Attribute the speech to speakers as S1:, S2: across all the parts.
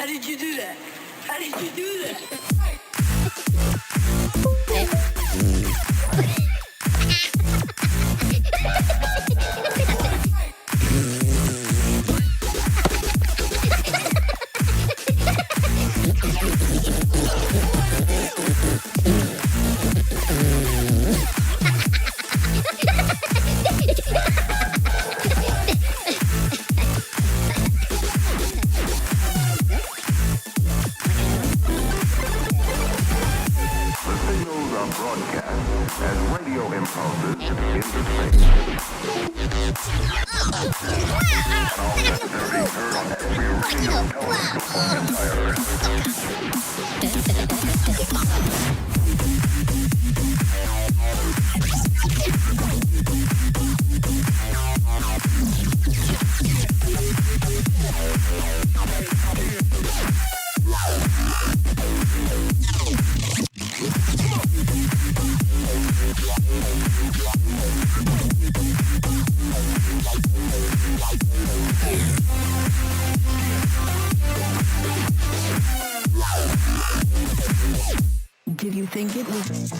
S1: did you do that? How did you do that? Did you think it was?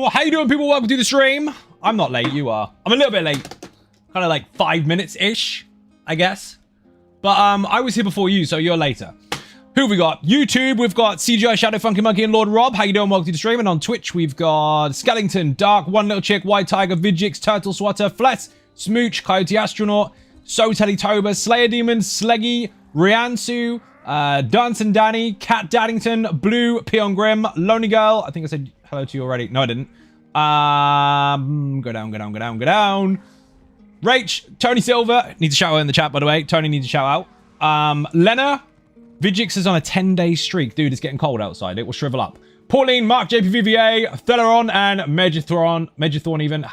S2: How you doing, people? Welcome to the stream. I'm not late, you are. I'm a little bit late. Kind of like 5 minutes-ish, I guess. But I was here before you, so you're later. Who have we got? YouTube, we've got CGI, Shadow, Funky Monkey, and Lord Rob. How you doing? Welcome to the stream. And on Twitch, we've got Skellington, Dark, One Little Chick, White Tiger, Vidjix, Turtle Swatter, Flet, Smooch, Coyote Astronaut, So Tellytober, Slayer Demon, Sleggy, Riansu, Dance and Danny, Cat Daddington, Blue, Peon Grim, Lonely Girl. I think I said hello to you already. No, I didn't. Go down, go down, go down, go down. Rach, Tony Silver. Needs a shout out in the chat, by the way. Tony needs a shout out. Lena. Vidjix is on a 10-day streak. Dude, it's getting cold outside. It will shrivel up. Pauline, Mark, JPVVA, Theleron, and Megithorn even.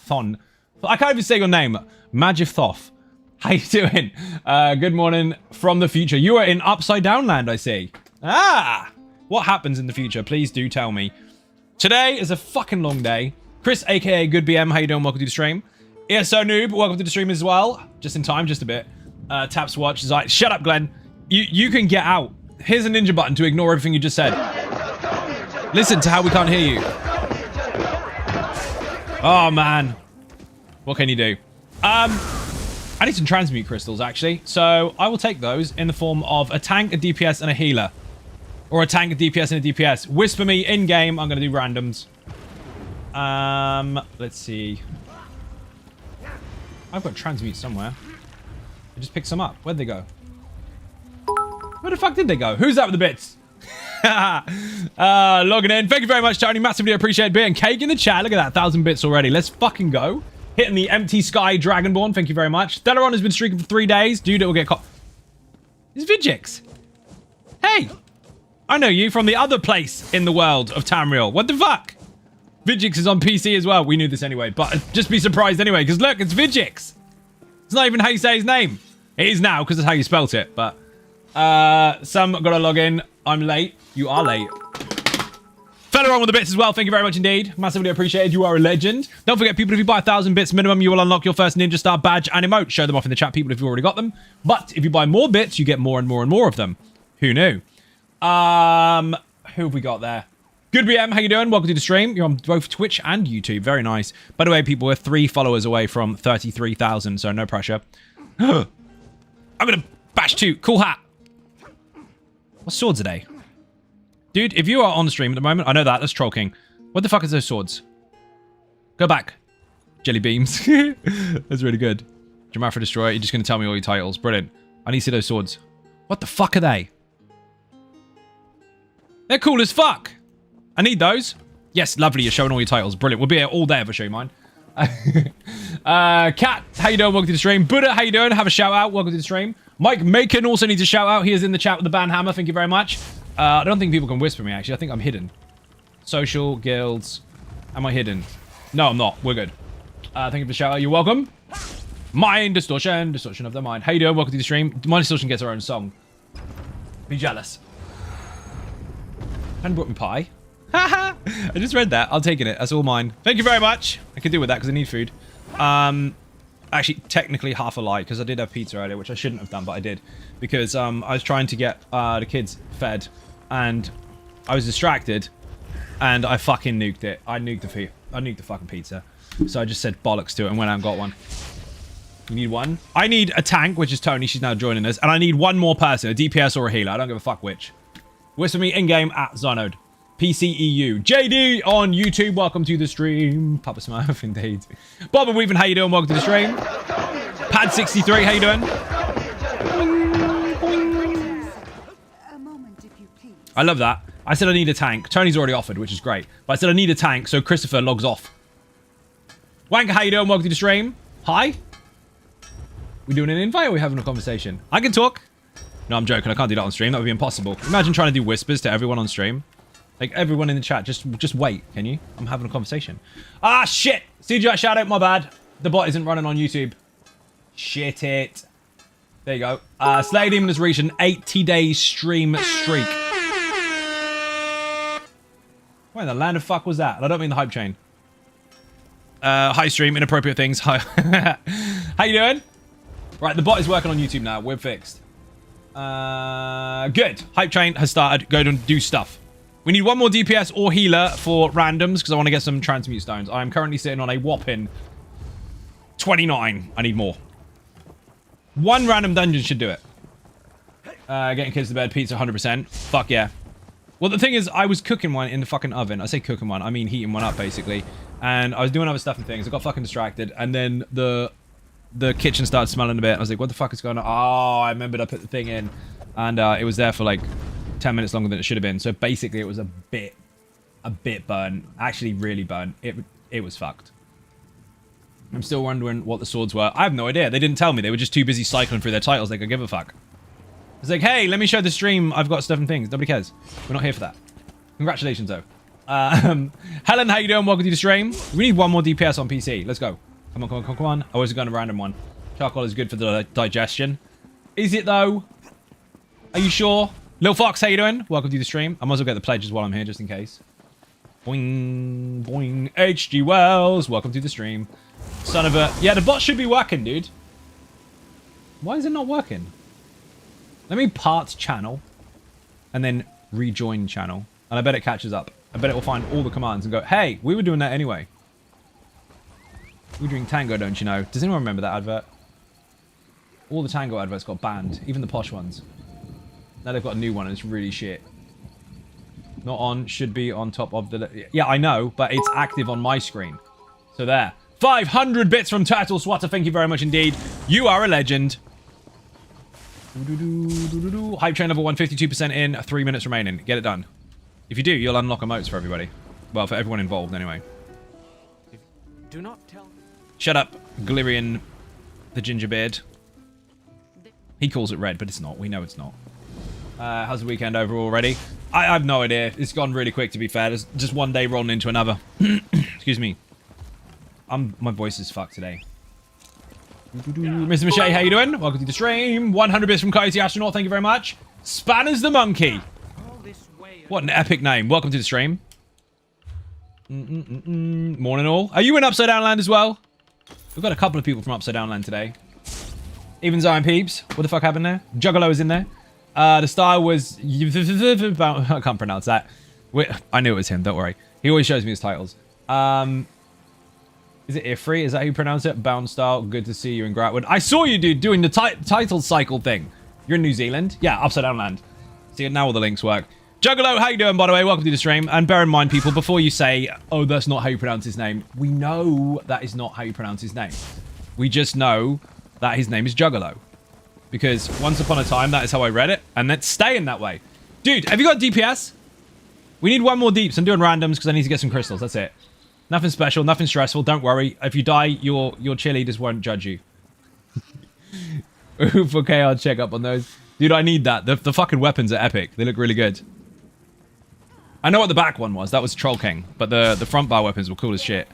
S2: Thon. I can't even say your name. Magithoth. How you doing? Good morning from the future. You are in Upside Down Land, I see. Ah! What happens in the future? Please do tell me. Today is a fucking long day. Chris, aka Good BM, how you doing? Welcome to the stream. ESO Noob, welcome to the stream as well. Just in time, just a bit. Taps Watch is like, shut up, Glenn. You can get out. Here's a ninja button to ignore everything you just said. Listen to how we can't hear you. Oh, man. What can you do? I need some transmute crystals, actually. So I will take those in the form of a tank, a DPS, and a healer. Or a tank, a DPS, and a DPS. Whisper me in-game. I'm going to do randoms. Let's see. I've got transmute somewhere. I just picked some up. Where'd they go? Where the fuck did they go? Who's that with the bits? Logging in. Thank you very much, Tony. Massively appreciate it. And Cake in the chat. Look at that. 1,000 bits already. Let's fucking go. Hitting the empty sky Dragonborn. Thank you very much. Delaron has been streaking for 3 days. Dude, it will get caught. It's Vigix. Hey. I know you from the other place in the world of Tamriel. What the fuck? Vigix is on PC as well. We knew this anyway, but just be surprised anyway, because look, it's Vigix. It's not even how you say his name. It is now, because it's how you spelt it, but... Some gotta log in. I'm late. You are late. Fella on with the bits as well. Thank you very much indeed. Massively appreciated. You are a legend. Don't forget, people, if you buy 1,000 bits minimum, you will unlock your first Ninja Star badge and emote. Show them off in the chat, people, if you've already got them. But if you buy more bits, you get more and more and more of them. Who knew? Who have we got there? Good BM, how you doing? Welcome to the stream. You're on both Twitch and YouTube. Very nice. By the way, people, we're 3 followers away from 33,000, so no pressure. I'm gonna bash 2. Cool hat. What swords are they? Dude, if you are on the stream at the moment, I know that. That's Troll King. What the fuck is those swords? Go back. Jelly beams. That's really good. Jamafra Destroyer. You're just going to tell me all your titles. Brilliant. I need to see those swords. What the fuck are they? They're cool as fuck. I need those. Yes, lovely. You're showing all your titles. Brilliant. We'll be here all day if I show you mine. Kat, how you doing? Welcome to the stream. Buddha, how you doing? Have a shout out. Welcome to the stream. Mike Macon also needs a shout out. He is in the chat with the band hammer. Thank you very much. I don't think people can whisper me, actually. I think I'm hidden. Social, guilds. Am I hidden? No, I'm not. We're good. Thank you for the shout out. You're welcome. Mind distortion. Distortion of the mind. How you doing? Welcome to the stream. Mind distortion gets our own song. Be jealous. And brought me pie. Haha. I just read that. I'll take it. That's all mine. Thank you very much. I can deal with that because I need food. Actually, technically half a lie, because I did have pizza earlier, which I shouldn't have done, but I did. Because I was trying to get the kids fed, and I was distracted, and I fucking nuked it. I nuked the fucking pizza. So I just said bollocks to it and went out and got one. You need one? I need a tank, which is Tony. She's now joining us. And I need one more person, a DPS or a healer. I don't give a fuck which. Whisper me in-game at Zonode. PCEU. JD on YouTube, welcome to the stream. Papa Smurf, indeed. Bob and Weaven, how you doing? Welcome to the stream. Pad63, how you doing? I love that. I said I need a tank. Tony's already offered, which is great. But I said I need a tank, so Christopher logs off. Wanker, how you doing? Welcome to the stream. Hi. We doing an invite or are we having a conversation? I can talk. No, I'm joking. I can't do that on stream. That would be impossible. Imagine trying to do whispers to everyone on stream. Like, everyone in the chat, just wait, can you? I'm having a conversation. Ah, shit! CGI shout out, my bad. The bot isn't running on YouTube. Shit it. There you go. Slay Demon has reached an 80-day stream streak. Where in the land of fuck was that? And I don't mean the hype chain. Hi, stream. Inappropriate things. Hi. How you doing? Right, the bot is working on YouTube now. We're fixed. Good. Hype chain has started. Go and do stuff. We need one more DPS or healer for randoms because I want to get some transmute stones. I'm currently sitting on a whopping 29. I need more. One random dungeon should do it. Getting kids to bed, pizza 100%. Fuck yeah. Well, the thing is, I was cooking one in the fucking oven. I say cooking one, I mean heating one up, basically. And I was doing other stuff and things. I got fucking distracted. And then the kitchen started smelling a bit. I was like, what the fuck is going on? Oh, I remembered I put the thing in. And it was there for like 10 minutes longer than it should have been. So basically it was a bit burnt. Actually really burnt. It was fucked. I'm still wondering what the swords were. I have no idea. They didn't tell me. They were just too busy cycling through their titles. They could give a fuck. It's like, hey, let me show the stream. I've got stuff and things. Nobody cares. We're not here for that. Congratulations, though. Helen, how you doing? Welcome to the stream. We need one more DPS on PC. Let's go. Come on, come on, come on, come on. I was going to random one. Charcoal is good for the digestion. Is it, though? Are you sure? Lil Fox, how you doing? Welcome to the stream. I might as well get the pledges while I'm here, just in case. Boing, boing. HG Wells, welcome to the stream. Son of a... Yeah, the bot should be working, dude. Why is it not working? Let me part channel. And then rejoin channel. And I bet it catches up. I bet it will find all the commands and go, hey, we were doing that anyway. We're doing Tango, don't you know? Does anyone remember that advert? All the Tango adverts got banned, even the posh ones. Now they've got a new one and it's really shit. Not on, should be on top of the... Yeah, I know, but it's active on my screen. So there. 500 bits from Turtle Swatter, thank you very much indeed. You are a legend. Hype train level 152% in, 3 minutes remaining. Get it done. If you do, you'll unlock emotes for everybody. Well, for everyone involved, anyway.
S3: Do not tell...
S2: Shut up, Glirian the Gingerbeard. He calls it red, but it's not. We know it's not. How's the weekend over already? I have no idea. It's gone really quick, to be fair. There's just one day rolling into another. Excuse me. My voice is fucked today. Mr. Mache, how you doing? Welcome to the stream. 100 bits from Coyote Astronaut. Thank you very much. Spanners the Monkey. What an epic name. Welcome to the stream. Morning all. Are you in Upside Down Land as well? We've got a couple of people from Upside Down Land today. Even Zion Peeps. What the fuck happened there? Juggalo is in there. The style was... I can't pronounce that. I knew it was him. Don't worry. He always shows me his titles. Is it Ifri? Is that how you pronounce it? Bound style. Good to see you in Gratwood. I saw you, dude, doing the title cycle thing. You're in New Zealand? Yeah, Upside Down Land. See, now all the links work. Juggalo, how you doing, by the way? Welcome to the stream. And bear in mind, people, before you say, oh, that's not how you pronounce his name, we know that is not how you pronounce his name. We just know that his name is Juggalo. Because once upon a time, that is how I read it. And it's staying that way. Dude, have you got DPS? We need one more deeps. I'm doing randoms because I need to get some crystals. That's it. Nothing special, nothing stressful. Don't worry. If you die, your cheerleaders won't judge you. For KR, check up on those. Dude, I need that. The fucking weapons are epic. They look really good. I know what the back one was. That was Troll King. But the front bar weapons were cool as shit.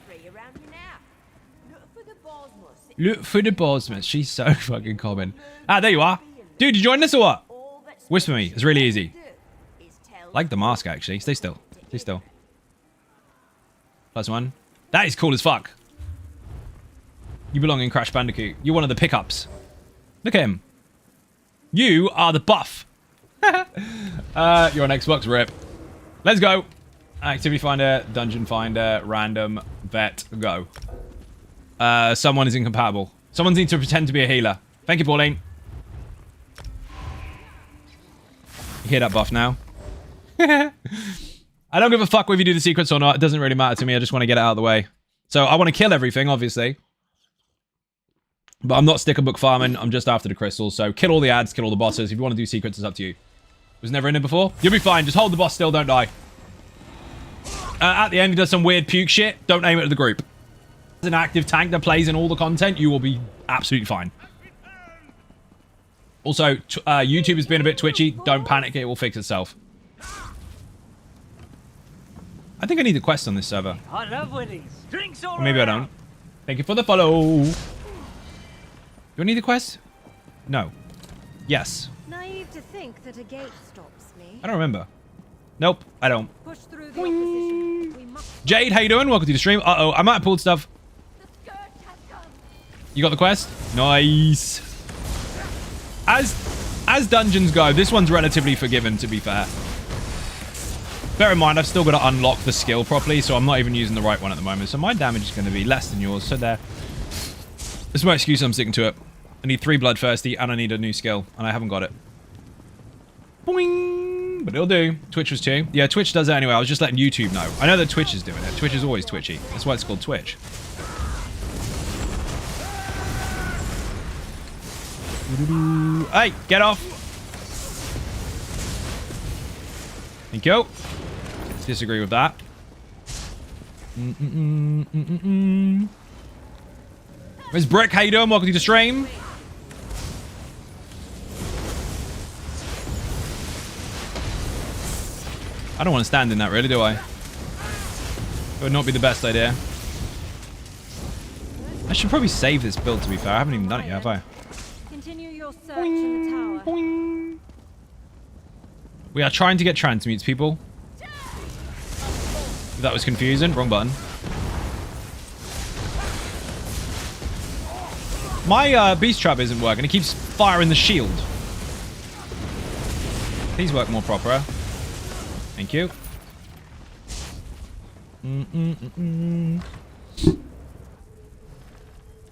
S2: Look for the Bosmas. She's so fucking common. Ah, there you are. Dude, you joined us or what? Whisper me. It's really easy. Like the mask, actually. Stay still. Stay still. +1. That is cool as fuck. You belong in Crash Bandicoot. You're one of the pickups. Look at him. You are the buff. You're on Xbox, rip. Let's go. Activity finder, dungeon finder, random, vet, go. Someone is incompatible. Someone needs to pretend to be a healer. Thank you, Pauline. You hear that buff now? I don't give a fuck whether you do the secrets or not. It doesn't really matter to me. I just want to get it out of the way. So I want to kill everything, obviously. But I'm not sticker book farming. I'm just after the crystals. So kill all the ads, kill all the bosses. If you want to do secrets, it's up to you. Was never in it before? You'll be fine. Just hold the boss still. Don't die. At the end, he does some weird puke shit. Don't aim it at the group. As an active tank that plays in all the content, you will be absolutely fine. Also, YouTube has been a bit twitchy. Don't panic. It will fix itself. I think I need a quest on this server.
S3: I love winnings. Drinks all
S2: Or maybe I don't. Thank you for the follow. Do I need the quest? No. Yes.
S4: Naive to think that a gate stops me.
S2: I don't remember. Nope, I don't.
S4: Push through the opposition. We must...
S2: Jade, how you doing? Welcome to the stream. Uh-oh, I might have pulled stuff. You got the quest? Nice. As dungeons go, this one's relatively forgiven, to be fair. Bear in mind, I've still got to unlock the skill properly, so I'm not even using the right one at the moment. So my damage is going to be less than yours. So there. This is my excuse. I'm sticking to it. I need 3 bloodthirsty, and I need a new skill, and I haven't got it. Boing! But it'll do. Twitch was 2. Yeah, Twitch does it anyway. I was just letting YouTube know. I know that Twitch is doing it. Twitch is always twitchy. That's why it's called Twitch. Hey, get off! Thank you. Disagree with that. Where's Brick? How you doing? Welcome to the stream. I don't want to stand in that, really, do I? It would not be the best idea. I should probably save this build, to be fair. I haven't even done it yet, have I?
S4: Continue your search in the tower.
S2: Boing. We are trying to get transmutes, people. That was confusing. Wrong button. My beast trap isn't working. It keeps firing the shield. Please work more proper. Thank you.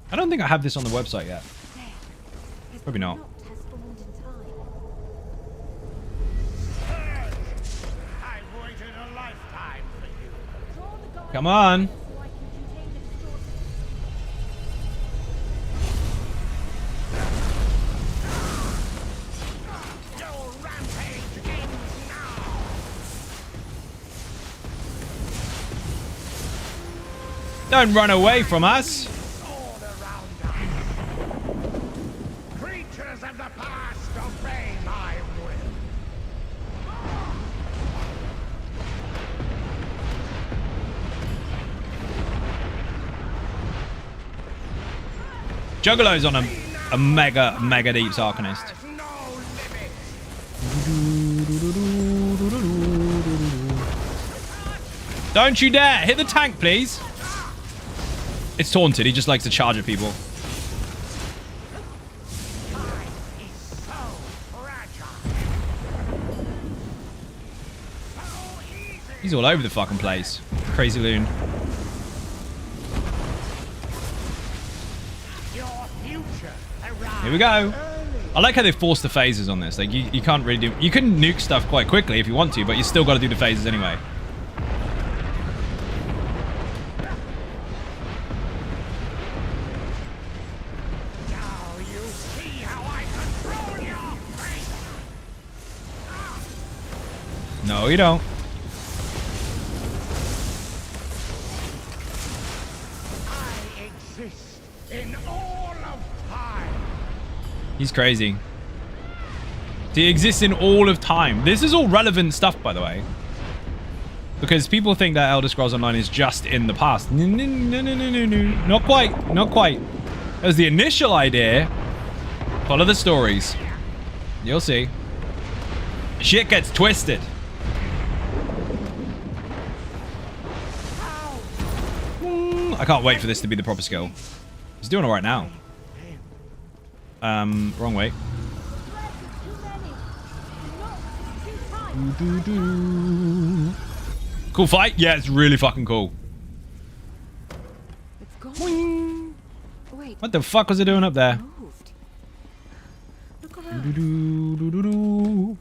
S2: I don't think I have this on the website yet.
S4: His
S2: Probably not.
S4: has formed in time.
S3: I've waited a lifetime for you.
S4: Draw the god
S2: Come on.
S4: so I can contain the distortion.
S3: Your rampage ends now.
S2: Don't run away from us.
S3: All around us. Creatures of the past, obey my will.
S2: Juggalo's on a mega deep Sarconist.
S3: There's no limit.
S2: Don't you dare! Hit the tank, please! It's taunted. He just likes to charge at people.
S3: Time is so fragile. So easy.
S2: He's all over the fucking place. Crazy loon.
S3: Your future arrives.
S2: Here we go. I like how they force the phases on this. Like, you can't really do... You can nuke stuff quite quickly if you want to, but you still got to do the phases anyway.
S3: Now you see how I control your fate.
S2: No, you don't.
S3: I exist in all of time.
S2: He's crazy. He exists in all of time. This is all relevant stuff, by the way. Because people think that Elder Scrolls Online is just in the past. No. Not quite. Not quite. That was the initial idea. Follow the stories. You'll see. Shit gets twisted. I can't wait for this to be the proper skill. He's doing it right now. Wrong way. Cool fight? Yeah, it's really fucking cool.
S4: It's gone. Wait,
S2: What the fuck was it doing up there?
S4: moved. Look around.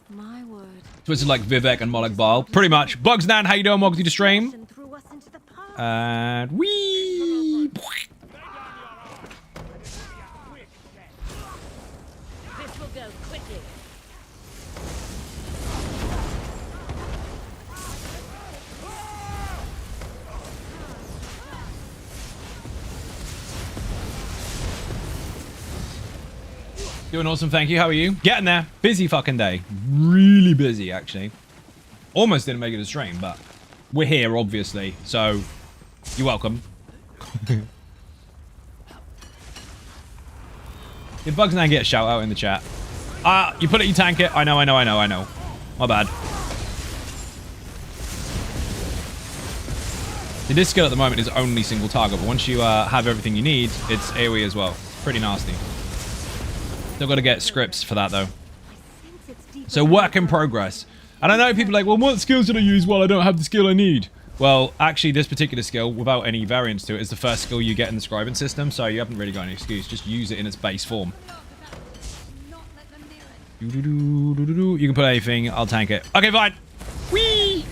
S4: My word.
S2: Twisted like Vivek and Moloch Bile. Pretty much. Bugsnan, how you doing? Welcome to the stream.
S4: Threw us into the past.
S2: And wee.
S4: This will go quickly.
S2: Doing awesome, thank you. How are you? Getting there. Busy fucking day. Really busy, actually. Almost didn't make it to stream, but we're here, obviously. So, you're welcome. Did Bugsnan get a shout out in the chat? You put it, you tank it. I know. My bad. This skill at the moment is only single target, but once you have everything you need, it's AoE as well. Pretty nasty. Still got to get scripts for that, though. So work in progress. And I know people are like, well, what skills did I use? Well, I don't have the skill I need. Well, actually, this particular skill, without any variance to it, is the first skill you get in the scribing system, so you haven't really got any excuse. Just use it in its base form. You can put anything. I'll tank it. Okay, fine. Whee!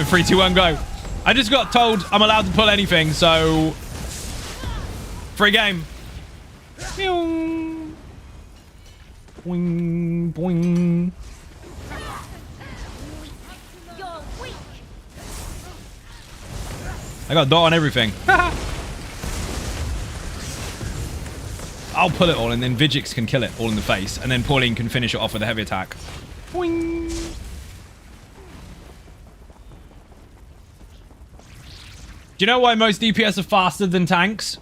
S2: 3, 2, 1, go. I just got told I'm allowed to pull anything, so... Free game. Boing, boing.
S4: You're weak.
S2: I got a dot on everything. I'll pull it all, and then Vigix can kill it all in the face, and then Pauline can finish it off with a heavy attack. Boing. Do you know why most DPS are faster than tanks?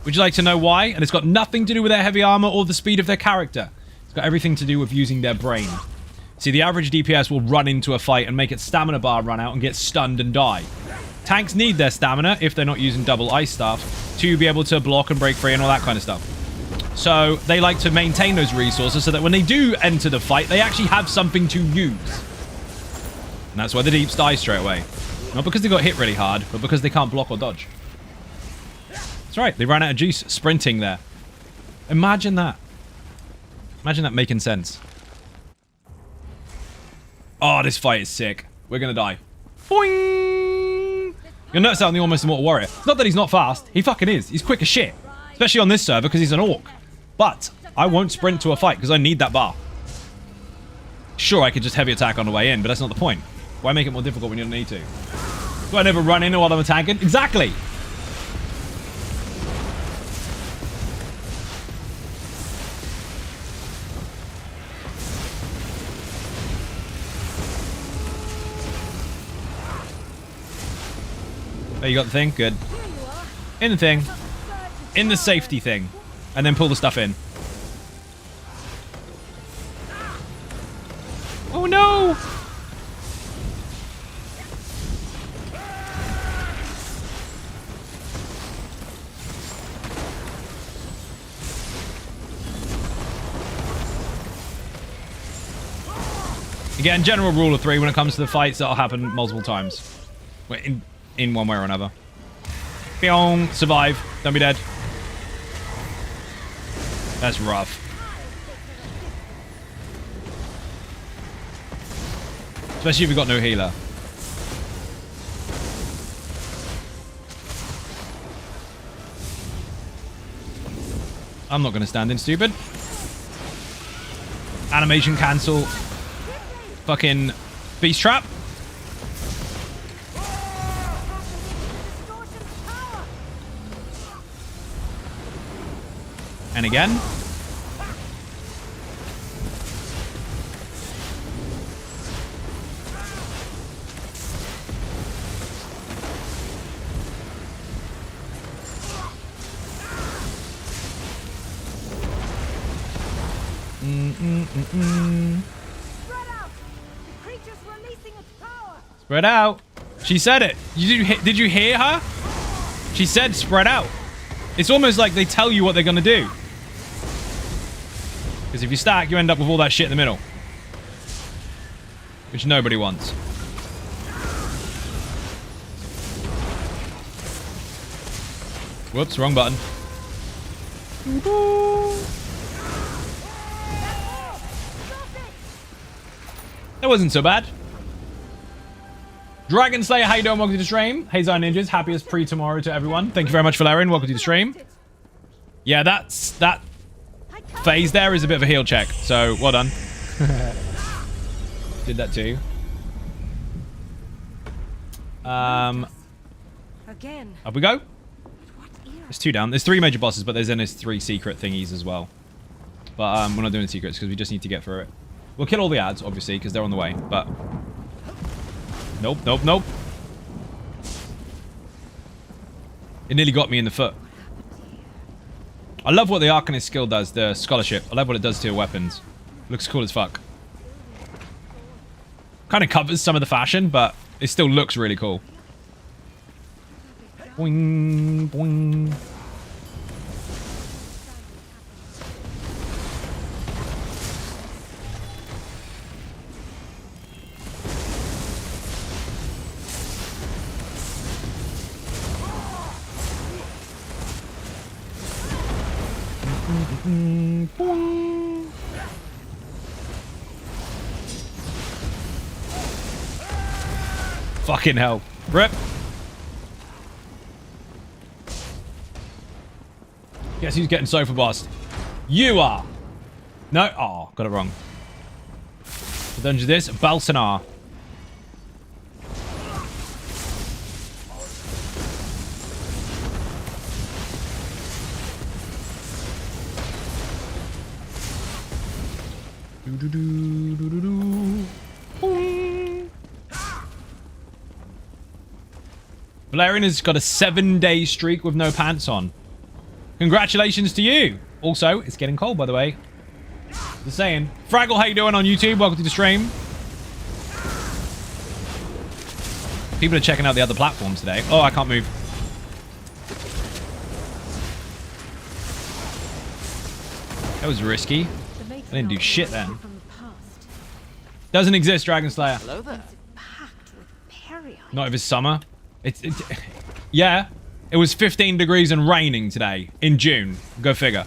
S2: Would you like to know why? And it's got nothing to do with their heavy armor or the speed of their character. It's got everything to do with using their brain. See, the average DPS will run into a fight and make its stamina bar run out and get stunned and die. Tanks need their stamina, if they're not using double ice stuff, to be able to block and break free and all that kind of stuff. So they like to maintain those resources so that when they do enter the fight, they actually have something to use. And that's why the deeps die straight away. Not because they got hit really hard, but because they can't block or dodge. That's right. They ran out of juice sprinting there. Imagine that. Imagine that making sense. Oh, this fight is sick. We're going to die. Boing! You'll notice that on the Almost Immortal Warrior. It's not that he's not fast. He fucking is. He's quick as shit. Especially on this server because he's an orc. But I won't sprint to a fight because I need that bar. Sure, I could just heavy attack on the way in, but that's not the point. Why make it more difficult when you don't need to? Do I never run in while I'm attacking? Exactly! Oh, you got the thing? Good. In the thing. In the safety thing. And then pull the stuff in. Oh no! Again, general rule of 3 when it comes to the fights, that'll happen multiple times. In one way or another. Pyong, survive. Don't be dead. That's rough. Especially if you've got no healer. I'm not going to stand in, stupid. Animation cancel. Fucking beast trap. And again. Spread out. She said it. Did you hear her? She said spread out. It's almost like they tell you what they're going to do. Because if you stack, you end up with all that shit in the middle. Which nobody wants. Whoops, wrong button. That wasn't so bad. Dragon Slayer, how you doing? Welcome to the stream. Hey Zion Ninjas, happiest pre-tomorrow to everyone. Thank you very much for Valerian. Welcome to the stream. Yeah, that phase there is a bit of a heal check. So, well done. Did that too.
S4: Again.
S2: Up we go. There's 2 down. There's 3 major bosses, but there's 3 secret thingies as well. But we're not doing the secrets because we just need to get through it. We'll kill all the ads, obviously, because they're on the way. But nope, nope, nope. It nearly got me in the foot. I love what the Arcanist skill does, the scholarship. I love what it does to your weapons. Looks cool as fuck. Kind of covers some of the fashion, but it still looks really cool. Boing, boing. Boing. Fucking hell. Rip. Guess who's getting sofa bossed? You are. No. Oh, got it wrong. The dungeon is this. Balsanar. Valerian has got a 7-day streak with no pants on. Congratulations to you. Also, it's getting cold, by the way. Just saying. Fraggle, how you doing on YouTube? Welcome to the stream. People are checking out the other platforms today. Oh, I can't move. That was risky.
S4: The
S2: I didn't do
S4: matriarch
S2: shit
S4: was
S2: then.
S4: from the past.
S2: Doesn't exist, Dragon Slayer.
S3: Hello there.
S4: Packed with periite.
S2: Not if it's summer. Yeah. It was 15 degrees and raining today in June. Go figure.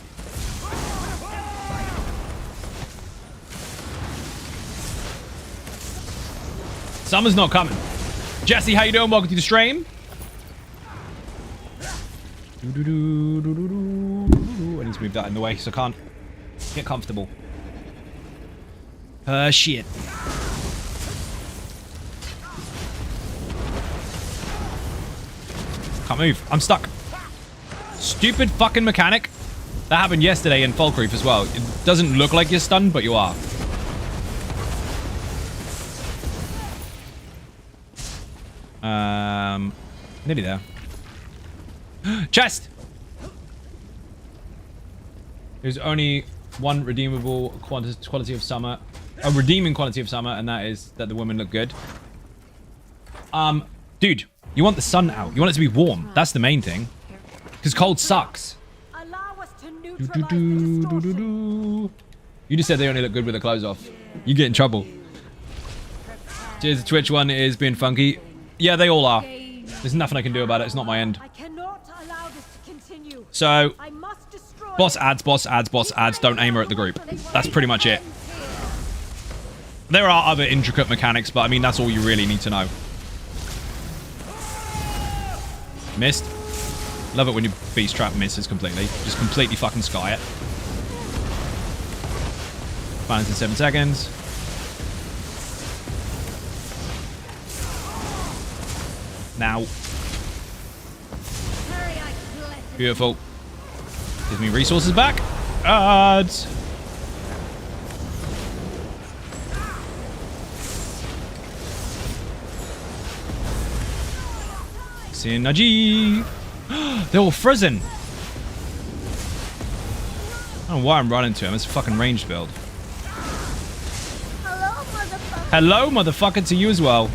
S2: Summer's not coming. Jesse, how you doing? Welcome to the stream. I need to move that in the way so I can't get comfortable. Shit. Can't move. I'm stuck. Stupid fucking mechanic. That happened yesterday in Falkreath as well. It doesn't look like you're stunned, but you are. Nearly there. Chest! There's only one redeemable quality of summer. A redeeming quality of summer, and that is that the women look good. Dude, you want the sun out. You want it to be warm. That's the main thing. Because cold sucks.
S4: Allow us to neutralize the distortion.
S2: You just said they only look good with their clothes off. You get in trouble. Cheers, the Twitch one is being funky. Yeah, they all are. There's nothing I can do about it. It's not my end.
S4: I cannot allow this to continue.
S2: So,
S4: I must destroy
S2: boss ads, boss ads, boss ads. Don't aim her at the group. That's pretty much it. There are other intricate mechanics, but I mean, that's all you really need to know. Missed. Love it when your beast trap misses completely. Just completely fucking sky it. Balance in 7 seconds. Now. Beautiful. Gives me resources back. Ads. Synergy. They're all frozen. I don't know why I'm running to him. It's a fucking ranged build.
S4: Hello, motherfucker.
S2: Hello, motherfucker, to you as well.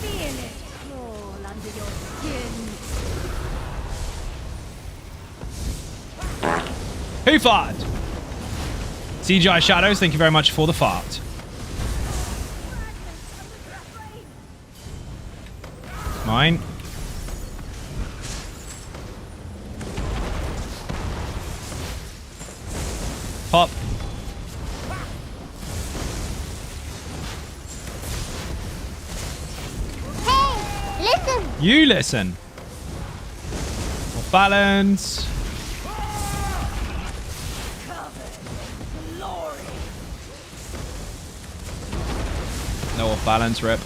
S4: Feel it crawl under your skin.
S2: Who farted? CGI Shadows, thank you very much for the fart. Mine. Pop.
S5: Hey, listen.
S2: You listen. More balance. No off balance, rip.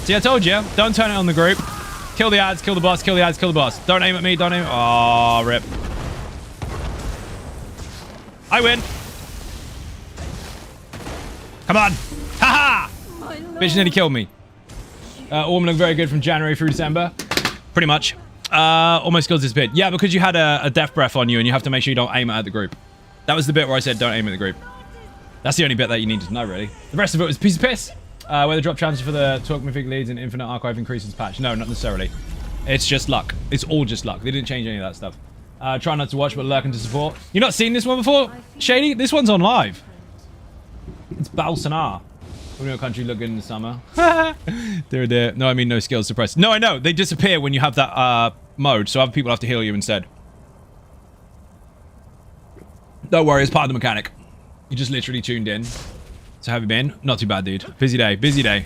S2: See, I told you, don't turn it on the group. Kill the ads, kill the boss, kill the ads, kill the boss. Don't aim at me, don't aim. Oh, rip. I win. Come on. Haha! Bitch nearly killed me. Orm looked very good from January through December. Pretty much. All my skills disappeared. Yeah, because you had a death breath on you and you have to make sure you don't aim at the group. That was the bit where I said don't aim at the group. That's the only bit that you needed to know, really. The rest of it was a piece of piss. Where the drop chances for the Talk Mythic leads and Infinite Archive increases patch. No, not necessarily. It's just luck. It's all just luck. They didn't change any of that stuff. Try not to watch, but lurking to support. You not seen this one before, Shady? This one's on live. It's Balsanar. When your country look good in the summer. There. No, I mean no skills suppressed. No, I know. They disappear when you have that mode, so other people have to heal you instead. Don't worry, it's part of the mechanic. You just literally tuned in. So have you been? Not too bad, dude. Busy day, busy day.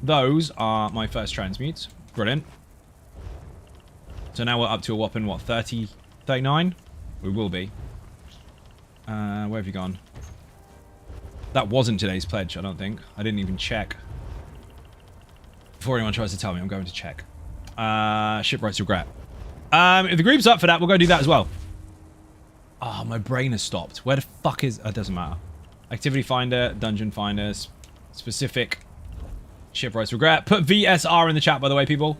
S2: Those are my first transmutes. Brilliant. So now we're up to a whopping, what, 30, 39? We will be. Where have you gone? That wasn't today's pledge, I don't think. I didn't even check. Before anyone tries to tell me, I'm going to check. Shipwright's regret. If the group's up for that, we'll go do that as well. Oh, my brain has stopped. Where the fuck is... it doesn't matter. Activity Finder, Dungeon Finder, specific Shipwright's regret. Put VSR in the chat, by the way, people.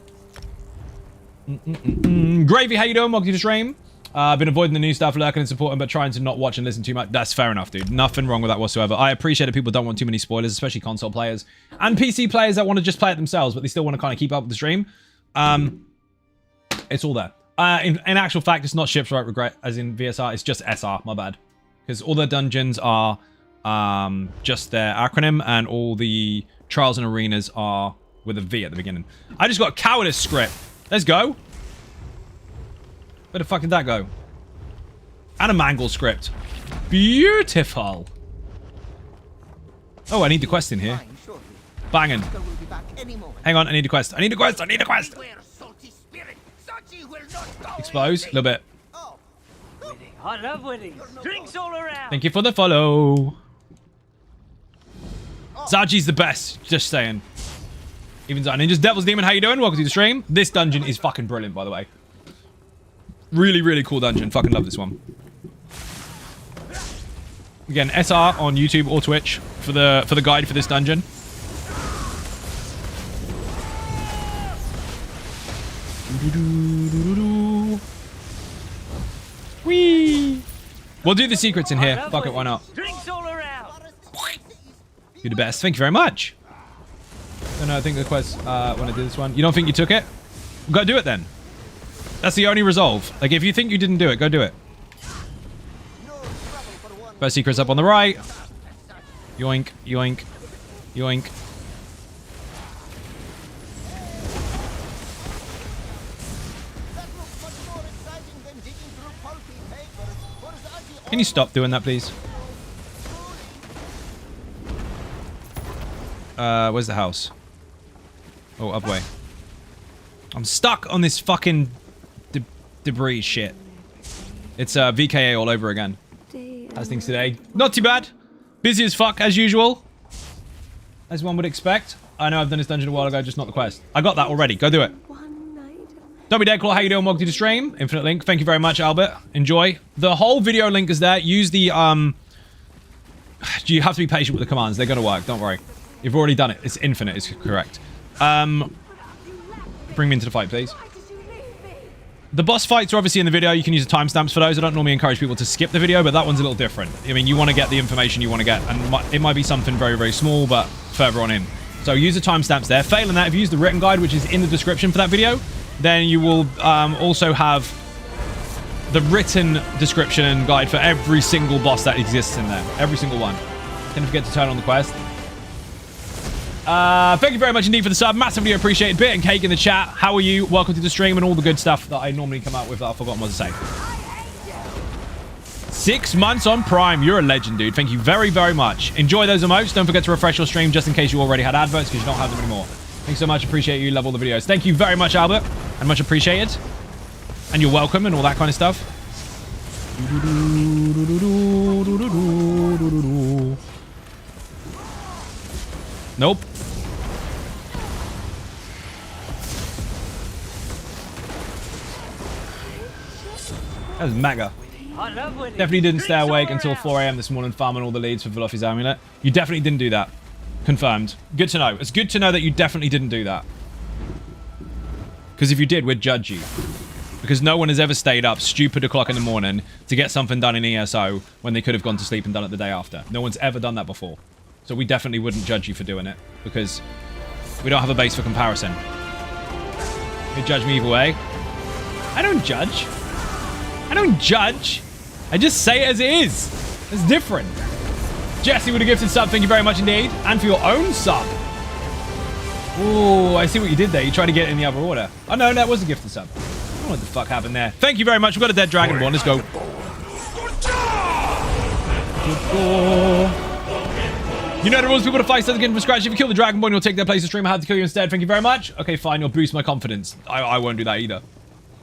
S2: Gravy, how you doing? Welcome to the stream. I've been avoiding the new stuff, lurking and supporting, but trying to not watch and listen too much. That's fair enough, dude. Nothing wrong with that whatsoever. I appreciate that people don't want too many spoilers, especially console players and PC players that want to just play it themselves, but they still want to kind of keep up with the stream. It's all there. In actual fact, it's not Shipwright regret, as in VSR. It's just SR. My bad, because all the dungeons are just their acronym, and all the trials and arenas are with a V at the beginning. I just got a cowardice script. Let's go. Where the fuck did that go? And a mangle script. Beautiful. Oh, I need the quest in here. Banging. Hang on, I need a quest. I need a quest. I need a quest. Expose. A little bit.
S3: I love winning. Drinks all around.
S2: Thank you for the follow. Zaji's the best. Just saying. Even Zara Ninja's Devil's Demon, how you doing? Welcome to the stream. This dungeon is fucking brilliant, by the way. Really, really cool dungeon. Fucking love this one. Again, SR on YouTube or Twitch for the guide for this dungeon. Whee! We'll do the secrets in here. Fuck it, why not?
S3: Drinks all around.
S2: You're the best. Thank you very much. No, I think the quest when I did this one. You don't think you took it? Go do it then. That's the only resolve. Like, if you think you didn't do it, go do it. First secret's up on the right. Yoink, yoink, yoink. Can you stop doing that, please? Where's the house? Oh, up way. I'm stuck on this fucking debris shit. It's VKA all over again. How's things today? Not too bad. Busy as fuck, as usual. As one would expect. I know I've done this dungeon a while ago, just not the quest. I got that already. Go do it. Don't be dead, Claw. How you doing? Welcome to the stream. Infinite link. Thank you very much, Albert. Enjoy. The whole video link is there. Use the, you have to be patient with the commands. They're going to work. Don't worry. You've already done it. It's infinite. It's correct. Bring me into the fight, please. The boss fights are obviously in the video. You can use the timestamps for those. I don't normally encourage people to skip the video, but that one's a little different. I mean, you want to get the information you want to get, and it might be something very, very small, but further on in. So use the timestamps there. Failing that, if you use the written guide, which is in the description for that video, then you will also have the written description and guide for every single boss that exists in there. Every single one. Don't forget to turn on the quest. Thank you very much indeed for the sub. Massively appreciated. Bit and Cake in the chat. How are you? Welcome to the stream and all the good stuff that I normally come out with that I've forgotten what to say. 6 months on Prime. You're a legend, dude. Thank you very, very much. Enjoy those emotes. Don't forget to refresh your stream just in case you already had adverts, because you don't have them anymore. Thanks so much. Appreciate you. Love all the videos. Thank you very much, Albert. And much appreciated. And you're welcome and all that kind of stuff. Nope. That was mega. Definitely didn't stay awake until 4 AM this morning farming all the leads for Velothi's amulet. You definitely didn't do that. Confirmed. Good to know. It's good to know that you definitely didn't do that. Because if you did, we'd judge you. Because no one has ever stayed up stupid o'clock in the morning to get something done in ESO when they could have gone to sleep and done it the day after. No one's ever done that before. So we definitely wouldn't judge you for doing it. Because we don't have a base for comparison. You judge me either way. I don't judge. I don't judge. I just say it as it is. It's different. Jesse with a gifted sub. Thank you very much indeed. And for your own sub. Oh, I see what you did there. You tried to get it in the other order. Oh, no, that was a gifted sub. I don't know what the fuck happened there. Thank you very much. We've got a dead Dragonborn. Let's go. You know the rules. People to fight starts again from scratch. If you kill the Dragonborn, you'll take their place to stream. I had to kill you instead. Thank you very much. Okay, fine. You'll boost my confidence. I won't do that either.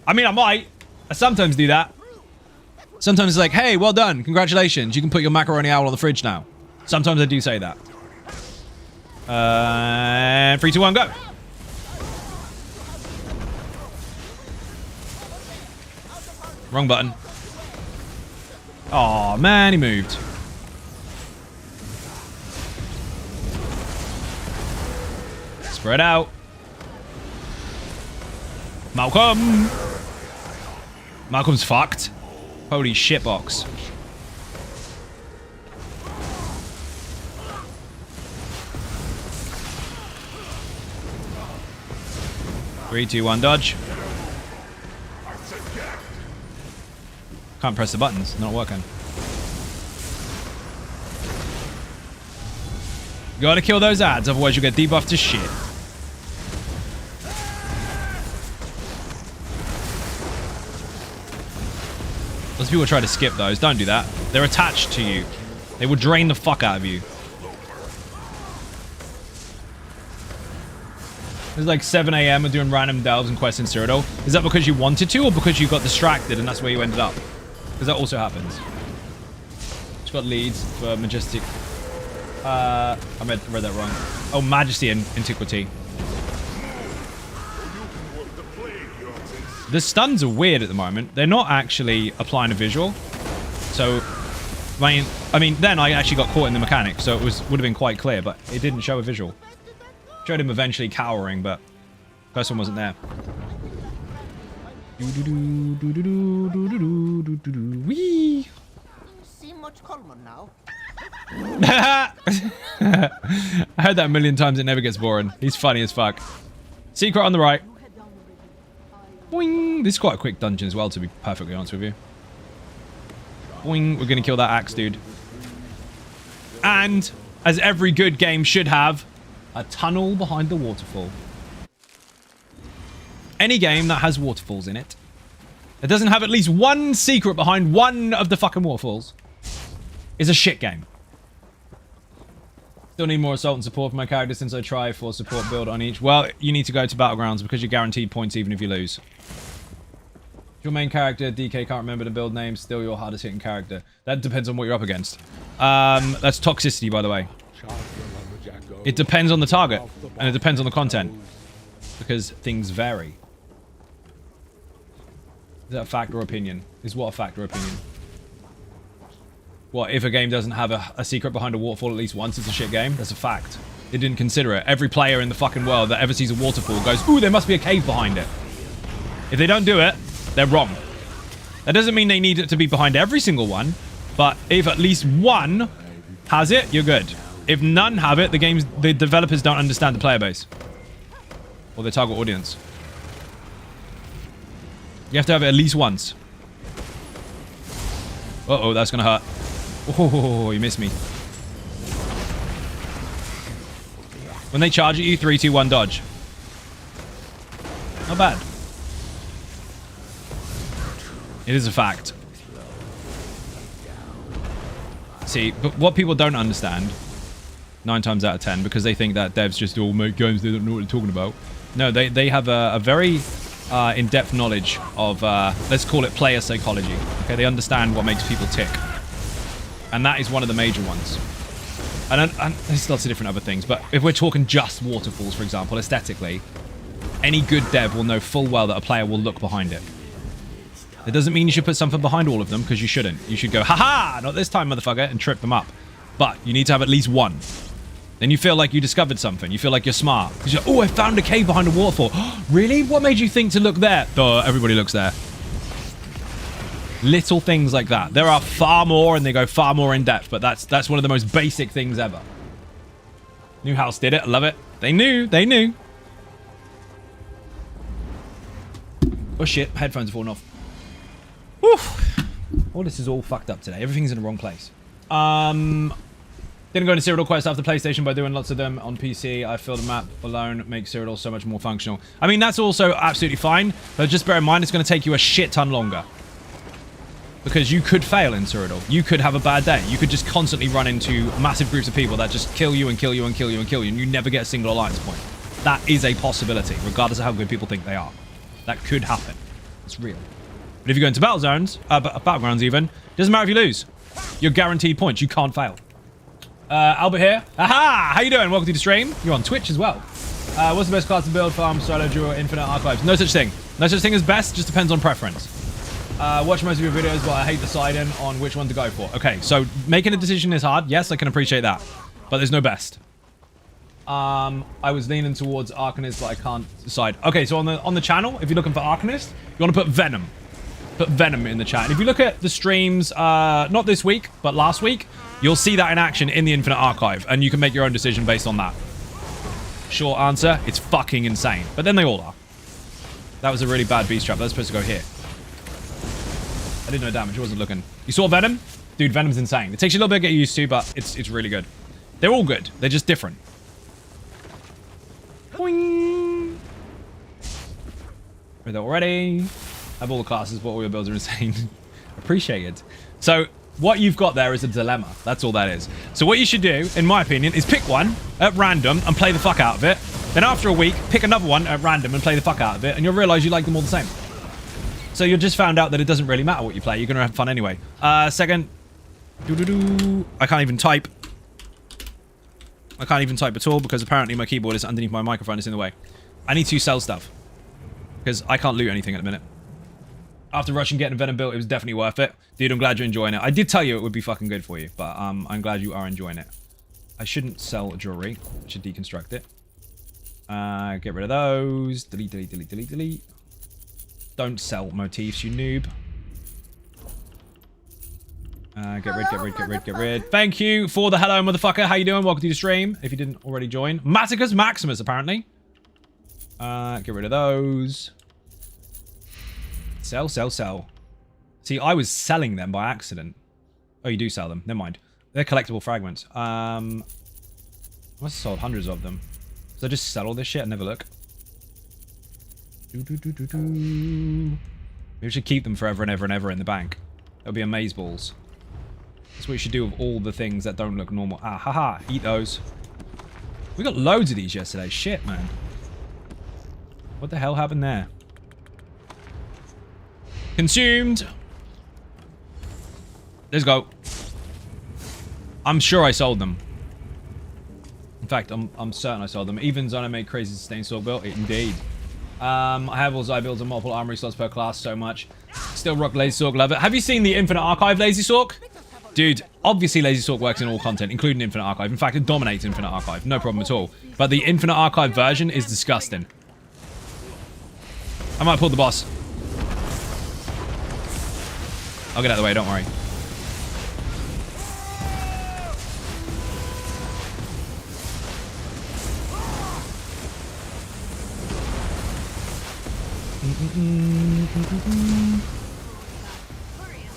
S2: I mean, I might. I sometimes do that. Sometimes it's like, hey, well done. Congratulations. You can put your macaroni owl on the fridge now. Sometimes I do say that. 3, 2, 1, go. Wrong button. Oh man, he moved. Spread out. Malcolm. Malcolm's fucked. Holy shitbox. Three, two, one, dodge. Can't press the buttons. Not working. Gotta kill those ads, otherwise you'll get debuffed to shit. Lots of people try to skip those. Don't do that. They're attached to you. They will drain the fuck out of you. It's like 7 a.m. We're doing random delves and quests in Cyrodiil. Is that because you wanted to or because you got distracted and that's where you ended up? Because that also happens. Just got leads for Majestic. I read that wrong. Oh, Majesty and Antiquity. The stuns are weird at the moment. They're not actually applying a visual. So, I mean, then I actually got caught in the mechanic, so it would have been quite clear, but it didn't show a visual. Showed him eventually cowering, but first one wasn't there. Wee.
S6: Seem much calmer now.
S2: I heard that a million times. It never gets boring. He's funny as fuck. Secret on the right. Boing. This is quite a quick dungeon as well, to be perfectly honest with you. Boing. We're going to kill that axe dude. And, as every good game should have, a tunnel behind the waterfall. Any game that has waterfalls in it, that doesn't have at least one secret behind one of the fucking waterfalls, is a shit game. Still need more assault and support for my character since I try for support build on each. Well, you need to go to Battlegrounds because you're guaranteed points even if you lose. Your main character, DK, can't remember the build name, still your hardest hitting character. That depends on what you're up against. That's toxicity, by the way. It depends on the target, and it depends on the content, because things vary. Is that a fact or opinion? Is what a fact or opinion? What, if a game doesn't have a secret behind a waterfall at least once, it's a shit game? That's a fact. It didn't consider it. Every player in the fucking world that ever sees a waterfall goes, ooh, there must be a cave behind it. If they don't do it, they're wrong. That doesn't mean they need it to be behind every single one, but if at least one has it, you're good. If none have it, the developers don't understand the player base or their target audience. You have to have it at least once. Uh-oh, that's gonna hurt. Oh, you missed me. When they charge at you, 3, 2, 1, dodge. Not bad. It is a fact. See, but what people don't understand, 9 times out of 10, because they think that devs just all make games they don't know what they're talking about. No, they have a very in-depth knowledge of, let's call it player psychology. Okay, they understand what makes people tick. And that is one of the major ones. And there's lots of different other things, but if we're talking just waterfalls, for example, aesthetically, any good dev will know full well that a player will look behind it. It doesn't mean you should put something behind all of them, because you shouldn't. You should go, haha, not this time, motherfucker, and trip them up. But you need to have at least one. Then you feel like you discovered something. You feel like you're smart. Because you're like, oh, I found a cave behind a waterfall. Really? What made you think to look there? Duh, everybody looks there. Little things like that. There are far more, and they go far more in depth, but that's one of the most basic things ever. New House did it. I love it. They knew. They knew. Oh, shit. Headphones are falling off. Oof. Oh, this is all fucked up today. Everything's in the wrong place. Didn't go into Cyrodiil Quest after PlayStation by doing lots of them on PC. I feel the map alone makes Cyrodiil so much more functional. I mean, that's also absolutely fine, but just bear in mind it's going to take you a shit ton longer. Because you could fail in Cyrodiil. You could have a bad day. You could just constantly run into massive groups of people that just kill you and kill you and kill you and kill you, and you never get a single alliance point. That is a possibility, regardless of how good people think they are. That could happen. It's real. But if you go into battle zones, battlegrounds even, doesn't matter if you lose. You're guaranteed points. You can't fail. Albert here. Aha! How you doing? Welcome to the stream. You're on Twitch as well. What's the best class to build? Farm, solo, duo, infinite, archives? No such thing. No such thing as best. Just depends on preference. Watch most of your videos, but I hate deciding on which one to go for. Okay, so making a decision is hard. Yes, I can appreciate that. But there's no best. I was leaning towards Arcanist, but I can't decide. Okay, so on the channel, if you're looking for Arcanist, you want to put Venom. put Venom in the chat. And if you look at the streams, not this week, but last week, you'll see that in action in the Infinite Archive, and you can make your own decision based on that. Short answer, it's fucking insane. But then they all are. That was a really bad beast trap. That's supposed to go here. I did no damage. I wasn't looking. You saw Venom? Dude, Venom's insane. It takes you a little bit to get used to, but it's really good. They're all good. They're just different. Boing. Read that already. Have all the classes, but all your builds are insane. Appreciate it. So what you've got there is a dilemma. That's all that is. So what you should do, in my opinion, is pick one at random and play the fuck out of it. Then after a week, pick another one at random and play the fuck out of it, and you'll realize you like them all the same. So you'll just found out that it doesn't really matter what you play. You're going to have fun anyway. Second. I can't even type. I can't even type at all because apparently my keyboard is underneath my microphone. It's in the way. I need to sell stuff because I can't loot anything at the minute. After rushing getting Venom built, it was definitely worth it. Dude, I'm glad you're enjoying it. I did tell you it would be fucking good for you, but I'm glad you are enjoying it. I shouldn't sell jewelry. I should deconstruct it. Get rid of those. Delete, delete, delete, delete, delete. Don't sell motifs, you noob. Get rid, get rid, get rid, get rid. Thank you for the hello, motherfucker. How you doing? Welcome to the stream, if you didn't already join. Maticus Maximus, apparently. Get rid of those. Sell, sell, sell. See, I was selling them by accident. Oh, you do sell them. Never mind. They're collectible fragments. I must have sold hundreds of them. So I just sell all this shit and never look. Maybe we should keep them forever and ever and ever in the bank. That would be amazeballs. That's what you should do with all the things that don't look normal. Ah, haha. Eat those. We got loads of these yesterday. Shit, man. What the hell happened there? Consumed. Let's go. I'm sure I sold them. In fact, I'm certain I sold them. Even Zono made crazy sustain sword build. Indeed. I have all Zai builds and multiple armory slots per class so much. Still rock Lazy Sork, love it. Have you seen the Infinite Archive Lazy Sork? Dude, obviously Lazy Sork works in all content, including Infinite Archive. In fact, it dominates Infinite Archive. No problem at all. But the Infinite Archive version is disgusting. I might pull the boss. I'll get out of the way, don't worry.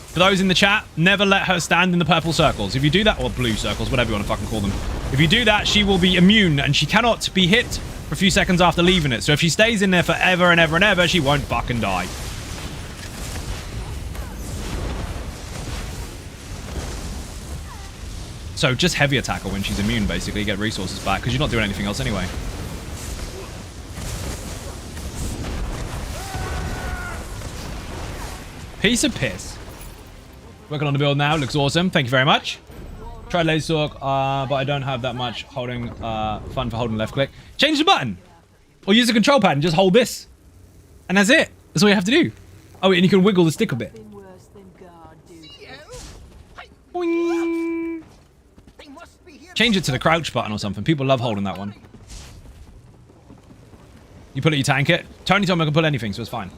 S2: For those in the chat, never let her stand in the purple circles. If you do that, or blue circles, whatever you want to fucking call them. If you do that, she will be immune and she cannot be hit for a few seconds after leaving it. So if she stays in there forever and ever and ever, she won't fucking die. So just heavy attack her when she's immune, basically. Get resources back, because you're not doing anything else anyway. Piece of piss. Working on the build now. Looks awesome. Thank you very much. Tried Lazy Sork, but I don't have that much holding fun for holding left click. Change the button. Or use the control pad and just hold this. And that's it. That's all you have to do. Oh, and you can wiggle the stick a bit. Boing. Change it to the crouch button or something. People love holding that one. You put it, you tank it. Tony told me I can pull anything, so it's fine.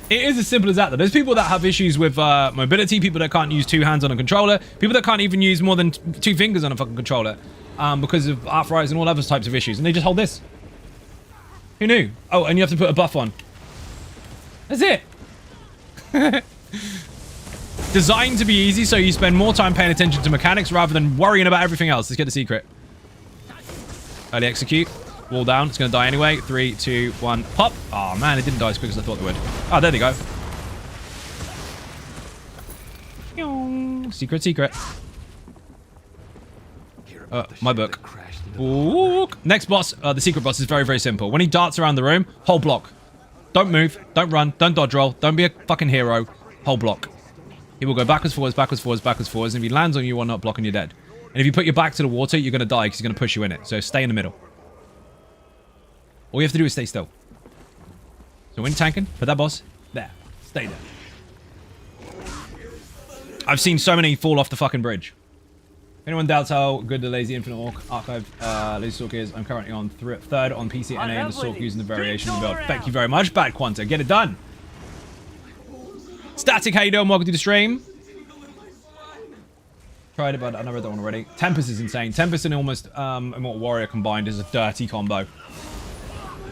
S2: It is as simple as that, though. There's people that have issues with mobility, people that can't use two hands on a controller, people that can't even use more than two fingers on a fucking controller because of arthritis and all other types of issues, and they just hold this. Who knew? Oh, and you have to put a buff on. That's it. Designed to be easy, so you spend more time paying attention to mechanics rather than worrying about everything else. Let's get the secret. Early execute. Wall down. It's going to die anyway. 3, 2, 1. Pop. Oh, man. It didn't die as quick as I thought it would. Oh, there they go. Secret, secret. My book. Ooh. Next boss. The secret boss is very, very simple. When he darts around the room, hold block. Don't move. Don't run. Don't dodge roll. Don't be a fucking hero. Hold block. He will go backwards, forwards, backwards, forwards, backwards, forwards. And if he lands on you while not blocking, you're dead. And if you put your back to the water, you're going to die because he's going to push you in it. So stay in the middle. All you have to do is stay still. So when you're tanking, put that boss there. Stay there. I've seen so many fall off the fucking bridge. If anyone doubts how good the Lazy Infinite Orc Archive Lazy Stalk is, I'm currently on third on PC NA and the Stalk using the variation build. Thank you very much, Bad Quanta. Get it done. Static, how you doing? Welcome to the stream. Tried it, but I never done one already. Tempest is insane. Tempest and almost Immortal Warrior combined is a dirty combo.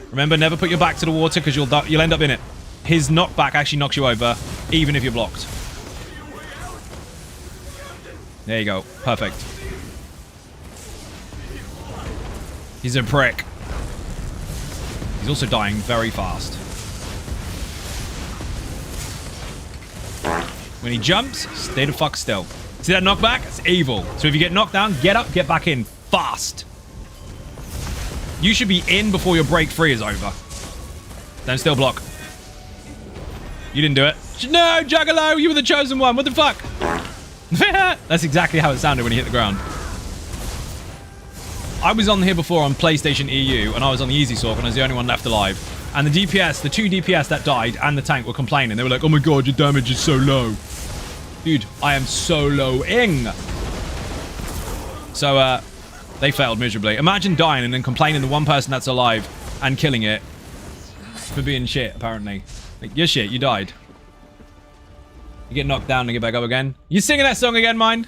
S2: Remember, never put your back to the water because you'll end up in it. His knockback actually knocks you over, even if you're blocked. There you go. Perfect. He's a prick. He's also dying very fast. When he jumps, stay the fuck still. See that knockback? It's evil. So if you get knocked down, get up, get back in fast. You should be in before your break free is over. Don't still block. You didn't do it. No, Juggalo, you were the chosen one. What the fuck? That's exactly how it sounded when he hit the ground. I was on here before on PlayStation EU, and I was on the Easy Stalk, and I was the only one left alive. And the DPS, the 2 DPS that died, and the tank were complaining. They were like, oh my god, your damage is so low. Dude, I am soloing. So, they failed miserably. Imagine dying and then complaining to one person that's alive and killing it for being shit, apparently. Like, you're shit, you died. You get knocked down and get back up again. You singing that song again, Mind?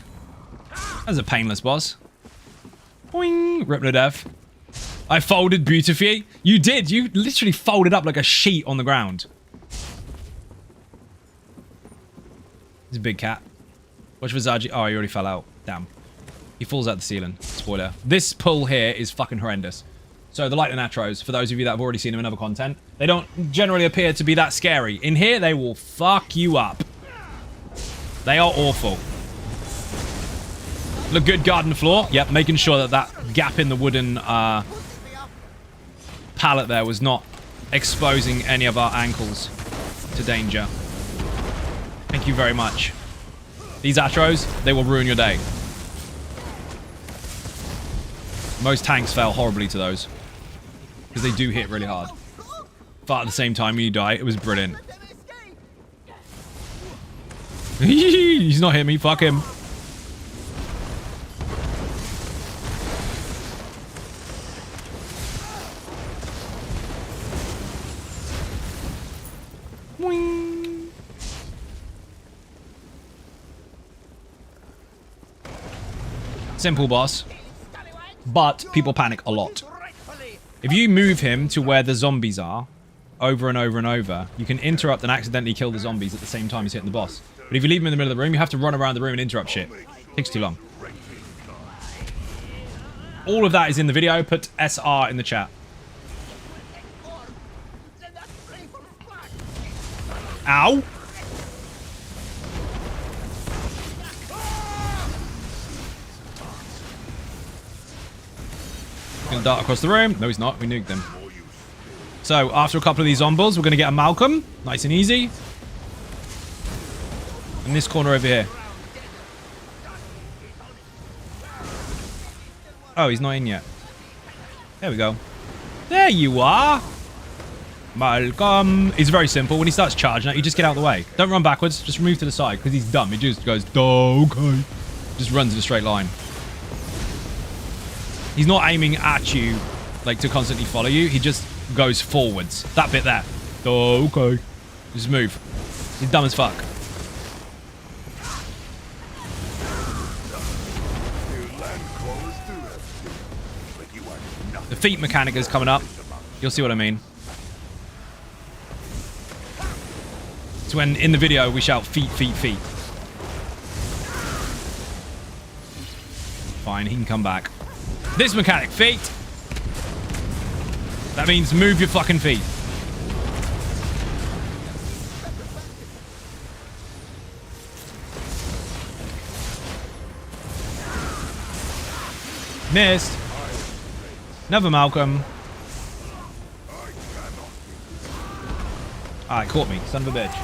S2: That's a painless boss. Boing. Rip no death. I folded beautifully. You did. You literally folded up like a sheet on the ground. He's a big cat. Watch for Zaji. Oh, he already fell out. Damn. He falls out the ceiling. Spoiler. This pull here is fucking horrendous. So the Lightning Atros, for those of you that have already seen them in other content, they don't generally appear to be that scary. In here, they will fuck you up. They are awful. Look good guarding the floor. Yep, making sure that that gap in the wooden pallet there was not exposing any of our ankles to danger. Thank you very much. These Atros, they will ruin your day. Most tanks fail horribly to those. Because they do hit really hard. But at the same time, when you die, it was brilliant. He's not hitting me. Fuck him. Boing. Simple boss. But people panic a lot. If you move him to where the zombies are, over and over and over, you can interrupt and accidentally kill the zombies at the same time as hitting the boss. But if you leave him in the middle of the room, you have to run around the room and interrupt shit. Takes too long. All of that is in the video. Put SR in the chat. Ow! Gonna dart across the room. No, he's not. We nuked them. So, after a couple of these zombies, we're gonna get a Malcolm. Nice and easy. In this corner over here. Oh, he's not in yet. There we go. There you are. Malcolm. It's very simple. When he starts charging out, you just get out of the way. Don't run backwards. Just move to the side because he's dumb. He just goes, okay. Just runs in a straight line. He's not aiming at you, like, to constantly follow you. He just goes forwards. That bit there. Okay. Just move. He's dumb as fuck. The feet mechanic is coming up. You'll see what I mean. It's when, in the video, we shout feet, feet, feet. Fine, he can come back. This mechanic, feet. That means move your fucking feet. Missed. Never Malcolm. Alright, caught me, son of a bitch.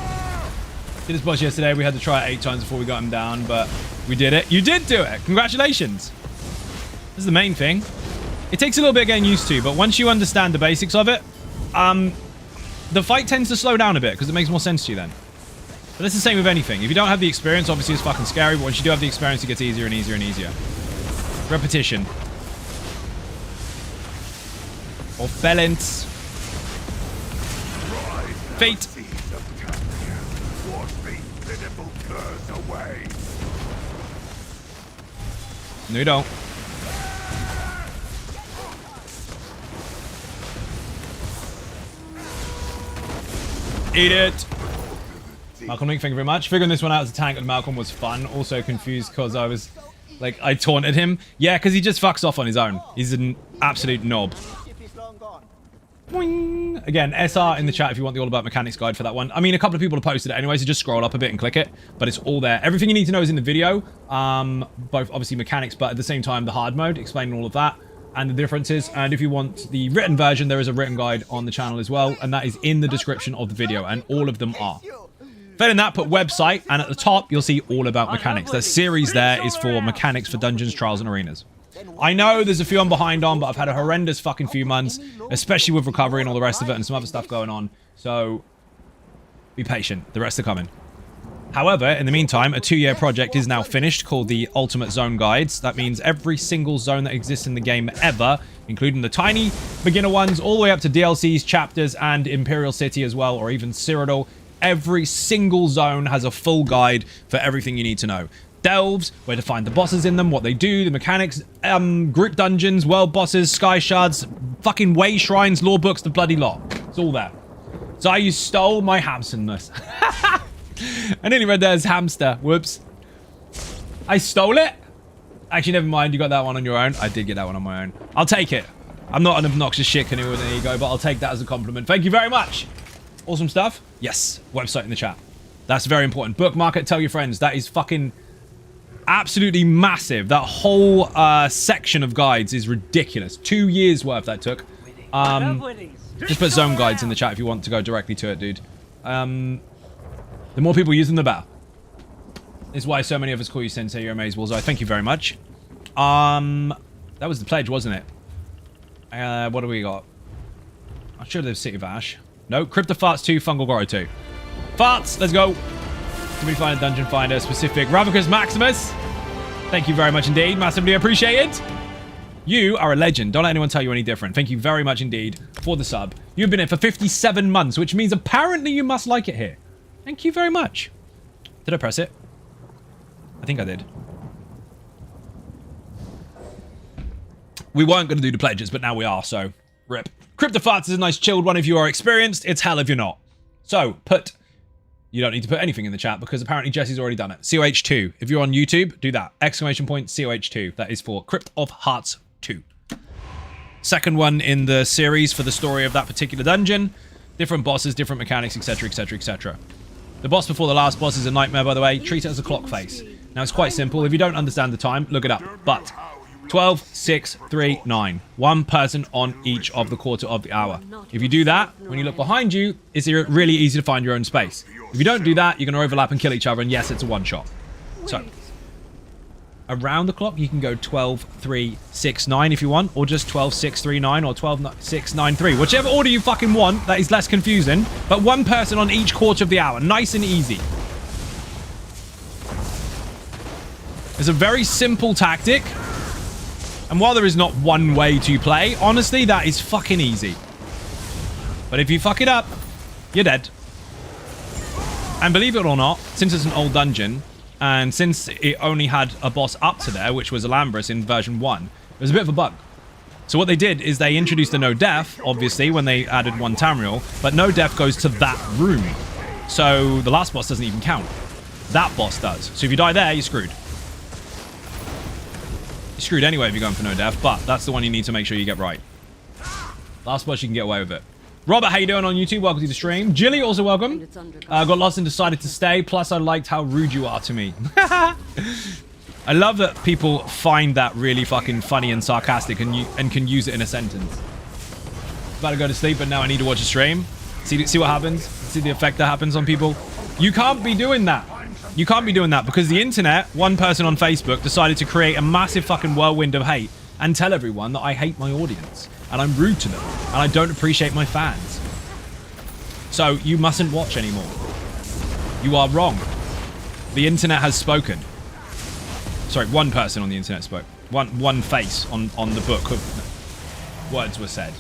S2: Did this boss yesterday. We had to try it 8 times before we got him down, but we did it. You did do it. Congratulations. This is the main thing. It takes a little bit of getting used to, but once you understand the basics of it, the fight tends to slow down a bit because it makes more sense to you then. But it's the same with anything. If you don't have the experience, obviously it's fucking scary, but once you do have the experience, it gets easier and easier and easier. Repetition. Or balance. Fate. No, you don't. Eat it. Malcolm Link, thank you very much. Figuring this one out as a tank and Malcolm was fun. Also confused because I was, like, I taunted him. Yeah, because he just fucks off on his own. He's an absolute knob. Boing. Again, SR in the chat if you want the All About Mechanics guide for that one. I mean, a couple of people have posted it anyway, so just scroll up a bit and click it. But it's all there. Everything you need to know is in the video. Both, obviously, mechanics, but at the same time, the hard mode, explaining all of that and the differences. And if you want the written version, there is a written guide on the channel as well. And that is in the description of the video. And all of them are. Failing that, put website. And at the top, you'll see All About Mechanics. The series there is for mechanics for dungeons, trials, and arenas. I know there's a few I'm behind on, but I've had a horrendous fucking few months, especially with recovery and all the rest of it and some other stuff going on. So, be patient. The rest are coming. However, in the meantime, a 2-year project is now finished called the Ultimate Zone Guides. That means every single zone that exists in the game ever, including the tiny beginner ones, all the way up to DLCs, chapters, and Imperial City as well, or even Cyrodiil. Every single zone has a full guide for everything you need to know. Delves, where to find the bosses in them, what they do, the mechanics, group dungeons, world bosses, sky shards, fucking way shrines, lore books, the bloody lot. It's all there. So you stole my hamsterness. I nearly read that as hamster. Whoops. I stole it? Actually, never mind. You got that one on your own. I did get that one on my own. I'll take it. I'm not an obnoxious shit canoe with an ego, but I'll take that as a compliment. Thank you very much. Awesome stuff. Yes. Website in the chat. That's very important. Bookmark it. Tell your friends. That is fucking absolutely massive. That whole section of guides is ridiculous. 2 years worth that took. Just put zone guides in the chat if you want to go directly to it, dude. The more people use them, the better. This is why so many of us call you Sensei. You're amazing, Bullseye. Thank you very much. That was the pledge, wasn't it? What do we got? I'm sure there's City of Ash. No, Crypt of Hearts II, Fungal Grotto 2. Farts, let's go. Somebody find a dungeon finder specific. Ravicus Maximus. Thank you very much indeed. Massively appreciated. You are a legend. Don't let anyone tell you any different. Thank you very much indeed for the sub. You've been here for 57 months, which means apparently you must like it here. Thank you very much. Did I press it? I think I did. We weren't going to do the pledges, but now we are, so rip. Crypt of Hearts is a nice chilled one if you are experienced. It's hell if you're not. So, you don't need to put anything in the chat because apparently Jesse's already done it. COH2. If you're on YouTube, do that. Exclamation point COH2. That is for Crypt of Hearts 2. Second one in the series for the story of that particular dungeon. Different bosses, different mechanics, etc, etc, etc. The boss before the last boss is a nightmare, by the way. Treat it as a clock face. Now, it's quite simple. If you don't understand the time, look it up. But 12, 6, 3, 9. One person on each of the quarter of the hour. If you do that, when you look behind you, it's really easy to find your own space. If you don't do that, you're going to overlap and kill each other, and yes, it's a one-shot. So, around the clock, you can go 12, 3, 6, 9 if you want, or just 12, 6, 3, 9, or 12, 6, 9, 3. Whichever order you fucking want, that is less confusing, but one person on each quarter of the hour. Nice and easy. It's a very simple tactic, and while there is not one way to play, honestly, that is fucking easy. But if you fuck it up, you're dead. And believe it or not, since it's an old dungeon, and since it only had a boss up to there, which was Alambris in version 1, it was a bit of a bug. So what they did is they introduced the no death, obviously, when they added 1 Tamriel, but no death goes to that room. So the last boss doesn't even count. That boss does. So if you die there, you're screwed. You're screwed anyway if you're going for no death, but that's the one you need to make sure you get right. Last boss, you can get away with it. Robert, how you doing on YouTube? Welcome to the stream. Jilly, also welcome. Got lost and decided to stay. Plus, I liked how rude you are to me. I love that people find that really fucking funny and sarcastic and can use it in a sentence. About to go to sleep, but now I need to watch a stream. See what happens? See the effect that happens on people? You can't be doing that. You can't be doing that because the internet, one person on Facebook, decided to create a massive fucking whirlwind of hate and tell everyone that I hate my audience. And I'm rude to them. And I don't appreciate my fans. So you mustn't watch anymore. You are wrong. The internet has spoken. Sorry, one person on the internet spoke. One face on the book of words were said.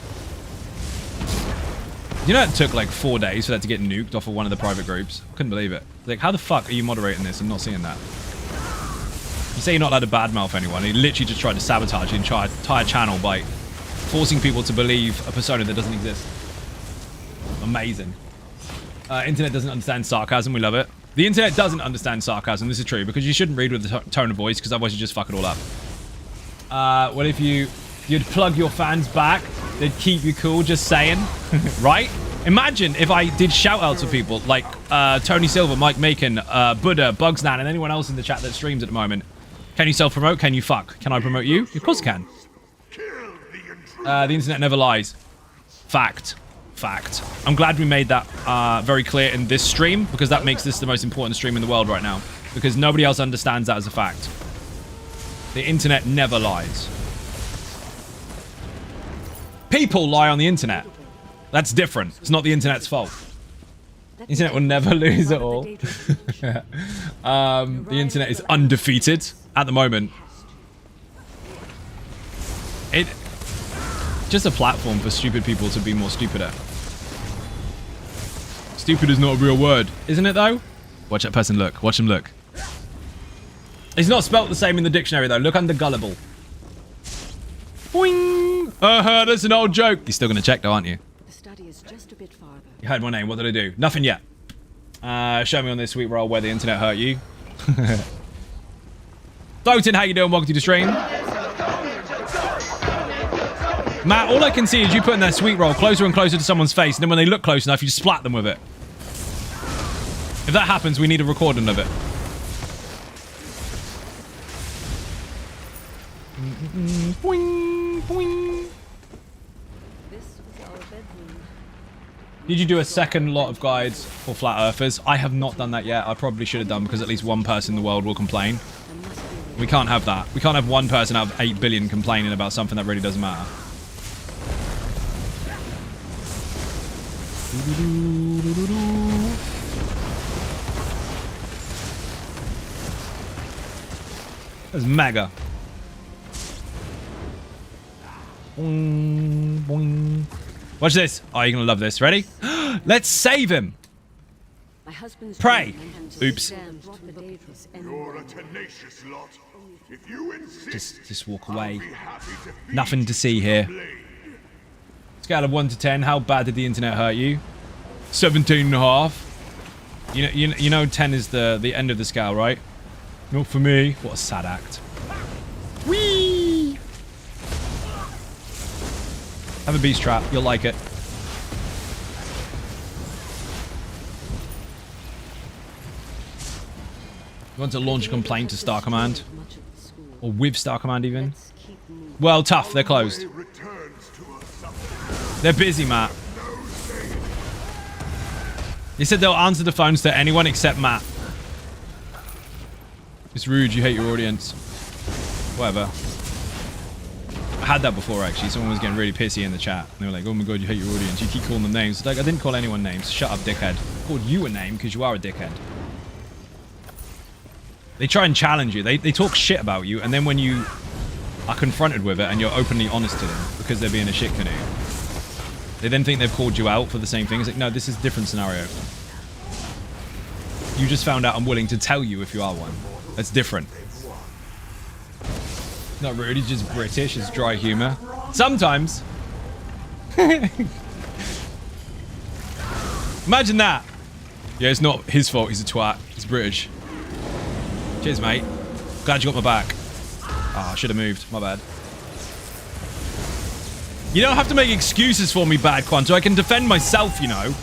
S2: You know it took like 4 days for that to get nuked off of one of the private groups? Couldn't believe it. Like, how the fuck are you moderating this and not seeing that? You say you're not allowed to badmouth anyone. He literally just tried to sabotage the entire channel by forcing people to believe a persona that doesn't exist. Amazing. Internet doesn't understand sarcasm. We love it. The internet doesn't understand sarcasm. This is true because you shouldn't read with the tone of voice because otherwise you just fuck it all up. What if you'd plug your fans back? They'd keep you cool, just saying. Right? Imagine if I did shout-outs to people like Tony Silver, Mike Macon, Buddha, Bugsnan, and anyone else in the chat that streams at the moment. Can you self-promote? Can you fuck? Can I promote you? Of course I can. The internet never lies. Fact. Fact. I'm glad we made that very clear in this stream because that makes this the most important stream in the world right now because nobody else understands that as a fact. The internet never lies. People lie on the internet. That's different. It's not the internet's fault. The internet will never lose at all. The internet is undefeated at the moment. It's just a platform for stupid people to be more stupider. Stupid is not a real word, isn't it though? Watch that person look. Watch him look. It's not spelt the same in the dictionary though. Look under gullible. Boing! That's an old joke. You're still gonna check though, aren't you?
S7: The study is just a bit farther.
S2: You heard my name. What did I do? Nothing yet. Show me on this sweet roll where the internet hurt you. Doten, how you doing? Welcome to the stream. Matt, all I can see is you putting that sweet roll closer and closer to someone's face, and then when they look close enough, you splat them with it. If that happens, we need a recording of it. Boing, boing.
S7: This was our bedroom.
S2: Did you do a second lot of guides for flat earthers? I have not done that yet. I probably should have done because at least one person in the world will complain. We can't have that. We can't have one person out of 8 billion complaining about something that really doesn't matter. That's mega. Boing, boing. Watch this. Oh, you're gonna love this. Ready? Let's save him.
S7: My husband's
S2: Pray.
S7: dream and
S2: Oops.
S7: damned to the dangerous end.
S3: You're a tenacious lot. If you insist,
S2: Just walk
S3: I'll
S2: away.
S3: be happy to feed
S2: Nothing to see here.
S3: blade.
S2: Scale of 1 to 10. How bad did the internet hurt you? 17.5. You know 10 is the end of the scale, right? Not for me. What a sad act. Whee! Have a beast trap. You'll like it. You want to launch a complaint to Star Command?
S7: Much of the school.
S2: Or with Star Command even?
S7: Let's keep moving.
S2: Well, tough. They're closed.
S3: It returns to us something.
S2: They're busy, Matt. They said they'll answer the phones to anyone except Matt. It's rude. You hate your audience. Whatever. I had that before, actually. Someone was getting really pissy in the chat. They were like, oh my god, you hate your audience. You keep calling them names. Like, I didn't call anyone names. Shut up, dickhead. I called you a name because you are a dickhead. They try and challenge you. They talk shit about you, and then when you are confronted with it and you're openly honest to them because they're being a shit canoe, they then think they've called you out for the same thing. It's like, no, this is a different scenario. You just found out I'm willing to tell you if you are one. That's different. Not rude, he's just British. It's dry humor. Sometimes. Imagine that. Yeah, it's not his fault. He's a twat. He's British. Cheers, mate. Glad you got my back. Ah, I should have moved. My bad. You don't have to make excuses for me, Bad Quanto. I can defend myself, you know.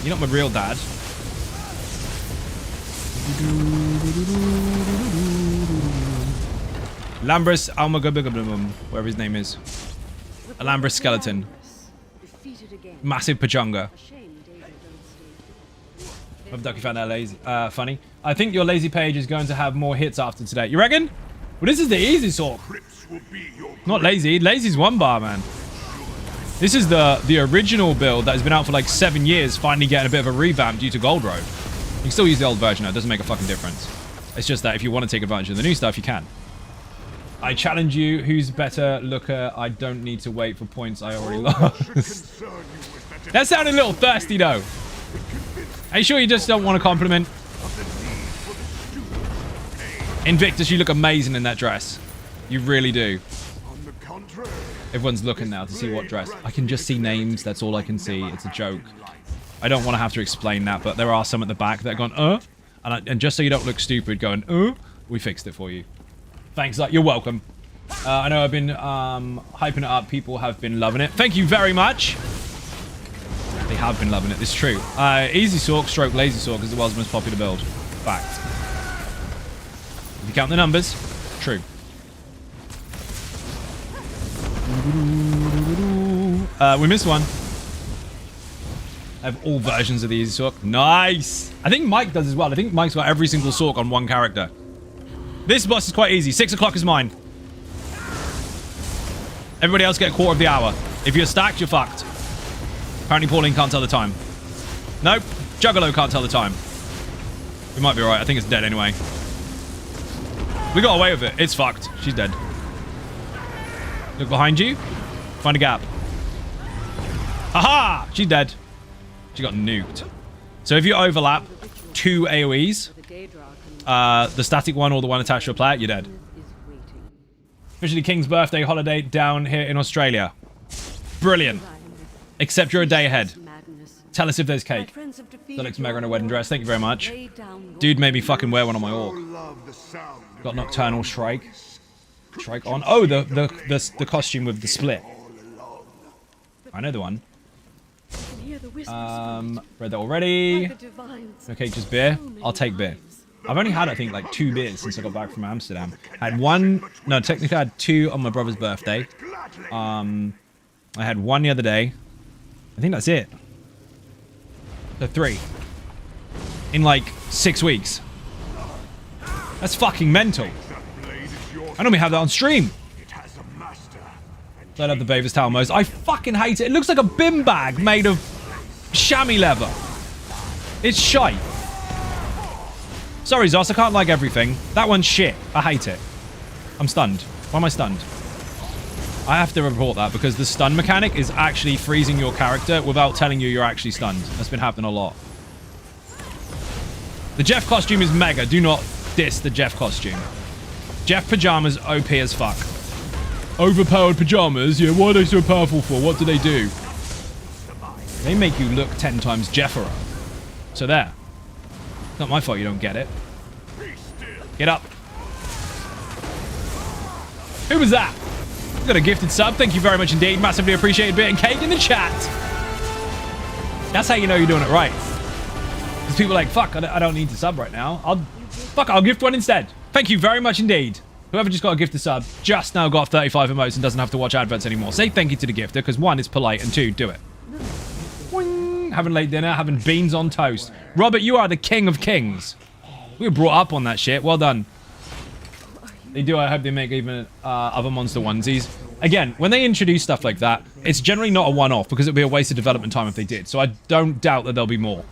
S2: You're not my real dad. Lambris Almagabigabum, whatever his name is. A Lambris skeleton.
S7: Defeated again.
S2: Massive pachanga.
S7: Shame David don't stay.
S2: I've Ducky found that lazy. Funny. I think your lazy page is going to have more hits after today. You reckon? Well, this is the easy sort.
S3: Crypts will be your
S2: Not lazy. Lazy's one bar, man. This is the original build that has been out for like 7 years, finally getting a bit of a revamp due to Gold Road. You can still use the old version now. It doesn't make a fucking difference. It's just that if you want to take advantage of the new stuff, you can. I challenge you. Who's better looker? I don't need to wait for points I already lost. That sounded a little thirsty, though. Are you sure you just don't want a compliment? Invictus, you look amazing in that dress. You really do. Everyone's looking now to see what dress. I can just see names. That's all I can see. It's a joke. I don't want to have to explain that, but there are some at the back that are going, and just so you don't look stupid going, we fixed it for you. Thanks, you're welcome. I know I've been hyping it up. People have been loving it. Thank you very much. They have been loving it. It's true. Easy Sork stroke Lazy Sork is the world's most popular build. Fact. If you count the numbers, true. We missed one. I have all versions of the Easy Sork. Nice. I think Mike does as well. I think Mike's got every single Sork on one character. This boss is quite easy. 6 o'clock is mine. Everybody else get a quarter of the hour. If you're stacked, you're fucked. Apparently Pauline can't tell the time. Nope. Juggalo can't tell the time. We might be alright. I think it's dead anyway. We got away with it. It's fucked. She's dead. Look behind you. Find a gap. Haha! She's dead. She got nuked. So if you overlap 2 AoEs, the static one or the one attached to a player, you're dead. Officially King's birthday holiday down here in Australia. Brilliant. Except you're a day ahead. Tell us if there's cake. Zelix Mega in a wedding dress. Thank you very much. Dude made me fucking wear one on my orc. Got Nocturnal Shrike. Shrike on. Oh, the costume with the split. I know the one. Read that already. Okay, just beer. I'll take beer. I've only had, I think, like 2 beers since I got back from Amsterdam. I had one... No, technically I had 2 on my brother's birthday. I had 1 the other day. I think that's it. So 3. In like 6 weeks. That's fucking mental. I normally have that on stream. I love the Baver's Towel most. I fucking hate it. It looks like a bin bag made of chamois leather. It's shite. Sorry, Zos, I can't like everything. That one's shit. I hate it. I'm stunned. Why am I stunned? I have to report that because the stun mechanic is actually freezing your character without telling you you're actually stunned. That's been happening a lot. The Jeff costume is mega. Do not diss the Jeff costume. Jeff pajamas OP as fuck. Overpowered pajamas? Yeah, what are they so powerful for? What do they do? They make you look 10 times Jeffero. So there. It's not my fault you don't get it. Get up. Who was that? Got a gifted sub. Thank you very much indeed. Massively appreciated. Bit and cake in the chat. That's how you know you're doing it right. Because people are like, fuck, I don't need to sub right now. I'll gift one instead. Thank you very much indeed. Whoever just got a gifted sub just now got 35 emotes and doesn't have to watch adverts anymore. Say thank you to the gifter because 1, it's polite, and 2, do it. Boing. Having late dinner, having beans on toast. Robert, you are the king of kings. We were brought up on that shit. Well done. They do. I hope they make even other monster onesies. Again, when they introduce stuff like that, it's generally not a one-off because it would be a waste of development time if they did. So I don't doubt that there'll be more.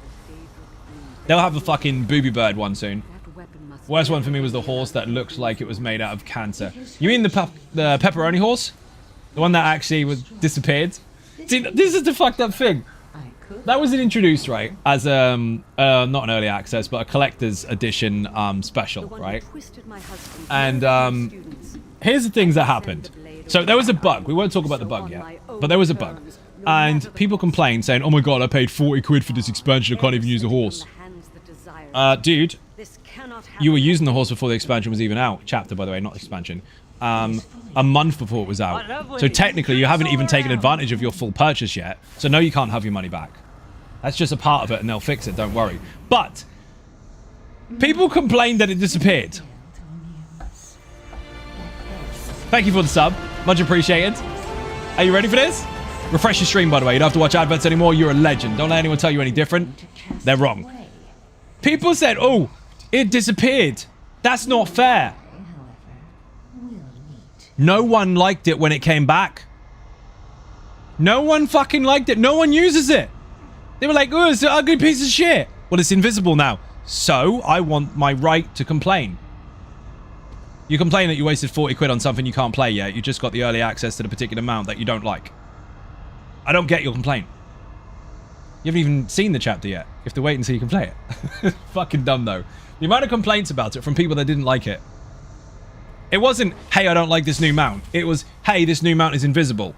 S2: They'll have a fucking booby bird one soon. Worst one for me was the horse that looked like it was made out of cancer. You mean the pepperoni horse? The one that actually was disappeared? See, this is the fucked up thing. That was introduced, right, as not an early access, but a collector's edition special, right? And here's the things that happened. So there was a bug. We won't talk about the bug yet, but there was a bug. And people complained saying, oh my god, I paid 40 quid for this expansion, I can't even use a horse. Dude, you were using the horse before the expansion was even out. Chapter, by the way, not expansion. A month before it was out. So technically, you haven't even taken advantage of your full purchase yet. So no, you can't have your money back. That's just a part of it, and they'll fix it, don't worry. But people complained that it disappeared. Thank you for the sub. Much appreciated. Are you ready for this? Refresh your stream, by the way. You don't have to watch adverts anymore. You're a legend. Don't let anyone tell you any different. They're wrong. People said, oh, it disappeared. That's not fair. No one liked it when it came back. No one fucking liked it. No one uses it. They were like, oh, it's an ugly piece of shit. Well, it's invisible now. So, I want my right to complain. You complain that you wasted 40 quid on something you can't play yet. You just got the early access to the particular mount that you don't like. I don't get your complaint. You haven't even seen the chapter yet. You have to wait until you can play it. Fucking dumb, though. The amount of complaints about it from people that didn't like it. It wasn't, hey, I don't like this new mount. It was, hey, this new mount is invisible.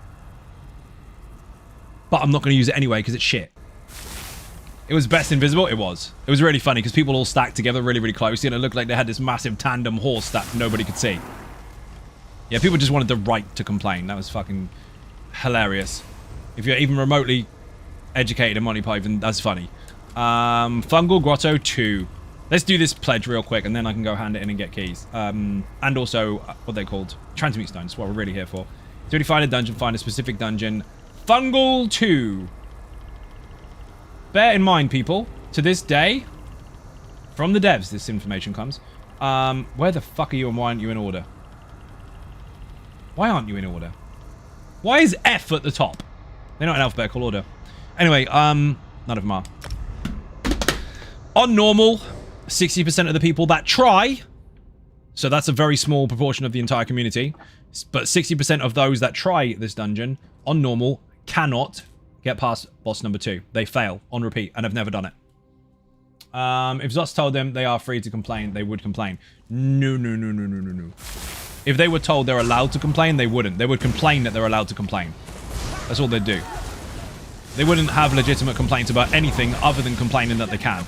S2: But I'm not going to use it anyway because it's shit. It was best invisible? It was. It was really funny because people all stacked together really, really close. And it looked like they had this massive tandem horse that nobody could see. Yeah, people just wanted the right to complain. That was fucking hilarious. If you're even remotely educated in Monty Python, that's funny. Fungal Grotto 2. Let's do this pledge real quick and then I can go hand it in and get keys. And also, what they called? Transmute Stones. That's what we're really here for. To really find a dungeon, find a specific dungeon. Fungal 2. Bear in mind, people, to this day, from the devs, this information comes. Where the fuck are you and why aren't you in order? Why aren't you in order? Why is F at the top? They're not in alphabetical order. Anyway, none of them are. On normal, 60% of the people that try, so that's a very small proportion of the entire community, but 60% of those that try this dungeon, on normal, cannot get past boss number 2. They fail on repeat and have never done it. If Zos told them they are free to complain, they would complain. No. If they were told they're allowed to complain, they wouldn't. They would complain that they're allowed to complain. That's all they'd do. They wouldn't have legitimate complaints about anything other than complaining that they can.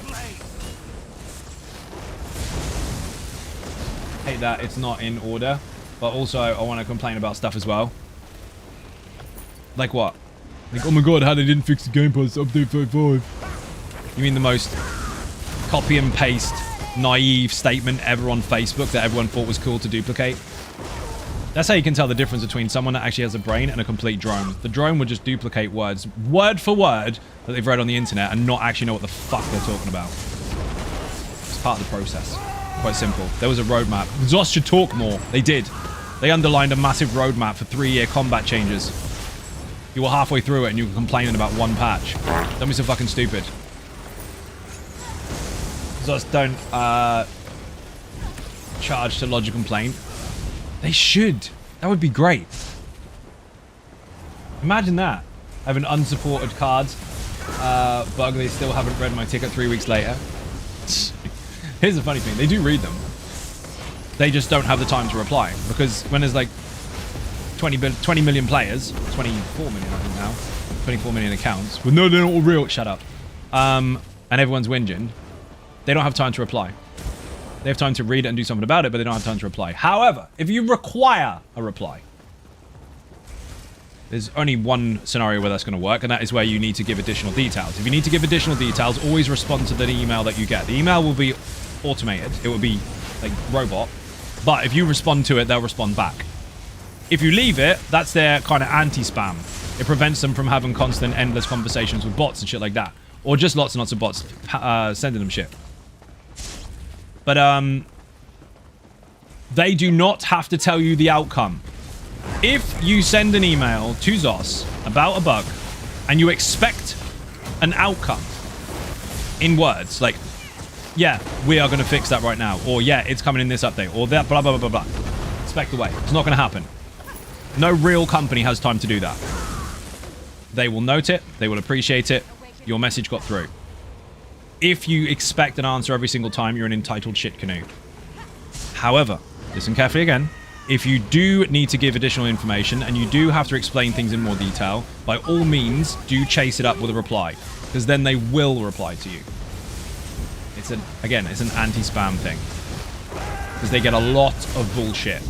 S2: Hate that it's not in order, but also I want to complain about stuff as well. Like what? Like, oh my god, how they didn't fix the Game Pass update 5.5. You mean the most copy and paste, naive statement ever on Facebook that everyone thought was cool to duplicate? That's how you can tell the difference between someone that actually has a brain and a complete drone. The drone would just duplicate words, word for word, that they've read on the internet and not actually know what the fuck they're talking about. It's part of the process. Quite simple. There was a roadmap. Zos should talk more. They did. They underlined a massive roadmap for 3-year combat changes. You were halfway through it and you were complaining about one patch. Don't be so fucking stupid. Zos don't charge to lodge a complaint. They should. That would be great. Imagine that. I have an unsupported cards bug. They still haven't read my ticket 3 weeks later. Here's the funny thing. They do read them. They just don't have the time to reply. Because when there's like 20 million players, 24 million I think now, 24 million accounts. Well, no, they're not all real. Shut up. And everyone's whinging. They don't have time to reply. They have time to read it and do something about it, but they don't have time to reply. However, if you require a reply, there's only one scenario where that's going to work, and that is where you need to give additional details. If you need to give additional details, always respond to the email that you get. The email will be automated. It will be like robot. But if you respond to it, they'll respond back. If you leave it, that's their kind of anti-spam. It prevents them from having constant, endless conversations with bots and shit like that. Or just lots and lots of bots sending them shit. But, they do not have to tell you the outcome. If you send an email to Zos about a bug and you expect an outcome in words, like, yeah, we are going to fix that right now, or yeah, it's coming in this update, or that, blah, blah, blah, blah, blah. Expect away. It's not going to happen. No real company has time to do that. They will note it. They will appreciate it. Your message got through. If you expect an answer every single time, you're an entitled shit canoe. However, listen carefully again. If you do need to give additional information and you do have to explain things in more detail, by all means, do chase it up with a reply, because then they will reply to you. It's an anti-spam thing, because they get a lot of bullshit.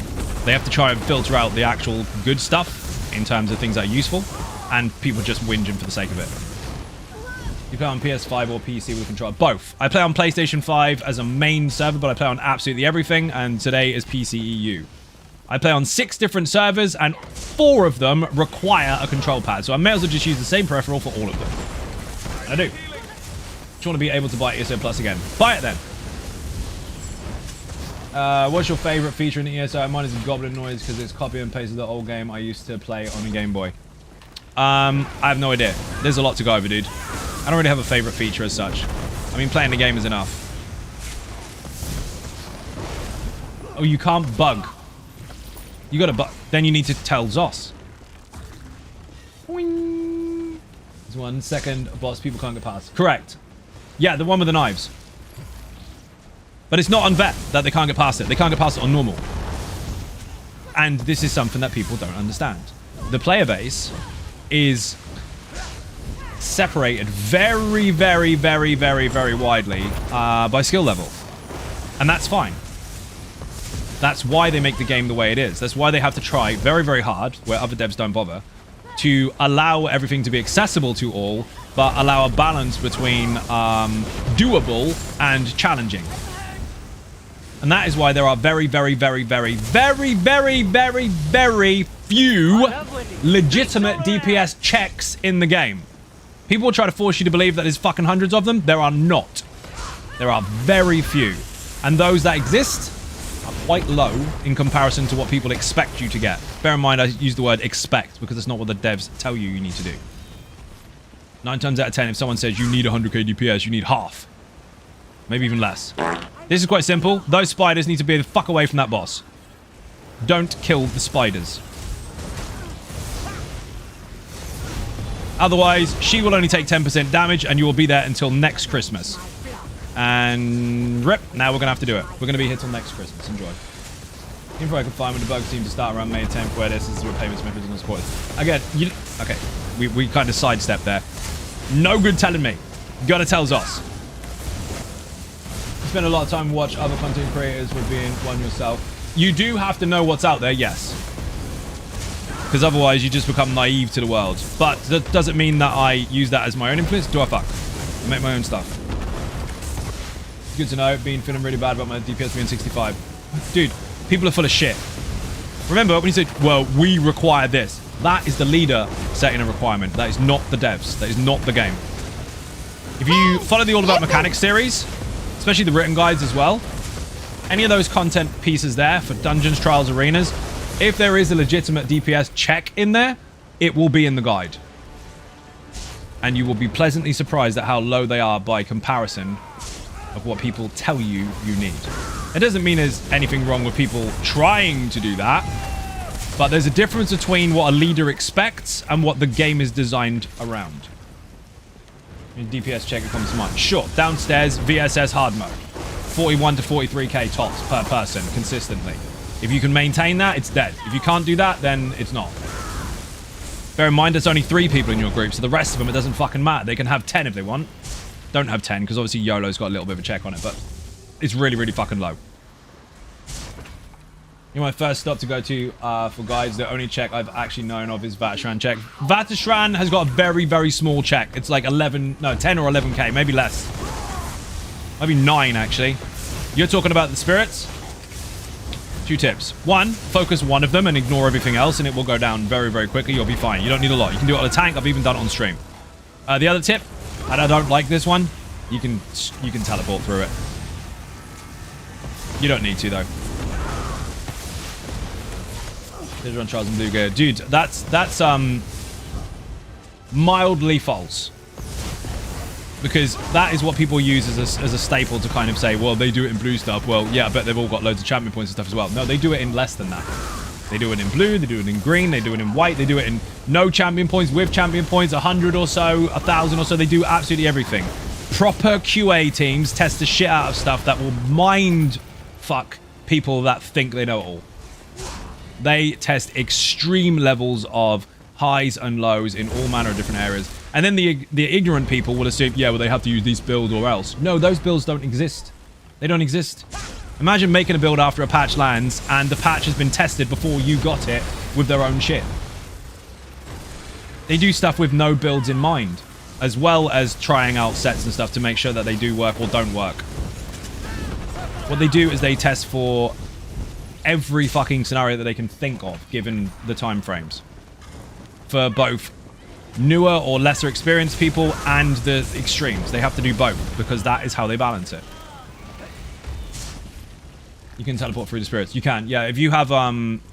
S2: They have to try and filter out the actual good stuff in terms of things that are useful, and people just whinging for the sake of it. You play on PS5 or PC with a controller? Both. I play on PlayStation 5 as a main server, but I play on absolutely everything, and today is PC EU. I play on 6 different servers, and 4 of them require a control pad, so I may as well just use the same peripheral for all of them. I do. Just want to be able to buy ESO Plus again. Buy it then. What's your favorite feature in the ESO? Mine is Goblin Noise, because it's copy and paste of the old game I used to play on the Game Boy. I have no idea. There's a lot to go over, dude. I don't really have a favorite feature as such. I mean, playing the game is enough. Oh, you can't bug. You gotta bug. Then you need to tell Zos. Boing. There's 1 second boss people can't get past. Correct. Yeah, the one with the knives. But it's not on vet that they can't get past it. They can't get past it on normal. And this is something that people don't understand. The player base is separated very, very, very, very, very widely by skill level. And that's fine. That's why they make the game the way it is. That's why they have to try very, very hard, where other devs don't bother, to allow everything to be accessible to all, but allow a balance between doable and challenging. And that is why there are very, very, very, very, very, very, very, very few legitimate DPS checks in the game. People will try to force you to believe that there's fucking hundreds of them. There are not. There are very few. And those that exist are quite low in comparison to what people expect you to get. Bear in mind, I use the word expect because it's not what the devs tell you need to do. 9 times out of 10, if someone says you need 100k DPS, you need half. Maybe even less. This is quite simple. Those spiders need to be the fuck away from that boss. Don't kill the spiders. Otherwise, she will only take 10% damage and you will be there until next Christmas. And rip. Now we're going to have to do it. We're going to be here till next Christmas. Enjoy. Info I can find when the bugs seem to start around May 10th, where this is the repayments method and supported. Again, okay. We kind of sidestepped there. No good telling me. You got to tell Zos. You spend a lot of time watch other content creators with being one yourself. You do have to know what's out there, yes. Because otherwise you just become naive to the world. But that doesn't mean that I use that as my own influence. Do I fuck? I make my own stuff. It's good to know. Been feeling really bad about my DPS being 65. Dude, people are full of shit. Remember when you say, well, we require this. That is the leader setting a requirement. That is not the devs. That is not the game. If you follow the All About Mechanics series, especially the written guides as well, any of those content pieces there for dungeons, trials, arenas, if there is a legitimate DPS check in there, it will be in the guide. And you will be pleasantly surprised at how low they are by comparison of what people tell you you need. It doesn't mean there's anything wrong with people trying to do that, but there's a difference between what a leader expects and what the game is designed around. DPS check, it comes to mind. Sure, downstairs, VSS hard mode. 41 to 43k tops per person consistently. If you can maintain that, it's dead. If you can't do that, then it's not. Bear in mind, there's only 3 people in your group, so the rest of them, it doesn't fucking matter. They can have 10 if they want. Don't have 10, because obviously YOLO's got a little bit of a check on it, but it's really, really fucking low. You're my first stop to go to for guides. The only check I've actually known of is Vatashran check. Vatashran has got a very, very small check. It's like 10 or 11k, maybe less. Maybe 9, actually. You're talking about the spirits? 2 tips. 1, focus one of them and ignore everything else, and it will go down very, very quickly. You'll be fine. You don't need a lot. You can do it on a tank. I've even done it on stream. The other tip, and I don't like this one, you can teleport through it. You don't need to, though. They're on Charles and Blue Gear. Dude, that's mildly false. Because that is what people use as a staple to kind of say, well, they do it in blue stuff. Well, yeah, I bet they've all got loads of champion points and stuff as well. No, they do it in less than that. They do it in blue, they do it in green, they do it in white, they do it in no champion points, with champion points, 100 or so, 1,000 or so. They do absolutely everything. Proper QA teams test the shit out of stuff that will mind fuck people that think they know it all. They test extreme levels of highs and lows in all manner of different areas. And then the ignorant people will assume, yeah, well, they have to use these builds or else. No, those builds don't exist. They don't exist. Imagine making a build after a patch lands and the patch has been tested before you got it with their own shit. They do stuff with no builds in mind, as well as trying out sets and stuff to make sure that they do work or don't work. What they do is they test for every fucking scenario that they can think of, given the time frames. For both newer or lesser experienced people and the extremes. They have to do both, because that is how they balance it. You can teleport through the spirits. You can, yeah. If you have,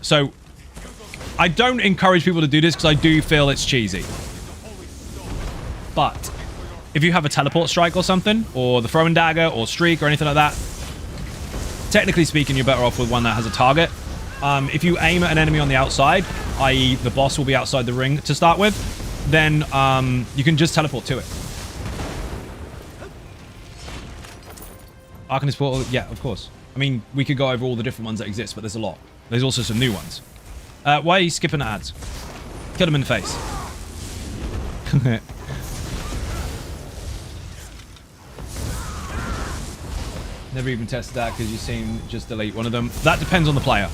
S2: so I don't encourage people to do this because I do feel it's cheesy. But if you have a teleport strike or something, or the throwing dagger, or streak, or anything like that, technically speaking, you're better off with one that has a target. If you aim at an enemy on the outside, i.e. the boss will be outside the ring to start with, then you can just teleport to it. Arcanist Portal, yeah, of course. I mean, we could go over all the different ones that exist, but there's a lot. There's also some new ones. Why are you skipping the ads? Kill them in the face. Never even tested that because you've seen just delete one of them. That depends on the player.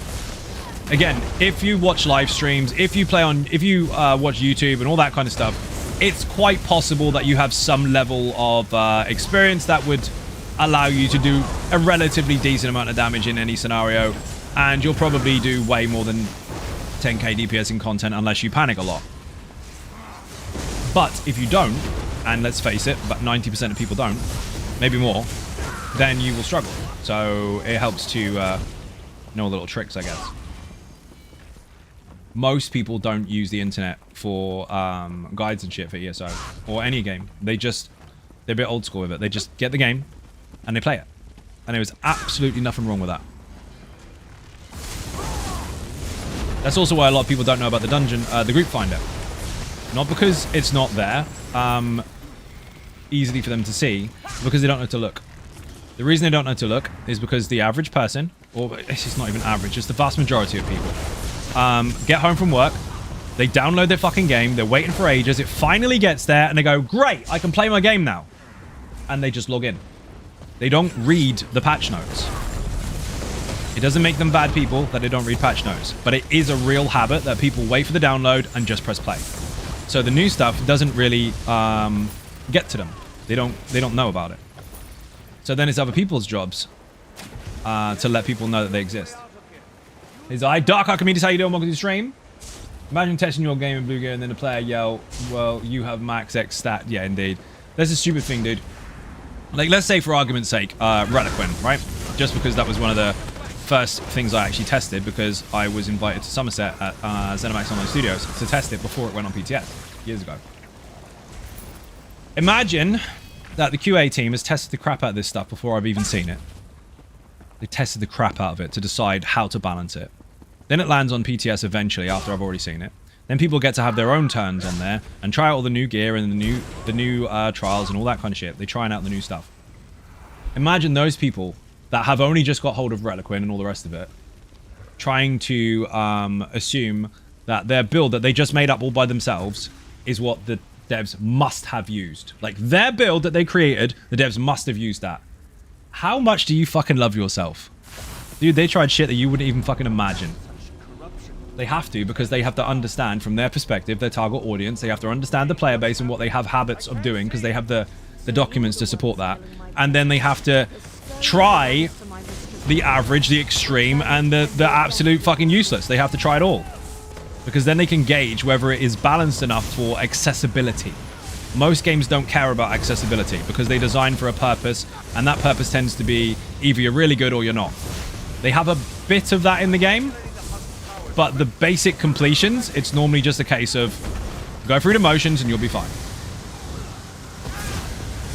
S2: Again, if you watch live streams, if you watch YouTube and all that kind of stuff, it's quite possible that you have some level of experience that would allow you to do a relatively decent amount of damage in any scenario, and you'll probably do way more than 10k DPS in content unless you panic a lot. But if you don't, and let's face it, about 90% of people don't, maybe more, then you will struggle. So it helps to know little tricks, I guess. Most people don't use the internet for guides and shit for ESO or any game. They're a bit old school with it. They just get the game and they play it. And there is absolutely nothing wrong with that. That's also why a lot of people don't know about the dungeon, the group finder. Not because it's not there, easily for them to see, because they don't know to look. The reason they don't know to look is because the average person, or it's just not even average, just the vast majority of people, get home from work, they download their fucking game, they're waiting for ages, it finally gets there, and they go, great, I can play my game now. And they just log in. They don't read the patch notes. It doesn't make them bad people that they don't read patch notes, but it is a real habit that people wait for the download and just press play. So the new stuff doesn't really get to them. They don't know about it. So then it's other people's jobs to let people know that they exist. He's like, Dark Archimedes, how you doing? Welcome to the stream. Imagine testing your game in Blue Gear and then the player yell, well, you have max X stat. Yeah, indeed. That's a stupid thing, dude. Like, let's say for argument's sake, Reliquin, right? Just because that was one of the first things I actually tested, because I was invited to Somerset at ZeniMax Online Studios to test it before it went on PTS years ago. Imagine that the QA team has tested the crap out of this stuff before I've even seen it. They tested the crap out of it to decide how to balance it. Then it lands on PTS eventually after I've already seen it. Then people get to have their own turns on there and try out all the new gear and the new trials and all that kind of shit. They try out the new stuff. Imagine those people that have only just got hold of Reliquin and all the rest of it, trying to assume that their build that they just made up all by themselves is what the devs must have used. Like, their build that they created, the devs must have used that. How much do you fucking love yourself? Dude, they tried shit that you wouldn't even fucking imagine. They have to, because they have to understand from their perspective, their target audience. They have to understand the player base and what they have habits of doing, because they have the documents to support that. And then they have to try the average, the extreme, and the absolute fucking useless. They have to try it all. Because then they can gauge whether it is balanced enough for accessibility. Most games don't care about accessibility because they design for a purpose, and that purpose tends to be either you're really good or you're not. They have a bit of that in the game, but the basic completions, it's normally just a case of go through the motions and you'll be fine.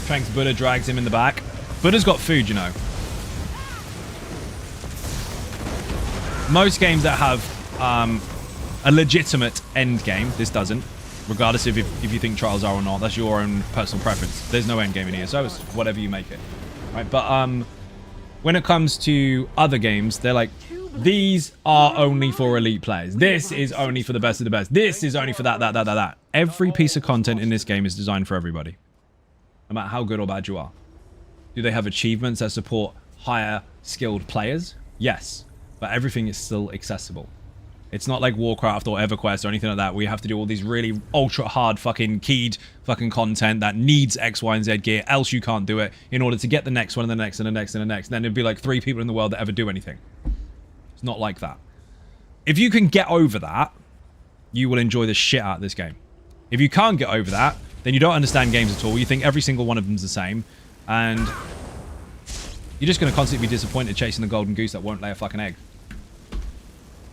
S2: Tranks Buddha drags him in the back. Buddha's got food, you know. Most games that have a legitimate end game, this doesn't. Regardless if you think trials are or not, that's your own personal preference. There's no end game in ESO, it's whatever you make it. Right? But when it comes to other games, they're like, these are only for elite players. This is only for the best of the best. This is only for that. Every piece of content in this game is designed for everybody. No matter how good or bad you are. Do they have achievements that support higher skilled players? Yes. But everything is still accessible. It's not like Warcraft or EverQuest or anything like that where you have to do all these really ultra hard fucking keyed fucking content that needs X, Y, and Z gear, else you can't do it in order to get the next one and the next and the next and the next. And then it'd be like 3 people in the world that ever do anything. It's not like that. If you can get over that, you will enjoy the shit out of this game. If you can't get over that, then you don't understand games at all. You think every single one of them's the same. And you're just going to constantly be disappointed chasing the golden goose that won't lay a fucking egg.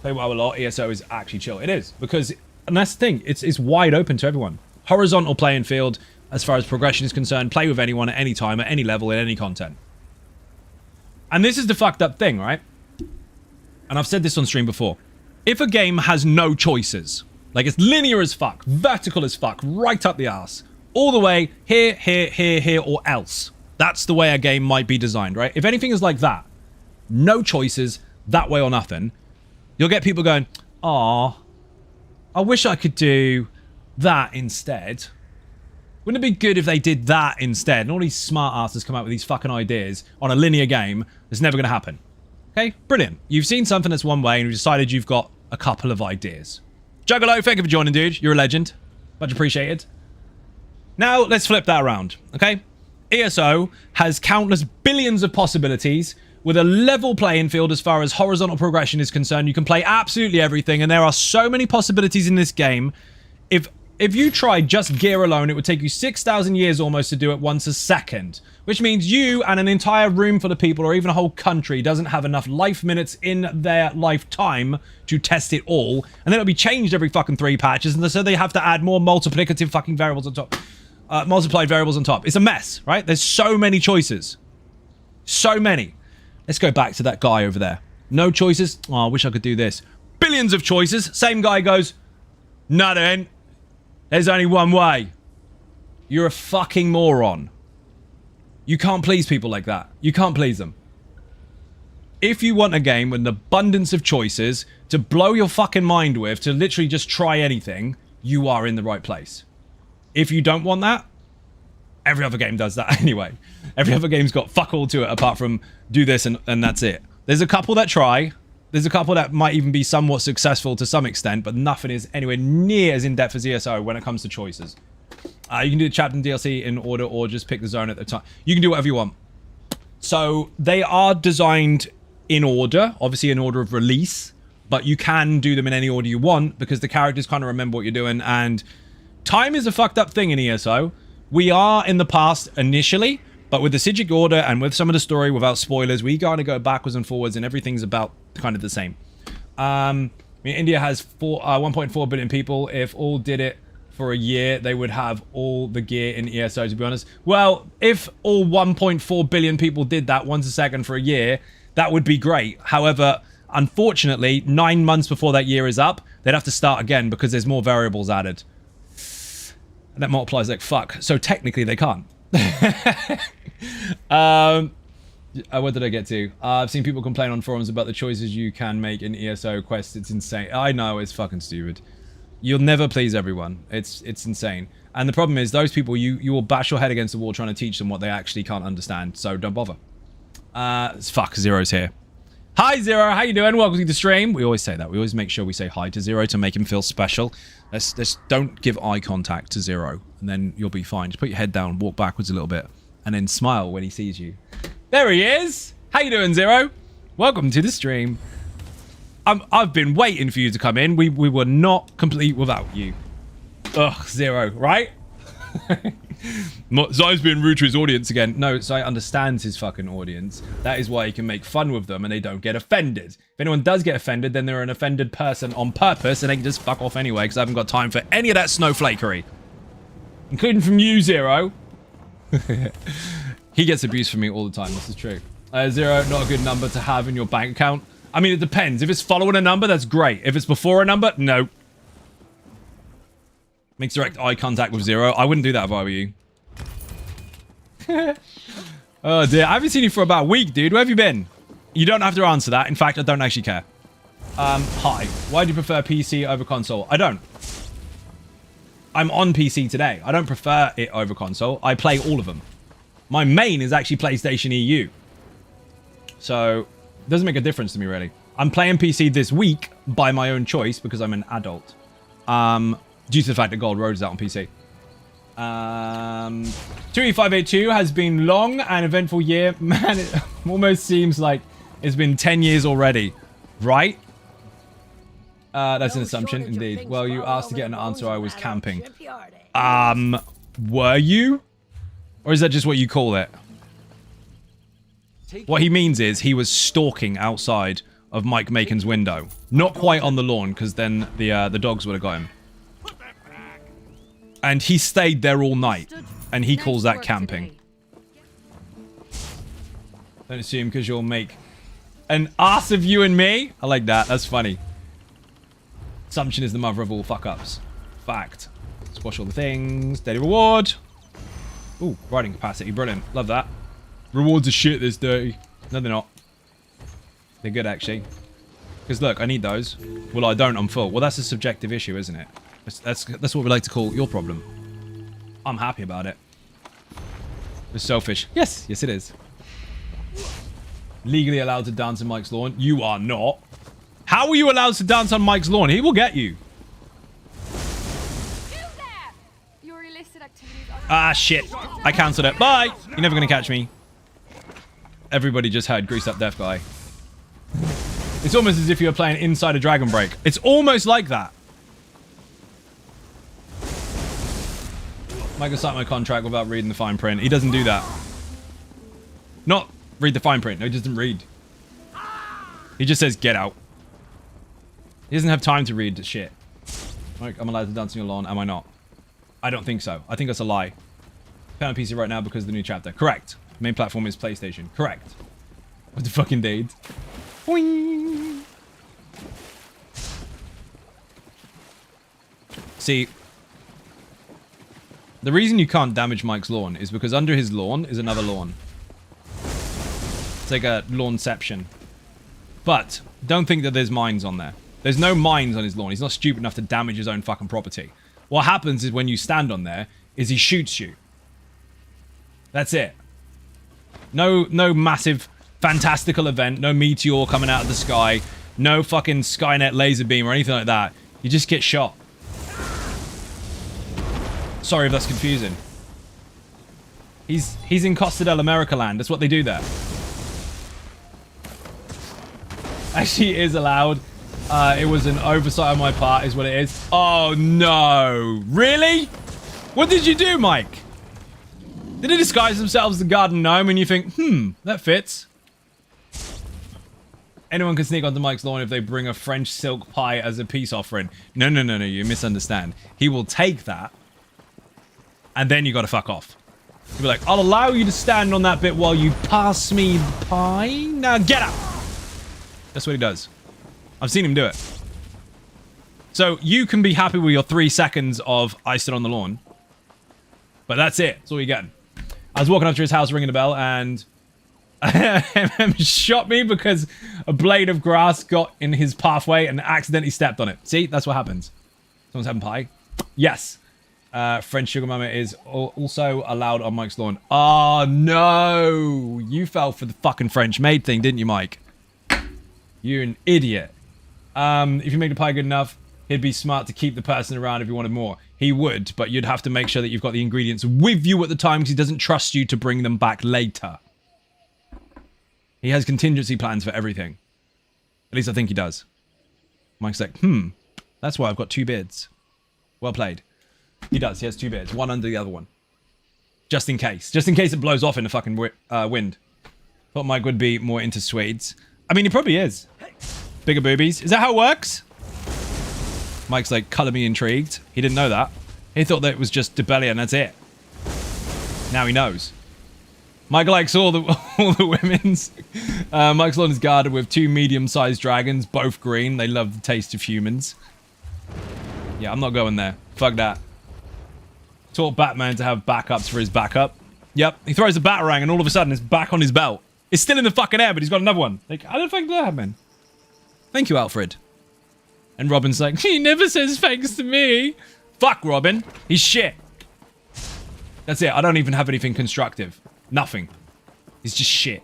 S2: play WoW a lot, ESO is actually chill. It is, because, and that's the thing, it's wide open to everyone. Horizontal playing field, as far as progression is concerned, play with anyone at any time, at any level, in any content. And this is the fucked up thing, right? And I've said this on stream before. If a game has no choices, like it's linear as fuck, vertical as fuck, right up the ass, all the way here, here, here, here, or else. That's the way a game might be designed, right? If anything is like that, no choices, that way or nothing, you'll get people going, "Aw, I wish I could do that instead. Wouldn't it be good if they did that instead?" And all these smart asses come out with these fucking ideas on a linear game that's never going to happen. Okay, brilliant. You've seen something that's one way and you've decided you've got a couple of ideas. Juggalo, thank you for joining, dude. You're a legend. Much appreciated. Now, let's flip that around, okay? ESO has countless billions of possibilities with a level playing field as far as horizontal progression is concerned. You can play absolutely everything, and there are so many possibilities in this game. If you tried just gear alone, it would take you 6,000 years almost to do it once a second. Which means you and an entire room full of people, or even a whole country, doesn't have enough life minutes in their lifetime to test it all. And then it'll be changed every fucking 3 patches, and so they have to add more multiplicative fucking variables on top. Multiplied variables on top. It's a mess, right? There's so many choices. So many. Let's go back to that guy over there. No choices. Oh, I wish I could do this. Billions of choices. Same guy goes, "No, there ain't. There's only one way." You're a fucking moron. You can't please people like that. You can't please them. If you want a game with an abundance of choices to blow your fucking mind with, to literally just try anything, you are in the right place. If you don't want that, every other game does that anyway. Every other game's got fuck all to it apart from do this and that's it. There's a couple that try. There's a couple that might even be somewhat successful to some extent, but nothing is anywhere near as in-depth as ESO when it comes to choices. You can do the chapter and DLC in order or just pick the zone at the time. You can do whatever you want. So they are designed in order, obviously in order of release, but you can do them in any order you want because the characters kind of remember what you're doing, and time is a fucked up thing in ESO. We are in the past initially, but with the Sigic Order and with some of the story, without spoilers, we kind of go backwards and forwards and everything's about kind of the same. I mean, India has 1.4 billion people. If all did it for a year, they would have all the gear in ESO, to be honest. Well, if all 1.4 billion people did that once a second for a year, that would be great. However, unfortunately, 9 months before that year is up, they'd have to start again because there's more variables added. And that multiplies like fuck. So technically they can't. What did I get to? I've seen people complain on forums about the choices you can make in ESO quests. It's insane. I know, it's fucking stupid. You'll never please everyone. It's insane. And the problem is, those people, you will bash your head against the wall trying to teach them what they actually can't understand. So don't bother. Fuck, Zero's here. Hi, Zero. How you doing? Welcome to the stream. We always say that. We always make sure we say hi to Zero to make him feel special. Let's don't give eye contact to Zero, and then you'll be fine. Just put your head down, walk backwards a little bit, and then smile when he sees you. There he is. How you doing, Zero? Welcome to the stream. I've been waiting for you to come in. We were not complete without you. Ugh, Zero, right? Zai's being rude to his audience again. No, Zai understands his fucking audience. That is why he can make fun with them and they don't get offended. If anyone does get offended, then they're an offended person on purpose and they can just fuck off anyway because I haven't got time for any of that snowflakery. Including from you, Zero. He gets abused from me all the time. This is true. Zero, not a good number to have in your bank account. I mean, it depends. If it's following a number, that's great. If it's before a number, no. Makes direct eye contact with Zero. I wouldn't do that if I were you. Oh dear, I haven't seen you for about a week, dude. Where have you been? You don't have to answer that. In fact, I don't actually care. Hi. Why do you prefer PC over console? I don't. I'm on PC today. I don't prefer it over console. I play all of them. My main is actually PlayStation EU. So, it doesn't make a difference to me, really. I'm playing PC this week by my own choice because I'm an adult. Due to the fact that Gold Road is out on PC. 2E582 has been long and eventful year. Man, it almost seems like it's been 10 years already. Right? That's an assumption, indeed. Well, you asked to get an answer. I was camping. Were you? Or is that just what you call it? What he means is he was stalking outside of Mike Macon's window. Not quite on the lawn, because then the dogs would have got him. And he stayed there all night. And he calls that camping. Don't assume because you'll make an ass of you and me. I like that. That's funny. Assumption is the mother of all fuck-ups. Fact. Squash all the things. Daily reward. Ooh, riding capacity. Brilliant. Love that. Rewards are shit this day. No, they're not. They're good, actually. Because, look, I need those. Well, I don't. I'm full. Well, that's a subjective issue, isn't it? That's what we like to call your problem. I'm happy about it. It's selfish. Yes. Yes, it is. Legally allowed to dance on Mike's lawn. You are not. How are you allowed to dance on Mike's lawn? He will get you. Ah, shit. I cancelled it. Bye. You're never going to catch me. Everybody just heard Greased Up Deaf Guy. It's almost as if you were playing inside a Dragon Break. It's almost like that. Mike can sign my contract without reading the fine print. He doesn't do that. Not read the fine print. No, he doesn't read. He just says, get out. He doesn't have time to read the shit. Mike, I'm allowed to dance on your lawn. Am I not? I don't think so. I think that's a lie. Pen on PC right now because of the new chapter. Correct. Main platform is PlayStation. Correct. What the fucking date? Boing. See, the reason you can't damage Mike's lawn is because under his lawn is another lawn. It's like a lawnception. But don't think that there's mines on there. There's no mines on his lawn. He's not stupid enough to damage his own fucking property. What happens is when you stand on there is he shoots you. That's it. No massive fantastical event. No meteor coming out of the sky. No fucking Skynet laser beam or anything like that. You just get shot. Sorry if that's confusing. He's in Costa del America land. That's what they do there. Actually, it is allowed. It was an oversight on my part, is what it is. Oh, no. Really? What did you do, Mike? Did they disguise themselves as the garden gnome and you think, that fits? Anyone can sneak onto Mike's lawn if they bring a French silk pie as a peace offering. No, you misunderstand. He will take that and then you gotta fuck off. He'll be like, I'll allow you to stand on that bit while you pass me the pie. Now get out. That's what he does. I've seen him do it. So you can be happy with your 3 seconds of I stood on the lawn. But that's it. That's all you get. I was walking up to his house ringing the bell and shot me because a blade of grass got in his pathway and accidentally stepped on it. See? That's what happens. Someone's having pie. Yes. French sugar mama is also allowed on Mike's lawn. Oh, no. You fell for the fucking French maid thing, didn't you, Mike? You're an idiot. If you make the pie good enough, he'd be smart to keep the person around if you wanted more. He would, but you'd have to make sure that you've got the ingredients with you at the time because he doesn't trust you to bring them back later. He has contingency plans for everything. At least I think he does. Mike's like, that's why I've got 2 beards. Well played. He does. He has 2 beards. One under the other one. Just in case. Just in case it blows off in the fucking wind. Thought Mike would be more into Swedes. I mean, he probably is. Bigger boobies. Is that how it works? Mike's like, color me intrigued. He didn't know that. He thought that it was just Debelia and that's it. Now he knows. Mike likes all the women's. Mike's lawn is guarded with 2 medium-sized dragons, both green. They love the taste of humans. Yeah, I'm not going there. Fuck that. Taught Batman to have backups for his backup. Yep, he throws a batarang and all of a sudden it's back on his belt. It's still in the fucking air, but he's got another one. Like, how the fuck did that happen? Thank you, Alfred. And Robin's like, he never says thanks to me. Fuck Robin. He's shit. That's it. I don't even have anything constructive. Nothing. He's just shit.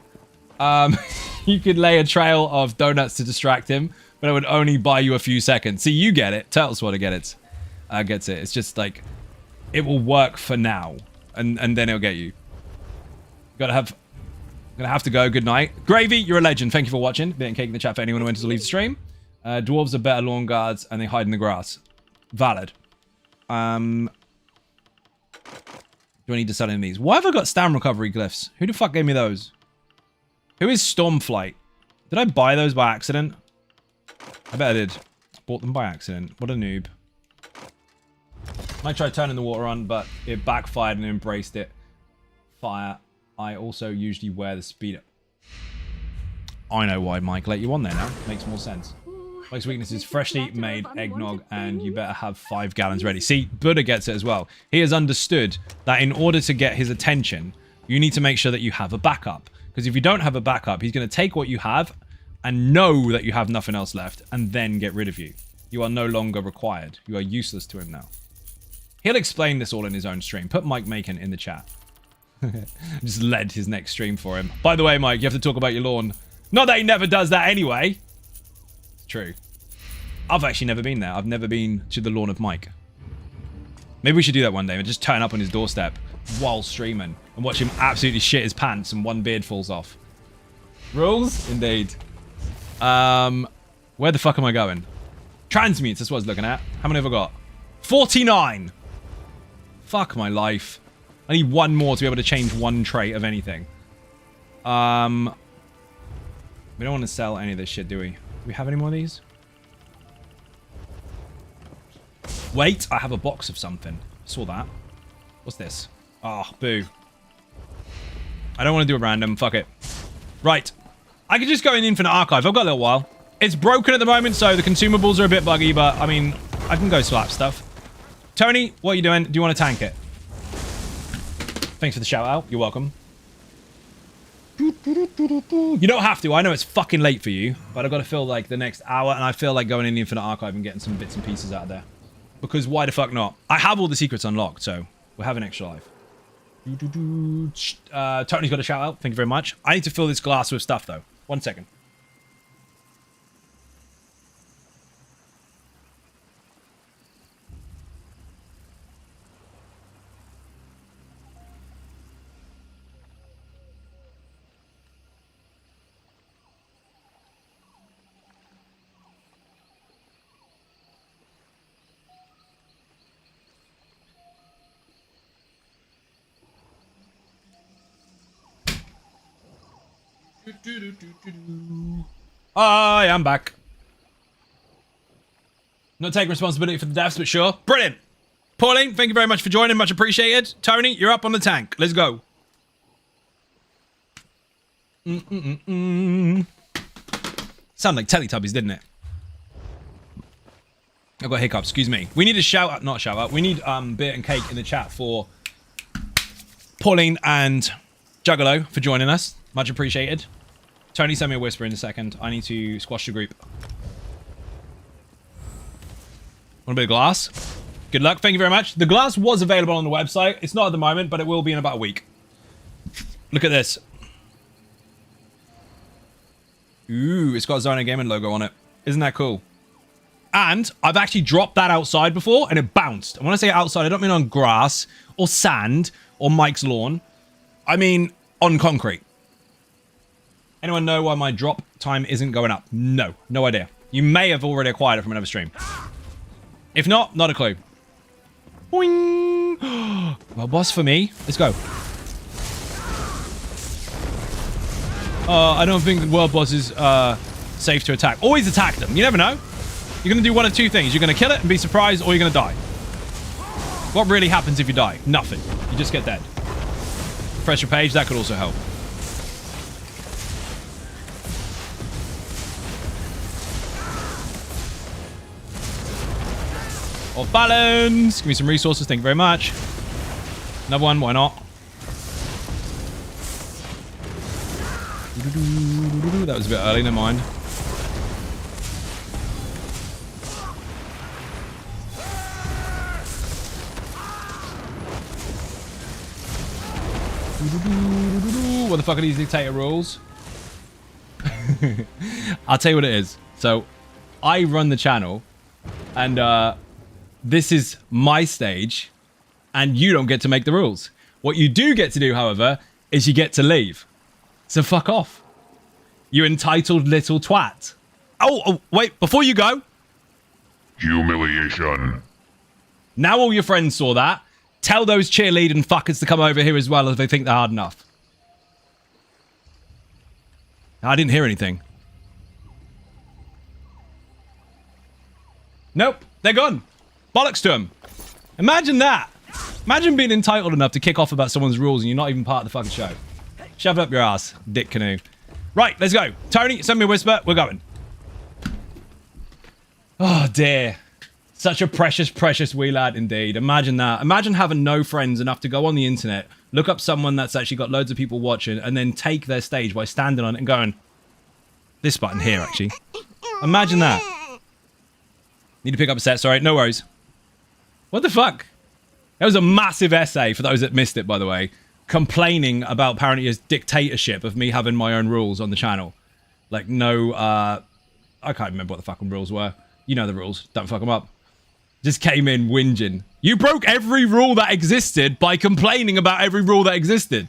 S2: You could lay a trail of donuts to distract him, but it would only buy you a few seconds. See, you get it. Turtle Swatter gets it. It's just like, it will work for now. And then it'll get you. Gonna have to go. Good night. Gravy, you're a legend. Thank you for watching. Bit and cake in the chat for anyone who went to leave the stream. Dwarves are better lawn guards and they hide in the grass. Valid. Do I need to sell any of these? Why have I got stam recovery glyphs? Who the fuck gave me those? Who is Stormflight? Did I buy those by accident? I bet I did. Bought them by accident. What a noob. Might try turning the water on, but it backfired and embraced it. Fire. I also usually wear the speed up. I know why Mike let you on there now. Makes more sense. Mike's weakness is freshly made eggnog, and you better have 5 gallons ready. See, Buddha gets it as well. He has understood that in order to get his attention, you need to make sure that you have a backup. Because if you don't have a backup, he's going to take what you have and know that you have nothing else left and then get rid of you. You are no longer required. You are useless to him now. He'll explain this all in his own stream. Put Mike Macon in the chat. Just led his next stream for him. By the way, Mike, you have to talk about your lawn. Not that he never does that anyway. It's true. I've actually never been there. I've never been to the lawn of Mike. Maybe we should do that one day and just turn up on his doorstep while streaming and watch him absolutely shit his pants and one beard falls off. Rules? Indeed. Where the fuck am I going? Transmutes, that's what I was looking at. How many have I got? 49! Fuck my life. I need one more to be able to change one trait of anything. We don't want to sell any of this shit, do we? Do we have any more of these? Wait, I have a box of something. Saw that. What's this? Oh, boo. I don't want to do a random. Fuck it. Right. I could just go in Infinite Archive. I've got a little while. It's broken at the moment, so the consumables are a bit buggy, but, I mean, I can go slap stuff. Tony, what are you doing? Do you want to tank it? Thanks for the shout out. You're welcome. You don't have to. I know it's fucking late for you, but I've got to fill, like, the next hour, and I feel like going in the Infinite Archive and getting some bits and pieces out of there. Because why the fuck not? I have all the secrets unlocked, so we'll have an extra life. Tony's got a shout out. Thank you very much. I need to fill this glass with stuff, though. 1 second. I am back. Not taking responsibility for the deaths, but sure. Brilliant. Pauline, thank you very much for joining. Much appreciated. Tony, you're up on the tank. Let's go. Sound like Teletubbies, didn't it? I've got hiccups. Excuse me. We need a shout out. Not shout out. We need beer and cake in the chat for Pauline and Juggalo for joining us. Much appreciated. Tony, send me a whisper in a second. I need to squash the group. Want a bit of glass? Good luck. Thank you very much. The glass was available on the website. It's not at the moment, but it will be in about a week. Look at this. Ooh, it's got a Zona Gaming logo on it. Isn't that cool? And I've actually dropped that outside before, and it bounced. And when I say outside, I don't mean on grass or sand or Mike's lawn. I mean on concrete. Anyone know why my drop time isn't going up? No. No idea. You may have already acquired it from another stream. If not, not a clue. Boing! Well, boss for me. Let's go. I don't think the world boss is safe to attack. Always attack them. You never know. You're going to do one of two things. You're going to kill it and be surprised, or you're going to die. What really happens if you die? Nothing. You just get dead. Refresh your page. That could also help. Off balance. Give me some resources. Thank you very much. Another one. Why not? That was a bit early. Never mind. What the fuck are these dictator rules? I'll tell you what it is. So, I run the channel, and this is my stage, and you don't get to make the rules. What you do get to do, however, is you get to leave. So fuck off. You entitled little twat. Oh, wait, before you go.
S8: Humiliation.
S2: Now all your friends saw that. Tell those cheerleading fuckers to come over here as well if they think they're hard enough. I didn't hear anything. Nope, they're gone. Bollocks to them. Imagine that. Imagine being entitled enough to kick off about someone's rules and you're not even part of the fucking show. Shove it up your ass, dick canoe. Right, let's go. Tony, send me a whisper. We're going. Oh, dear. Such a precious, precious wee lad indeed. Imagine that. Imagine having no friends enough to go on the internet, look up someone that's actually got loads of people watching, and then take their stage by standing on it and going, this button here, actually. Imagine that. Need to pick up a set. Sorry, no worries. What the fuck? That was a massive essay, for those that missed it, by the way, complaining about apparently his dictatorship of me having my own rules on the channel. Like, no, I can't remember what the fucking rules were. You know the rules. Don't fuck them up. Just came in whinging. You broke every rule that existed by complaining about every rule that existed.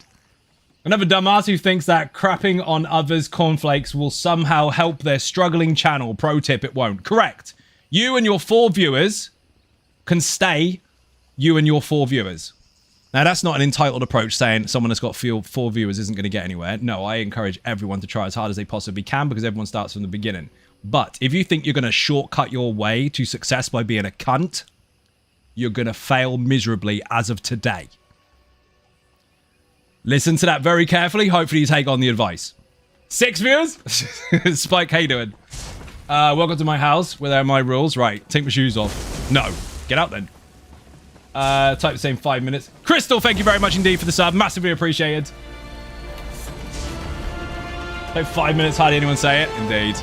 S2: Another dumbass who thinks that crapping on others' cornflakes will somehow help their struggling channel. Pro tip, it won't. Correct. You and your 4 viewers can stay you and your 4 viewers. Now, that's not an entitled approach saying someone that's got 4 viewers isn't going to get anywhere. No, I encourage everyone to try as hard as they possibly can because everyone starts from the beginning. But if you think you're going to shortcut your way to success by being a cunt, you're going to fail miserably as of today. Listen to that very carefully. Hopefully you take on the advice. 6 viewers? Spike, how you doing? Welcome to my house where there are my rules. Right, take my shoes off. No, get out then. Type the same 5 minutes. Crystal, thank you very much indeed for the sub. Massively appreciated. Like 5 minutes, hardly anyone say it. Indeed.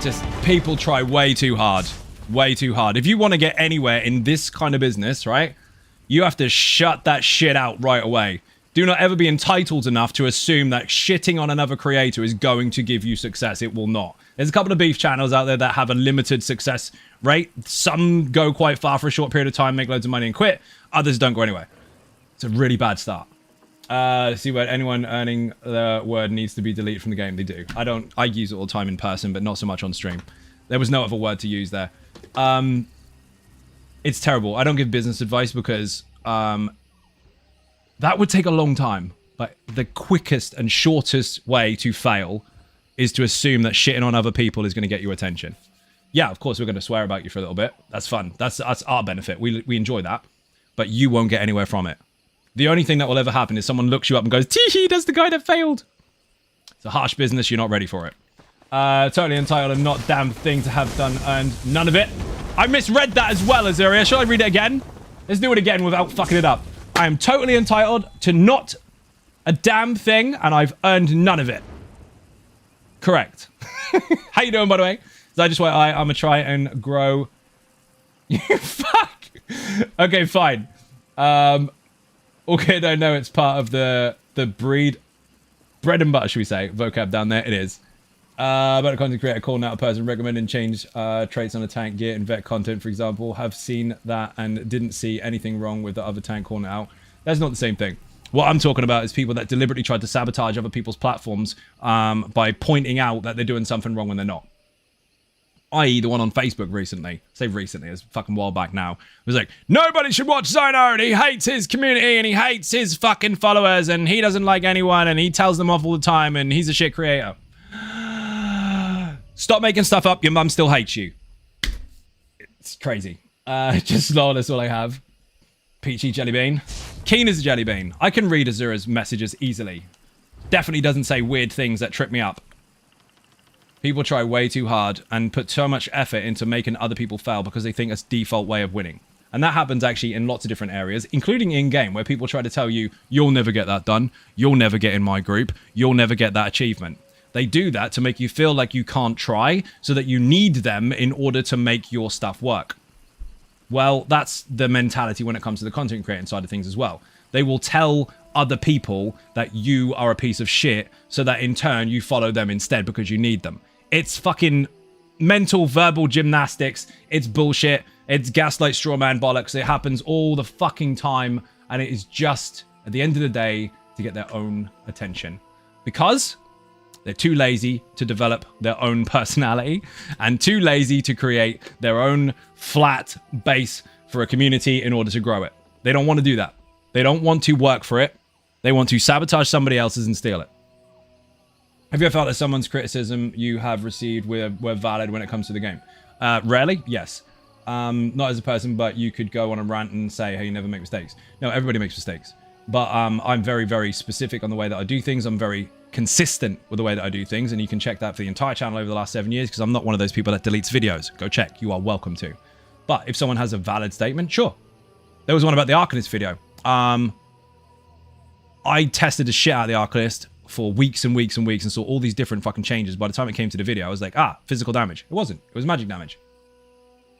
S2: Just people try way too hard. Way too hard. If you want to get anywhere in this kind of business, right? You have to shut that shit out right away. Do not ever be entitled enough to assume that shitting on another creator is going to give you success. It will not. There's a couple of beef channels out there that have a limited success rate. Some go quite far for a short period of time, make loads of money and quit. Others don't go anywhere. It's a really bad start. Let's see where anyone earning the word needs to be deleted from the game. They do. I use it all the time in person, but not so much on stream. There was no other word to use there. It's terrible. I don't give business advice because that would take a long time. But the quickest and shortest way to fail is to assume that shitting on other people is going to get your attention. Yeah, of course, we're going to swear about you for a little bit. That's fun. That's our benefit. We enjoy that. But you won't get anywhere from it. The only thing that will ever happen is someone looks you up and goes, tee-hee, that's the guy that failed. It's a harsh business. You're not ready for it. Totally entitled and not damn thing to have done earned none of it. I misread that as well, Azaria. Shall I read it again? Let's do it again without fucking it up. I am totally entitled to not a damn thing, and I've earned none of it. Correct. How you doing, by the way? So I just went, I'm gonna try and grow. You fuck. Okay, fine. Okay, I know it's part of the breed bread and butter, should we say, vocab down there. It is. About a content creator calling out a person recommending change traits on a tank gear and vet content, for example. Have seen that and didn't see anything wrong with the other tank calling it out. That's not the same thing. What I'm talking about is people that deliberately tried to sabotage other people's platforms by pointing out that they're doing something wrong when they're not. I.e. the one on Facebook recently. Say recently, it's a fucking while back now. It was like, nobody should watch Zynar, he hates his community and he hates his fucking followers and he doesn't like anyone and he tells them off all the time and he's a shit creator. Stop making stuff up, your mum still hates you. It's crazy. Just lol, that's all I have. Peachy jelly bean. Keen as a jelly bean. I can read Azura's messages easily. Definitely doesn't say weird things that trip me up. People try way too hard and put so much effort into making other people fail because they think it's default way of winning. And that happens actually in lots of different areas, including in-game, where people try to tell you, you'll never get that done, you'll never get in my group, you'll never get that achievement. They do that to make you feel like you can't try, so that you need them in order to make your stuff work. Well, that's the mentality when it comes to the content creating side of things as well. They will tell other people that you are a piece of shit, so that in turn you follow them instead because you need them. It's fucking mental verbal gymnastics. It's bullshit. It's gaslight straw man bollocks. It happens all the fucking time, and it is just, at the end of the day, to get their own attention. Because they're too lazy to develop their own personality and too lazy to create their own flat base for a community in order to grow it. They don't want to do that. They don't want to work for it. They want to sabotage somebody else's and steal it. Have you ever felt that someone's criticism you have received were valid when it comes to the game? Rarely, yes. Not as a person, but you could go on a rant and say, hey, you never make mistakes. No, everybody makes mistakes. But I'm very, very specific on the way that I do things. I'm very consistent with the way that I do things. And you can check that for the entire channel over the last 7 years, because I'm not one of those people that deletes videos. Go check. You are welcome to. But if someone has a valid statement, sure. There was one about the Arcanist video. I tested the shit out of the Arcanist for weeks and weeks and weeks and saw all these different fucking changes. By the time it came to the video, I was like, physical damage. It wasn't. It was magic damage.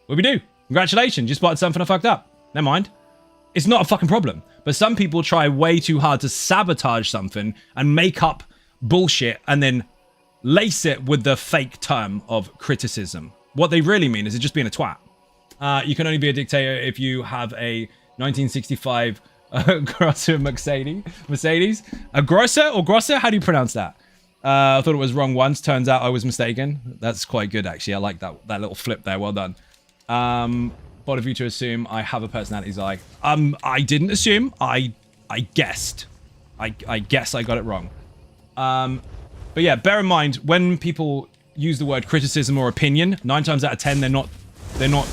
S2: What do we do? Congratulations, you spotted something I fucked up. Never mind. It's not a fucking problem. But some people try way too hard to sabotage something and make up bullshit and then lace it with the fake term of criticism. What they really mean is it just being a twat. You can only be a dictator if you have a 1965 Grosser Mercedes. A Grosser or Grosser? How do you pronounce that? I thought it was wrong once. Turns out I was mistaken. That's quite good, actually. I like that little flip there. Well done. Bold of you to assume I have a personality's eye. I didn't assume. I guessed. I guess I got it wrong. But yeah, bear in mind, when people use the word criticism or opinion, 9 times out of 10, they're not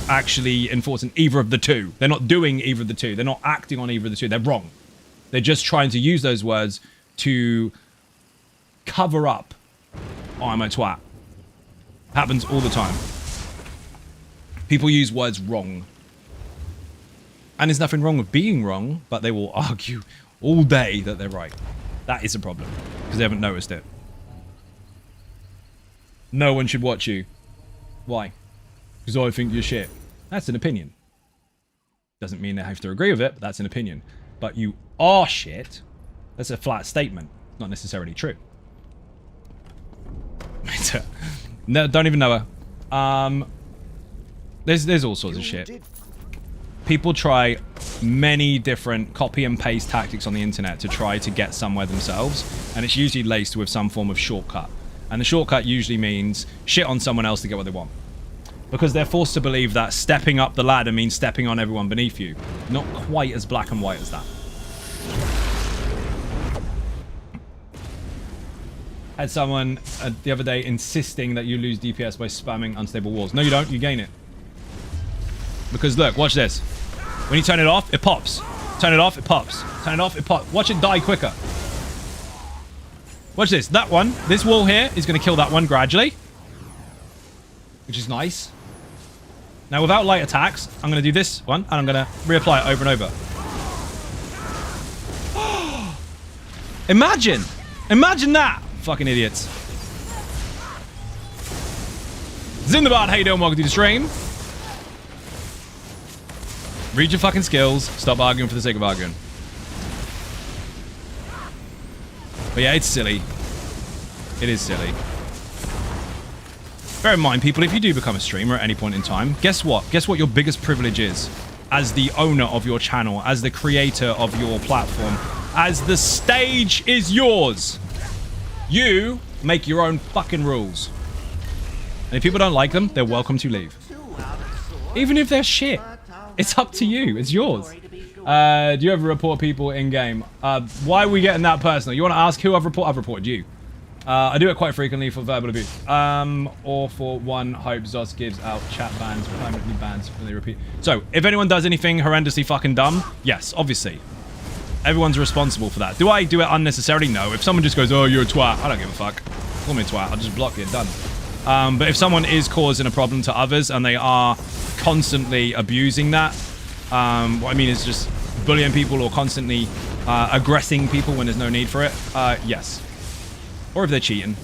S2: actually enforcing either of the two. They're not doing either of the two. They're not acting on either of the two. They're wrong. They're just trying to use those words to cover up, oh, I'm a twat. Happens all the time. People use words wrong. And there's nothing wrong with being wrong, but they will argue all day that they're right. That is a problem, because they haven't noticed it. No one should watch you. Why? Because I think you're shit. That's an opinion. Doesn't mean they have to agree with it, but that's an opinion. But you are shit. That's a flat statement. Not necessarily true. No, don't even know her. There's all sorts of shit. People try many different copy and paste tactics on the internet to try to get somewhere themselves, and it's usually laced with some form of shortcut. And the shortcut usually means shit on someone else to get what they want. Because they're forced to believe that stepping up the ladder means stepping on everyone beneath you. Not quite as black and white as that. Had someone the other day insisting that you lose DPS by spamming unstable walls. No, you don't. You gain it. Because look, watch this. When you turn it off, it pops. Turn it off, it pops. Turn it off, it pops. Watch it die quicker. Watch this. That one, this wall here is going to kill that one gradually. Which is nice. Now, without light attacks, I'm going to do this one, and I'm going to reapply it over and over. Imagine! Imagine that! Fucking idiots. Zindabad, how you doing? Welcome to the stream. Read your fucking skills. Stop arguing for the sake of arguing. But yeah, it's silly. It is silly. Bear in mind, people, if you do become a streamer at any point in time, guess what? Guess what your biggest privilege is? As the owner of your channel, as the creator of your platform, as the stage is yours. You make your own fucking rules. And if people don't like them, they're welcome to leave. Even if they're shit. It's up to you. It's yours. Do you ever report people in-game? Why are we getting that personal? You want to ask who I've reported? I've reported you. I do it quite frequently for verbal abuse. Or for one, hope Zos gives out chat bans, permanently bans when they repeat. So, if anyone does anything horrendously fucking dumb, yes, obviously. Everyone's responsible for that. Do I do it unnecessarily? No. If someone just goes, oh, you're a twat, I don't give a fuck. Call me a twat. I'll just block you. Done. But if someone is causing a problem to others and they are constantly abusing that, what I mean is just bullying people or constantly aggressing people when there's no need for it, yes. Or if they're cheating.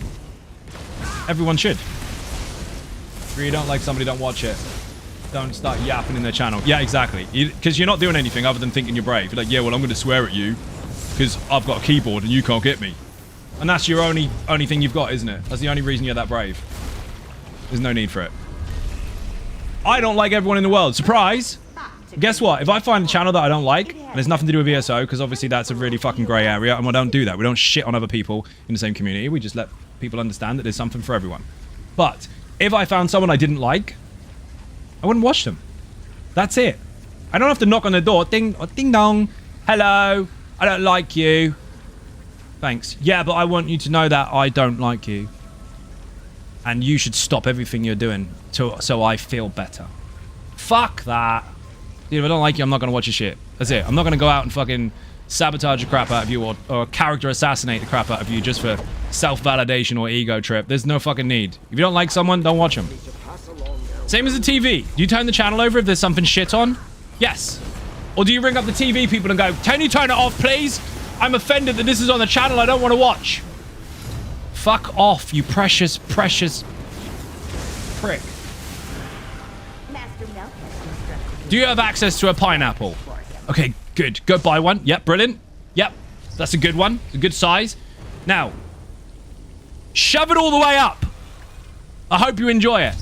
S2: Everyone should. If you don't like somebody, don't watch it. Don't start yapping in their channel. Yeah, exactly. Because you're not doing anything other than thinking you're brave. You're like, yeah, well, I'm going to swear at you because I've got a keyboard and you can't get me. And that's your only thing you've got, isn't it? That's the only reason you're that brave. There's no need for it. I don't like everyone in the world. Surprise! Guess what? If I find a channel that I don't like, and it's nothing to do with ESO, because obviously that's a really fucking grey area, and we don't do that. We don't shit on other people in the same community. We just let people understand that there's something for everyone. But if I found someone I didn't like, I wouldn't watch them. That's it. I don't have to knock on the door. Ding, ding dong. Hello. I don't like you. Thanks. Yeah, but I want you to know that I don't like you. And you should stop everything you're doing so I feel better. Fuck that. Dude, if I don't like you, I'm not going to watch your shit. That's it. I'm not going to go out and fucking sabotage the crap out of you or character assassinate the crap out of you just for self-validation or ego trip. There's no fucking need. If you don't like someone, don't watch them. Same as the TV. Do you turn the channel over if there's something shit on? Yes. Or do you ring up the TV people and go, can you turn it off, please? I'm offended that this is on the channel I don't want to watch. Fuck off, you precious, precious prick. Do you have access to a pineapple? Okay, good. Go buy one. Yep, brilliant. Yep, that's a good one. A good size. Now, shove it all the way up. I hope you enjoy it.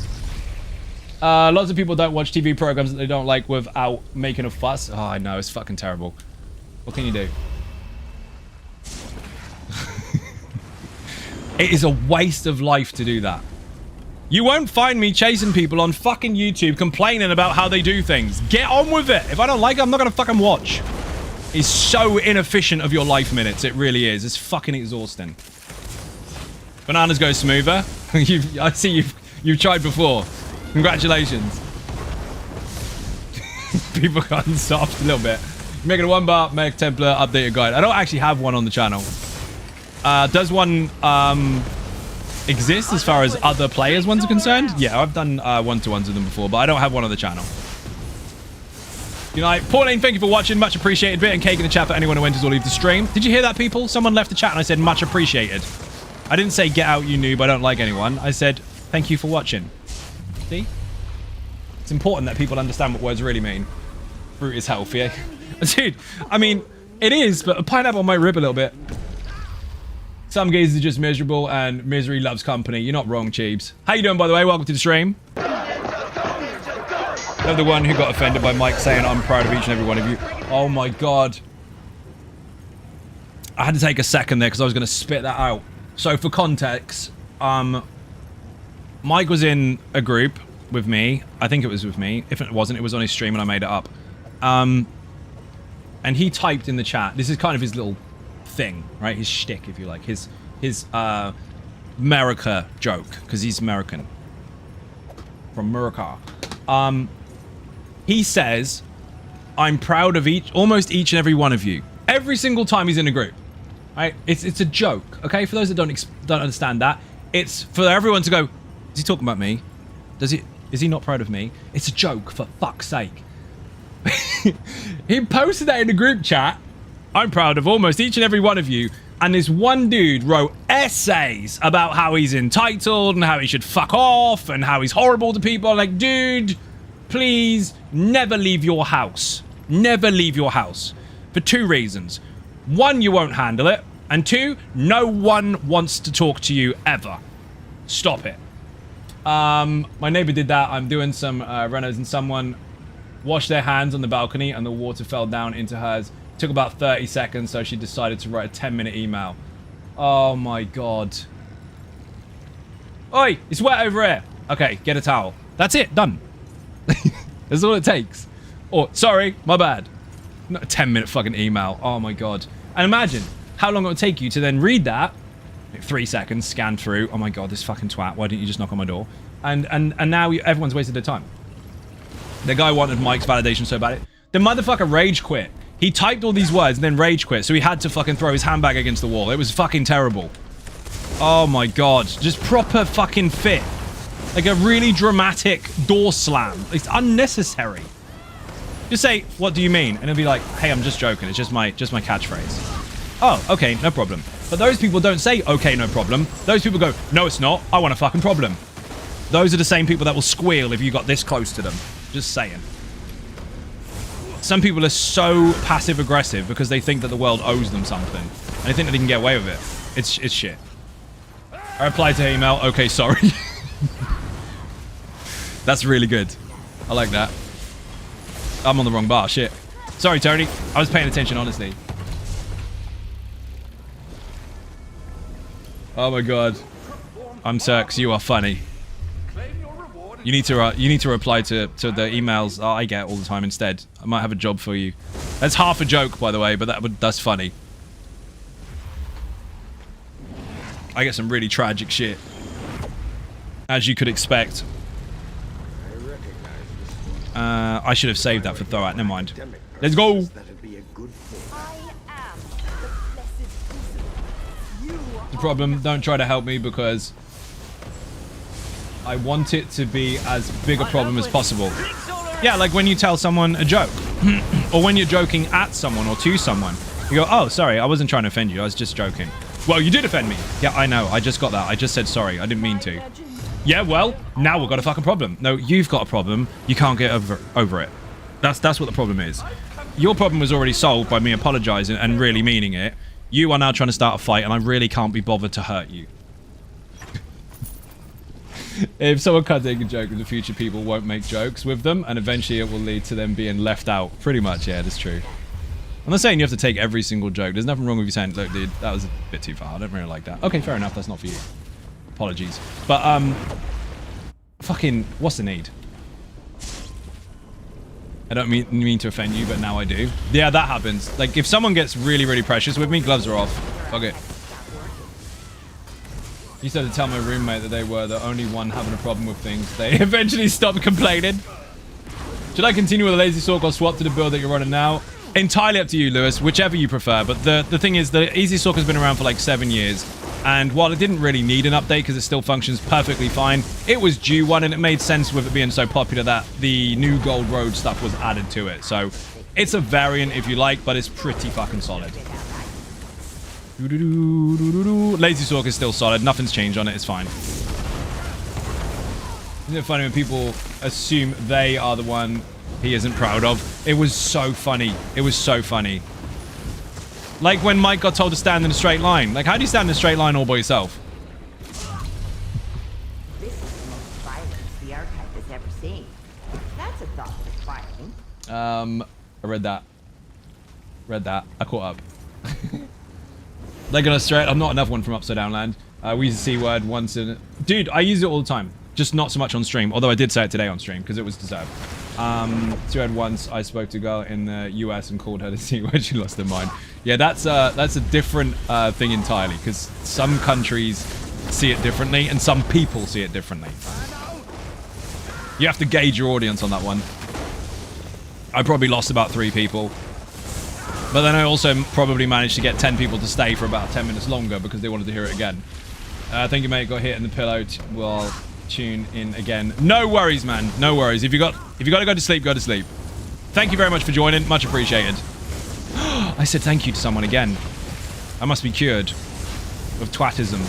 S2: Lots of people don't watch TV programs that they don't like without making a fuss. Oh, I know. It's fucking terrible. What can you do? It is a waste of life to do that. You won't find me chasing people on fucking YouTube complaining about how they do things. Get on with it. If I don't like it, I'm not going to fucking watch. It's so inefficient of your life minutes. It really is. It's fucking exhausting. Bananas go smoother. I see you've tried before. Congratulations. People gotten soft a little bit. Making a 1-bar, make Templar, updated guide. I don't actually have one on the channel. Does one exist as far as other players ones are concerned? Yeah, I've done one-to-ones with them before, but I don't have one on the channel. Good night. Pauline, thank you for watching. Much appreciated. Bit and cake in the chat for anyone who enters or leaves the stream. Did you hear that, people? Someone left the chat and I said much appreciated. I didn't say get out, you noob, I don't like anyone. I said thank you for watching. See? It's important that people understand what words really mean. Fruit is healthy, eh? Dude, I mean, it is, but a pineapple might rip a little bit. Some gays are just miserable and misery loves company. You're not wrong, Cheebs. How you doing, by the way? Welcome to the stream. I'm the one who got offended by Mike saying I'm proud of each and every one of you. Oh my god. I had to take a second there because I was going to spit that out. So for context, Mike was in a group with me. I think it was with me. If it wasn't, it was on his stream and I made it up. And he typed in the chat. This is kind of his little thing, right? His shtick, if you like. His America joke, because he's American. From America. He says, I'm proud of almost each and every one of you. Every single time he's in a group. Right? It's a joke, okay? For those that don't understand that, it's for everyone to go, is he talking about me? Is he not proud of me? It's a joke, for fuck's sake. He posted that in the group chat. I'm proud of almost each and every one of you. And this one dude wrote essays about how he's entitled and how he should fuck off and how he's horrible to people. Like, dude, please never leave your house. Never leave your house. For 2 reasons. 1, you won't handle it. And 2, no one wants to talk to you ever. Stop it. My neighbor did that. I'm doing some renos and someone washed their hands on the balcony and the water fell down into hers. Took about 30 seconds, so she decided to write a 10-minute email. Oh my god. Oi, it's wet over here. Okay, get a towel. That's it, done. That's all it takes. Oh, sorry, my bad. Not a 10-minute fucking email. Oh my god. And imagine how long it would take you to then read that. 3 seconds, scan through. Oh my god, this fucking twat. Why didn't you just knock on my door? And now everyone's wasted their time. The guy wanted Mike's validation so bad. The motherfucker rage quit. He typed all these words and then rage quit, so he had to fucking throw his handbag against the wall. It was fucking terrible. Oh my god. Just proper fucking fit. Like a really dramatic door slam. It's unnecessary. Just say, what do you mean? And it'll be like, hey, I'm just joking. It's just my catchphrase. Oh, okay, no problem. But those people don't say, okay, no problem. Those people go, no, it's not. I want a fucking problem. Those are the same people that will squeal if you got this close to them. Just saying. Some people are so passive-aggressive because they think that the world owes them something. And they think that they can get away with it. It's shit. I replied to her email, okay, sorry. That's really good. I like that. I'm on the wrong bar, shit. Sorry, Tony. I was paying attention, honestly. Oh my god. I'm Cirx, you are funny. You need to reply to the emails I get all the time instead. I might have a job for you. That's half a joke, by the way, but that's funny. I get some really tragic shit. As you could expect. I should have saved that for Thorat. Never mind. Let's go. The problem, don't try to help me because I want it to be as big a problem as possible. Yeah, like when you tell someone a joke. Or when you're joking at someone or to someone. You go, oh, sorry, I wasn't trying to offend you. I was just joking. Well, you did offend me. Yeah, I know. I just got that. I just said sorry. I didn't mean to. Yeah, well, now we've got a fucking problem. No, you've got a problem. You can't get over it. That's what the problem is. Your problem was already solved by me apologizing and really meaning it. You are now trying to start a fight, and I really can't be bothered to hurt you. If someone can't take a joke in the future, people won't make jokes with them, and eventually it will lead to them being left out. Pretty much, yeah, that's true. I'm not saying you have to take every single joke. There's nothing wrong with you saying, look, dude, that was a bit too far. I don't really like that. Okay, fair enough. That's not for you. Apologies. But, fucking, what's the need? I don't mean to offend you, but now I do. Yeah, that happens. Like, if someone gets really, really precious with me, gloves are off. Fuck it. You said to tell my roommate that they were the only one having a problem with things. They eventually stopped complaining. Should I continue with a lazy sork or swap to the build that you're running now? Entirely up to you, Lewis, whichever you prefer. But the thing is, the Easy Sork has been around for like 7 years. And while it didn't really need an update because it still functions perfectly fine, it was due one, and it made sense with it being so popular that the new Gold Road stuff was added to it. So it's a variant if you like, but it's pretty fucking solid. Lazy Sork is still solid. Nothing's changed on it. It's fine. Isn't it funny when people assume they are the one he isn't proud of? It was so funny. It was so funny. Like when Mike got told to stand in a straight line. Like, how do you stand in a straight line all by yourself?
S8: This is the most violence the archive has ever seen. That's a thought inspiring.
S2: I read that. I caught up. Like on a straight, I'm not another one from Upside Down Land. We use the C word once in... Dude, I use it all the time. Just not so much on stream. Although I did say it today on stream because it was deserved. C word once I spoke to a girl in the US and called her the C word. She lost her mind. Yeah, that's a different thing entirely because some countries see it differently and some people see it differently. You have to gauge your audience on that one. I probably lost about 3 people. But then I also probably managed to get 10 people to stay for about 10 minutes longer because they wanted to hear it again. Thank you, mate. Got hit in the pillow. We'll tune in again. No worries, man. No worries. If you got to go to sleep, go to sleep. Thank you very much for joining. Much appreciated. I said thank you to someone again. I must be cured of twatism.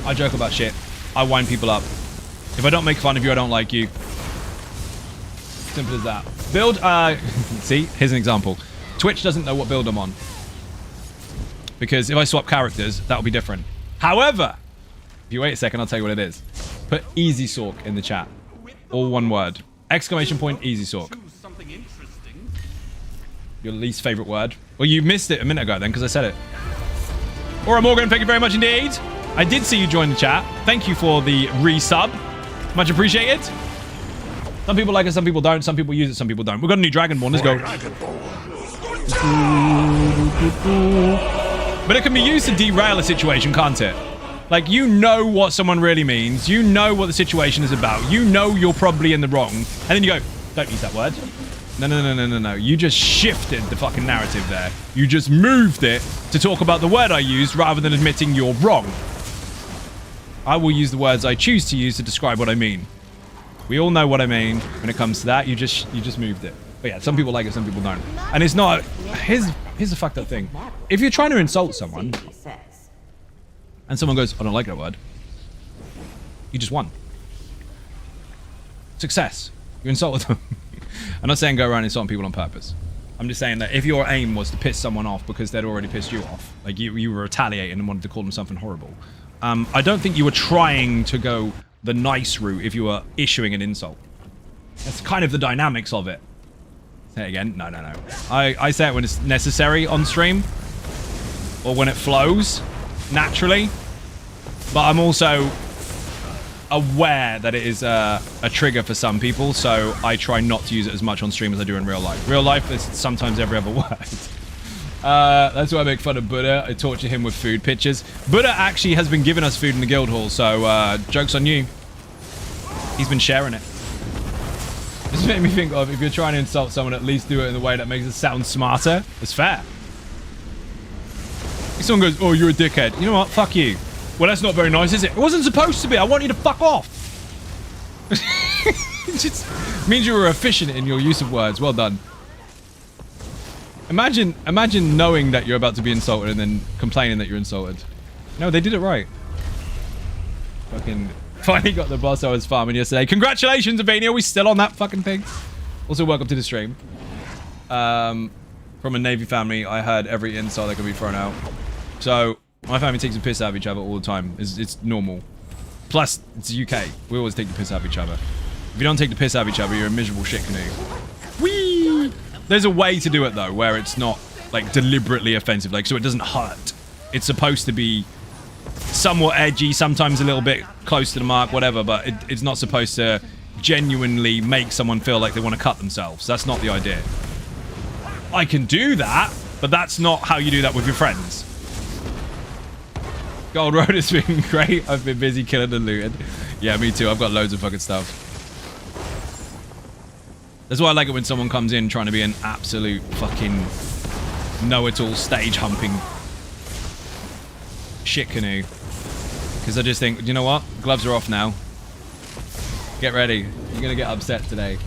S2: I joke about shit. I wind people up. If I don't make fun of you, I don't like you. Simple as that. Build, see, here's an example. Twitch doesn't know what build I'm on. Because if I swap characters, that'll be different. However, if you wait a second, I'll tell you what it is. Put Easy Sork in the chat. All one word. Exclamation point, Easy Sork. Your least favorite word. Well, you missed it a minute ago then, because I said it. Aura Morgan, thank you very much indeed. I did see you join the chat. Thank you for the resub. Much appreciated. Some people like it, some people don't. Some people use it, some people don't. We've got a new Dragonborn. Let's go. But it can be used to derail a situation, can't it? Like, you know what someone really means. You know what the situation is about. You know you're probably in the wrong. And then you go, don't use that word. No. You just shifted the fucking narrative there. You just moved it to talk about the word I used rather than admitting you're wrong. I will use the words I choose to use to describe what I mean. We all know what I mean when it comes to that. You just moved it. But yeah, some people like it, some people don't. And it's not... Here's the fucked up thing. If you're trying to insult someone, and someone goes, I don't like that word, you just won. Success. You insulted them. I'm not saying go around insulting people on purpose. I'm just saying that if your aim was to piss someone off because they'd already pissed you off, like you were retaliating and wanted to call them something horrible, I don't think you were trying to go the nice route if you were issuing an insult. That's kind of the dynamics of it. Say it again. No. I say it when it's necessary on stream, or when it flows naturally. But I'm also aware that it is a trigger for some people, so I try not to use it as much on stream as I do in real life. Real life is sometimes every other word. That's why I make fun of Buddha. I torture him with food pictures. Buddha actually has been giving us food in the guild hall, so joke's on you. He's been sharing it. This made me think of, if you're trying to insult someone, at least do it in a way that makes it sound smarter. It's fair. If someone goes, oh, you're a dickhead. You know what? Fuck you. Well, that's not very nice, is it? It wasn't supposed to be. I want you to fuck off. It just means you were efficient in your use of words. Well done. Imagine knowing that you're about to be insulted and then complaining that you're insulted. No, they did it right. Fucking finally got the boss I was farming yesterday. Congratulations, Avania. We still on that fucking thing. Also, welcome to the stream. From a Navy family, I heard every insult that could be thrown out. So my family takes a piss out of each other all the time. It's normal. Plus, it's the UK. We always take the piss out of each other. If you don't take the piss out of each other, you're a miserable shit canoe. Whee! There's a way to do it, though, where it's not, like, deliberately offensive. Like, so it doesn't hurt. It's supposed to be somewhat edgy, sometimes a little bit close to the mark, whatever, but it's not supposed to genuinely make someone feel like they want to cut themselves. That's not the idea. I can do that, but that's not how you do that with your friends. Gold Road has been great. I've been busy killing and looting. Yeah, me too. I've got loads of fucking stuff. That's why I like it when someone comes in trying to be an absolute fucking know-it-all stage humping shit canoe. Because I just think, you know what? Gloves are off now. Get ready. You're going to get upset today.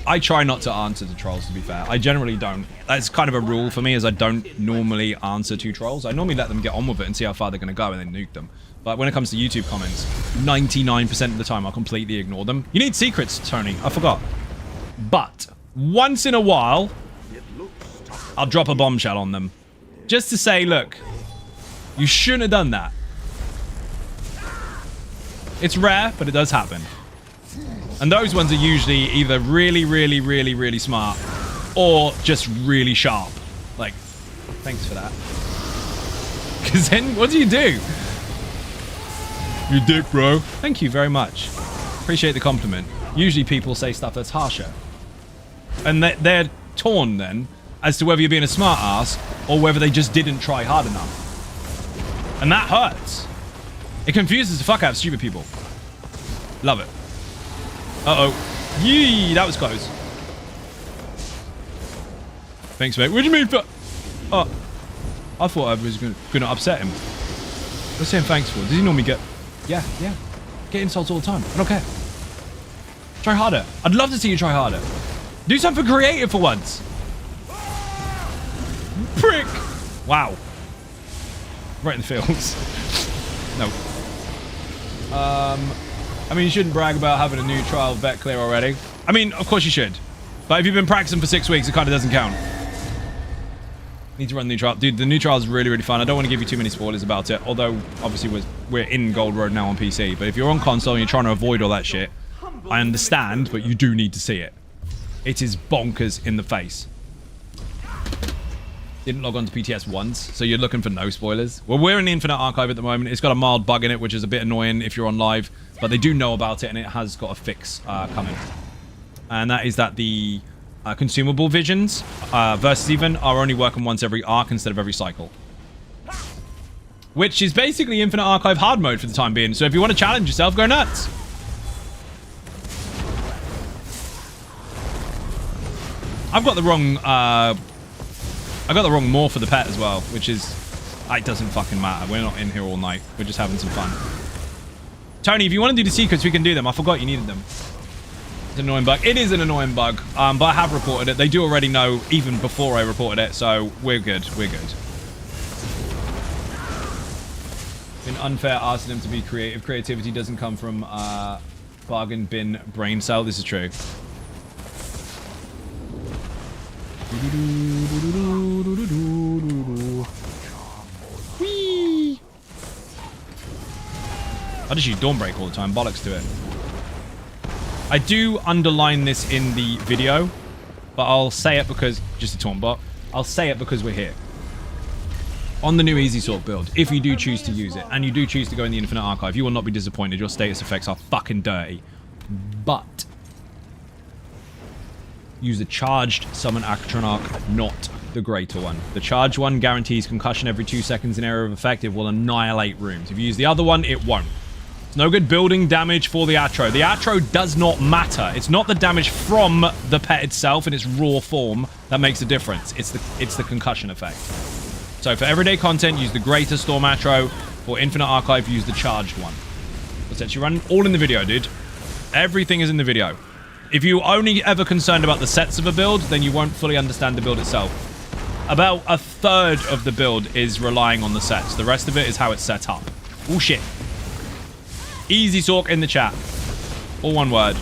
S2: I try not to answer to trolls, to be fair. I generally don't. That's kind of a rule for me, as I don't normally answer to trolls. I normally let them get on with it and see how far they're going to go and then nuke them. But when it comes to YouTube comments, 99% of the time I'll completely ignore them. You need secrets, Tony. I forgot. But once in a while, I'll drop a bombshell on them. Just to say, look, you shouldn't have done that. It's rare, but it does happen. And those ones are usually either really, really, really, really smart or just really sharp. Like, thanks for that. Because then, what do? You dick, bro. Thank you very much. Appreciate the compliment. Usually people say stuff that's harsher. And they're torn then as to whether you're being a smart ass or whether they just didn't try hard enough. And that hurts. It confuses the fuck out of stupid people. Love it. Uh-oh. Yee, that was close. Thanks, mate. What do you mean? Oh, I thought I was going to upset him. What's saying thanks for? Does he normally get... Yeah. Get insults all the time. I don't care. Try harder. I'd love to see you try harder. Do something creative for once. Prick. Wow. Right in the fields. No. I mean, you shouldn't brag about having a new trial vet clear already. I mean, of course you should. But if you've been practicing for 6 weeks, it kind of doesn't count. Need to run the new trial. Dude, the new trial is really, really fun. I don't want to give you too many spoilers about it. Although, obviously, we're in Gold Road now on PC. But if you're on console and you're trying to avoid all that shit, I understand, but you do need to see it. It is bonkers in the face. Didn't log on to PTS once, so you're looking for no spoilers. Well, we're in the Infinite Archive at the moment. It's got a mild bug in it, which is a bit annoying if you're on live. But they do know about it, and it has got a fix coming. And that is that the consumable visions versus even are only working once every arc instead of every cycle. Which is basically Infinite Archive hard mode for the time being. So if you want to challenge yourself, go nuts. I've got the wrong more for the pet as well, which is... It doesn't fucking matter. We're not in here all night. We're just having some fun. Tony, if you want to do the secrets, we can do them. I forgot you needed them. It's an annoying bug. It is an annoying bug, but I have reported it. They do already know even before I reported it, so we're good. We're good. Been unfair asking them to be creative. Creativity doesn't come from bargain bin brain cell. This is true. Whee! I just use Dawnbreak all the time. Bollocks to it. I do underline this in the video, but I'll say it because... Just a taunt bot. I'll say it because we're here. On the new Easy Sort build, if you do choose to use it, and you do choose to go in the Infinite Archive, you will not be disappointed. Your status effects are fucking dirty. But... use a charged summon Actron Arc, not the greater one. The charged one guarantees concussion every 2 seconds in area of effect. It will annihilate rooms. If you use the other one, it won't. It's no good building damage for the Atro. The Atro does not matter. It's not the damage from the pet itself in its raw form that makes a difference. It's the concussion effect. So for everyday content, use the greater Storm Atro. For Infinite Archive, use the charged one. That's actually run all in the video, dude. Everything is in the video. If you're only ever concerned about the sets of a build, then you won't fully understand the build itself. About a third of the build is relying on the sets. The rest of it is how it's set up. Oh, shit. Easy talk in the chat. All one word.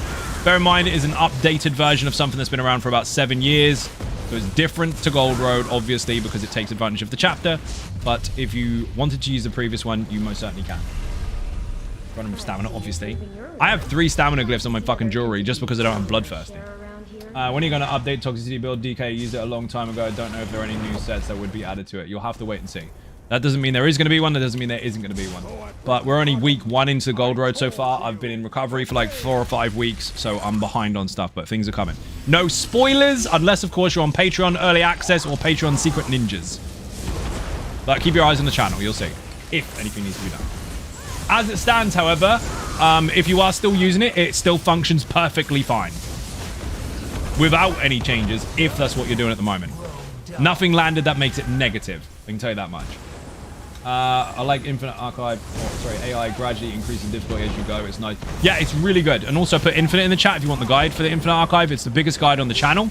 S2: Bear in mind, it is an updated version of something that's been around for about 7 years. So it's different to Gold Road, obviously, because it takes advantage of the chapter. But if you wanted to use the previous one, you most certainly can. Running with stamina, obviously. I have 3 stamina glyphs on my fucking jewelry just because I don't have bloodthirsty. When are you going to update Toxicity build? DK used it a long time ago. I don't know if there are any new sets that would be added to it. You'll have to wait and see. That doesn't mean there is going to be one. That doesn't mean there isn't going to be one. But we're only week 1 into Gold Road so far. I've been in recovery for like 4 or 5 weeks, so I'm behind on stuff, but things are coming. No spoilers, unless, of course, you're on Patreon Early Access or Patreon Secret Ninjas. But keep your eyes on the channel. You'll see if anything needs to be done. As it stands, however, if you are still using it, it still functions perfectly fine. Without any changes, if that's what you're doing at the moment. Nothing landed that makes it negative. I can tell you that much. I like Infinite Archive. Oh, sorry, AI gradually increasing difficulty as you go. It's nice. Yeah, it's really good. And also put Infinite in the chat if you want the guide for the Infinite Archive. It's the biggest guide on the channel.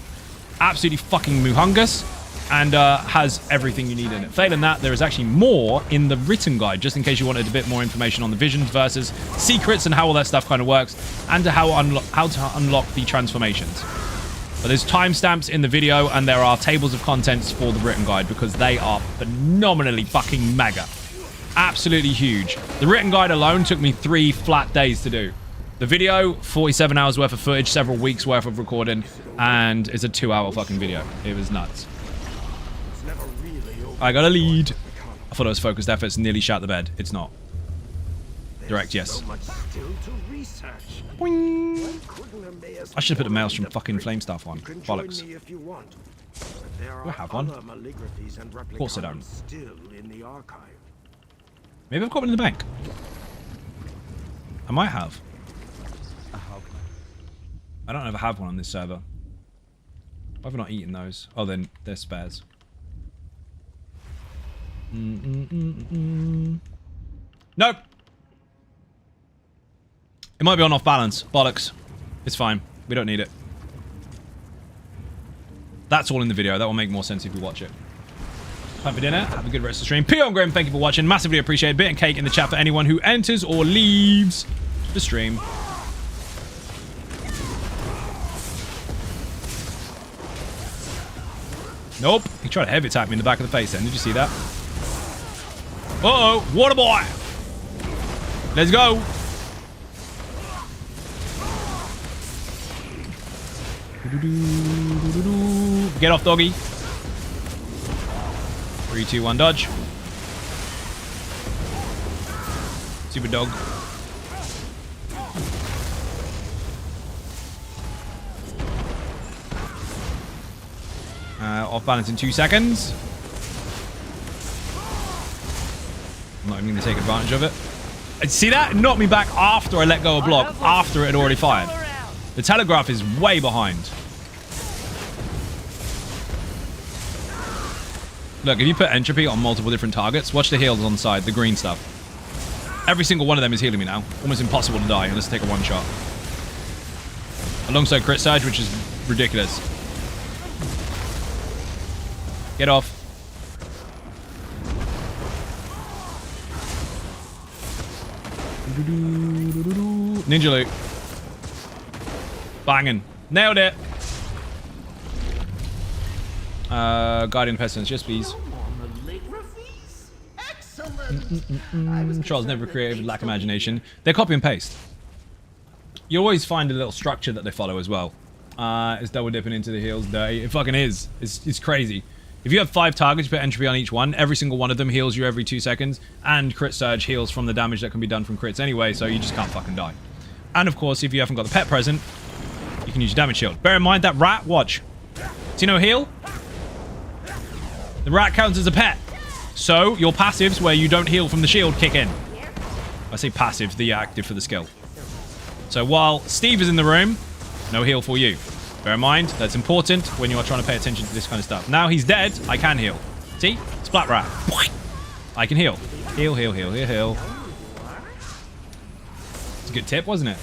S2: Absolutely fucking muhungus. And has everything you need in it. Failing that, there is actually more in the written guide, just in case you wanted a bit more information on the visions versus secrets and how all that stuff kind of works, and to how to unlock the transformations. But there's timestamps in the video, and there are tables of contents for the written guide because they are phenomenally fucking mega. Absolutely huge. The written guide alone took me 3 flat days to do. The video, 47 hours worth of footage, several weeks worth of recording, and it's a 2-hour fucking video. It was nuts. I got a lead. I thought it was focused efforts, nearly shot the bed. It's not. Direct, yes. Boing. I should have put the Maelstrom fucking flame stuff on. Bollocks. Do I have one? Of course I don't. Maybe I've got one in the bank. I might have. I don't ever have one on this server. Why have I not eaten those? Oh, then they're spares. Nope. It might be on off balance. Bollocks. It's fine. We don't need it. That's all in the video. That will make more sense if you watch it. Time for dinner. Have a good rest of the stream. P.O. Grim, thank you for watching. Massively appreciate bit and cake in the chat for anyone who enters or leaves the stream. Nope. He tried to heavy attack me in the back of the face then. Did you see that? Uh-oh. Water boy. Let's go. Get off, doggy. 3, 2, 1, dodge. Super dog. Off balance in 2 seconds. I'm not even going to take advantage of it. See that? It knocked me back after I let go of block, after it had already fired. The telegraph is way behind. Look, if you put entropy on multiple different targets, watch the heals on the side, the green stuff. Every single one of them is healing me now. Almost impossible to die unless I take a 1-shot. Alongside crit surge, which is ridiculous. Get off. Ninja loot. Banging. Nailed it. Guardian Pestilence, yes please. Charles never created with lack of imagination. They're copy and paste. You always find a little structure that they follow as well. It's double dipping into the heals day. It fucking is. It's crazy. If you have 5 targets, you put entropy on each one. Every single one of them heals you every 2 seconds. And crit surge heals from the damage that can be done from crits anyway, so you just can't fucking die. And of course, if you haven't got the pet present, you can use your damage shield. Bear in mind that rat, watch. See no heal? The rat counts as a pet. So your passives where you don't heal from the shield kick in. I say passive, the active for the skill. So while Steve is in the room, no heal for you. Bear in mind, that's important when you are trying to pay attention to this kind of stuff. Now he's dead, I can heal. See? Splat rat. I can heal. Heal, heal, heal, heal, heal. It's a good tip, wasn't it?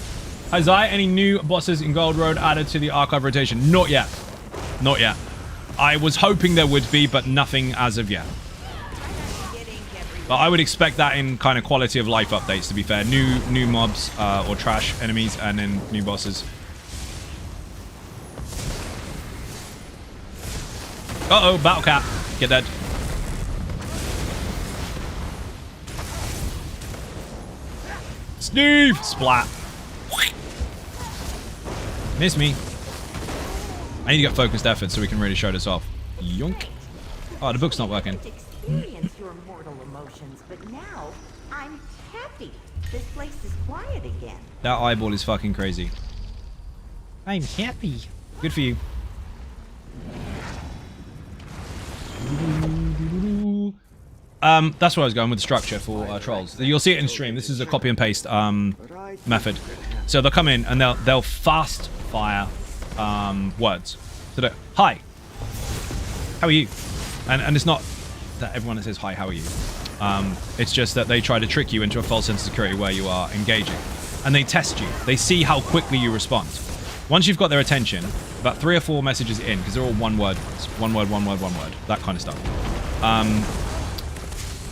S2: Hi Zai, any new bosses in Gold Road added to the archive rotation? Not yet. Not yet. I was hoping there would be, but nothing as of yet. But I would expect that in kind of quality of life updates, to be fair. New mobs or trash enemies and then new bosses. Uh-oh, Battle Cat. Get dead. Steve! Splat. Miss me. I need to get focused effort so we can really show this off. Yoink. Oh, the book's not working.
S8: Experience your mortal emotions, but now I'm happy. This place is quiet again.
S2: That eyeball is fucking crazy. I'm happy. Good for you. That's where I was going with the structure for trolls. You'll see it in stream. This is a copy and paste method. So they'll come in and they'll fast fire words. So they're, hi, how are you? And it's not that everyone that says hi, how are you? It's just that they try to trick you into a false sense of security where you are engaging. And they test you. They see how quickly you respond. Once you've got their attention, about 3 or 4 messages in, because they're all one word, that kind of stuff.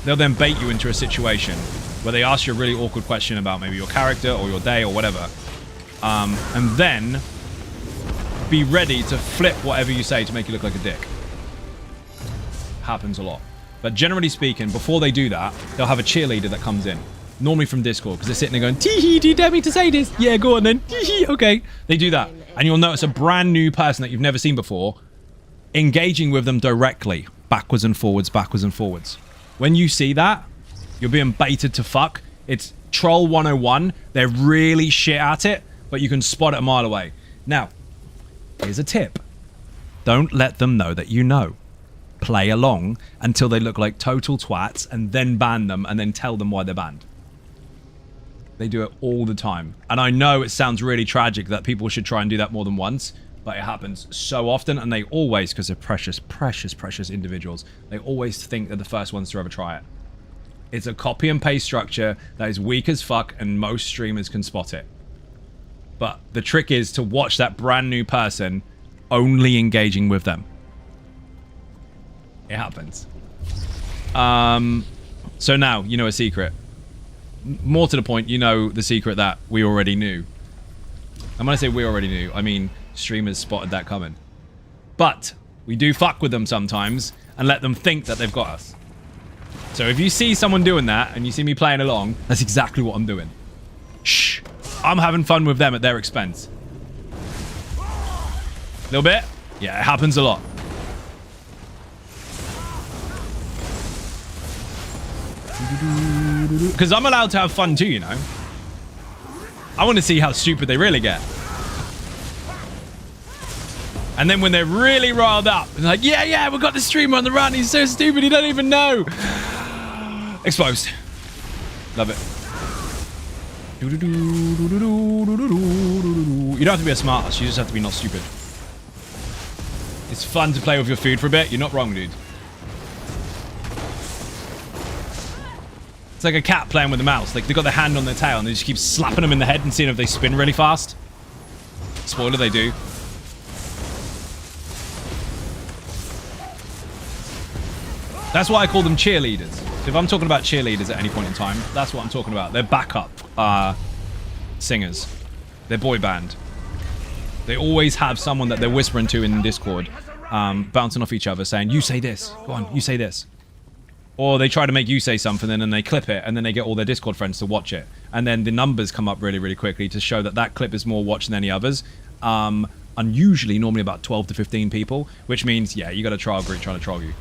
S2: They'll then bait you into a situation where they ask you a really awkward question about maybe your character or your day or whatever. And then be ready to flip whatever you say to make you look like a dick. Happens a lot. But generally speaking, before they do that, they'll have a cheerleader that comes in. Normally from Discord, because they're sitting there going, tee-hee, do you dare me to say this? Yeah, go on then. Tee-hee, okay. They do that. And you'll notice a brand new person that you've never seen before engaging with them directly. Backwards and forwards, backwards and forwards. When you see that, you're being baited to fuck. It's Troll 101. They're really shit at it, but you can spot it a mile away. Now, here's a tip. Don't let them know that you know. Play along until they look like total twats and then ban them and then tell them why they're banned. They do it all the time. And I know it sounds really tragic that people should try and do that more than once, but it happens so often, and they always, because they're precious, precious, precious individuals, they always think they're the first ones to ever try it. It's a copy and paste structure that is weak as fuck, and most streamers can spot it. But the trick is to watch that brand new person only engaging with them. It happens. So now, you know a secret. More to the point, you know the secret that we already knew. And when I say we already knew, I mean streamers spotted that coming. But we do fuck with them sometimes and let them think that they've got us. So if you see someone doing that and you see me playing along, that's exactly what I'm doing. Shh. I'm having fun with them at their expense. Little bit? Yeah, it happens a lot. Because I'm allowed to have fun too, you know. I want to see how stupid they really get. And then when they're really riled up, they're like, yeah, we've got the streamer on the run. He's so stupid, he don't even know. Exposed. Love it. You don't have to be a smart ass, you just have to be not stupid. It's fun to play with your food for a bit. You're not wrong, dude. It's like a cat playing with a mouse. Like, they've got their hand on their tail and they just keep slapping them in the head and seeing if they spin really fast. Spoiler, they do. That's why I call them cheerleaders. So if I'm talking about cheerleaders at any point in time, that's what I'm talking about. They're backup singers. They're boy band. They always have someone that they're whispering to in Discord, bouncing off each other, saying, you say this. Go on, you say this. Or they try to make you say something and then they clip it and then they get all their Discord friends to watch it. And then the numbers come up really, really quickly to show that that clip is more watched than any others. Unusually, normally about 12 to 15 people, which means, yeah, you got a trial group trying to troll you.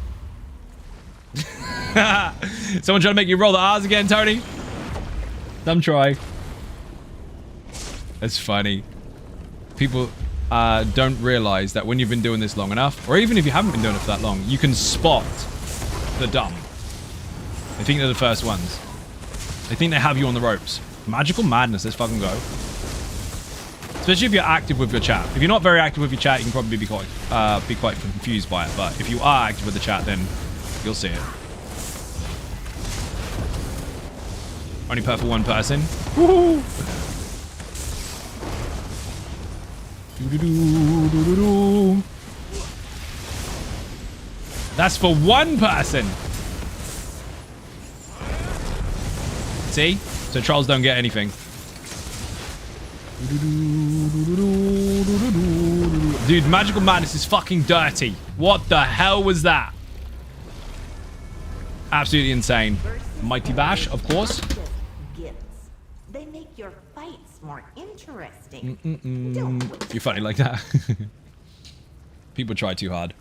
S2: Someone trying to make you roll the R's again, Tony? Dumb try. That's funny. People don't realize that when you've been doing this long enough, or even if you haven't been doing it for that long, you can spot they're dumb. They think they're the first ones. They think they have you on the ropes. Magical madness, let's fucking go. Especially if you're active with your chat. If you're not very active with your chat, you can probably be quite confused by it. But if you are active with the chat, then you'll see it. Only per for one person. Woohoo! That's for one person. See? So trolls don't get anything. Dude, Magical Madness is fucking dirty. What the hell was that? Absolutely insane. Mighty Bash, of course.
S8: Gifts. They make your fights more interesting. Don't waste
S2: You're funny like that. People try too hard.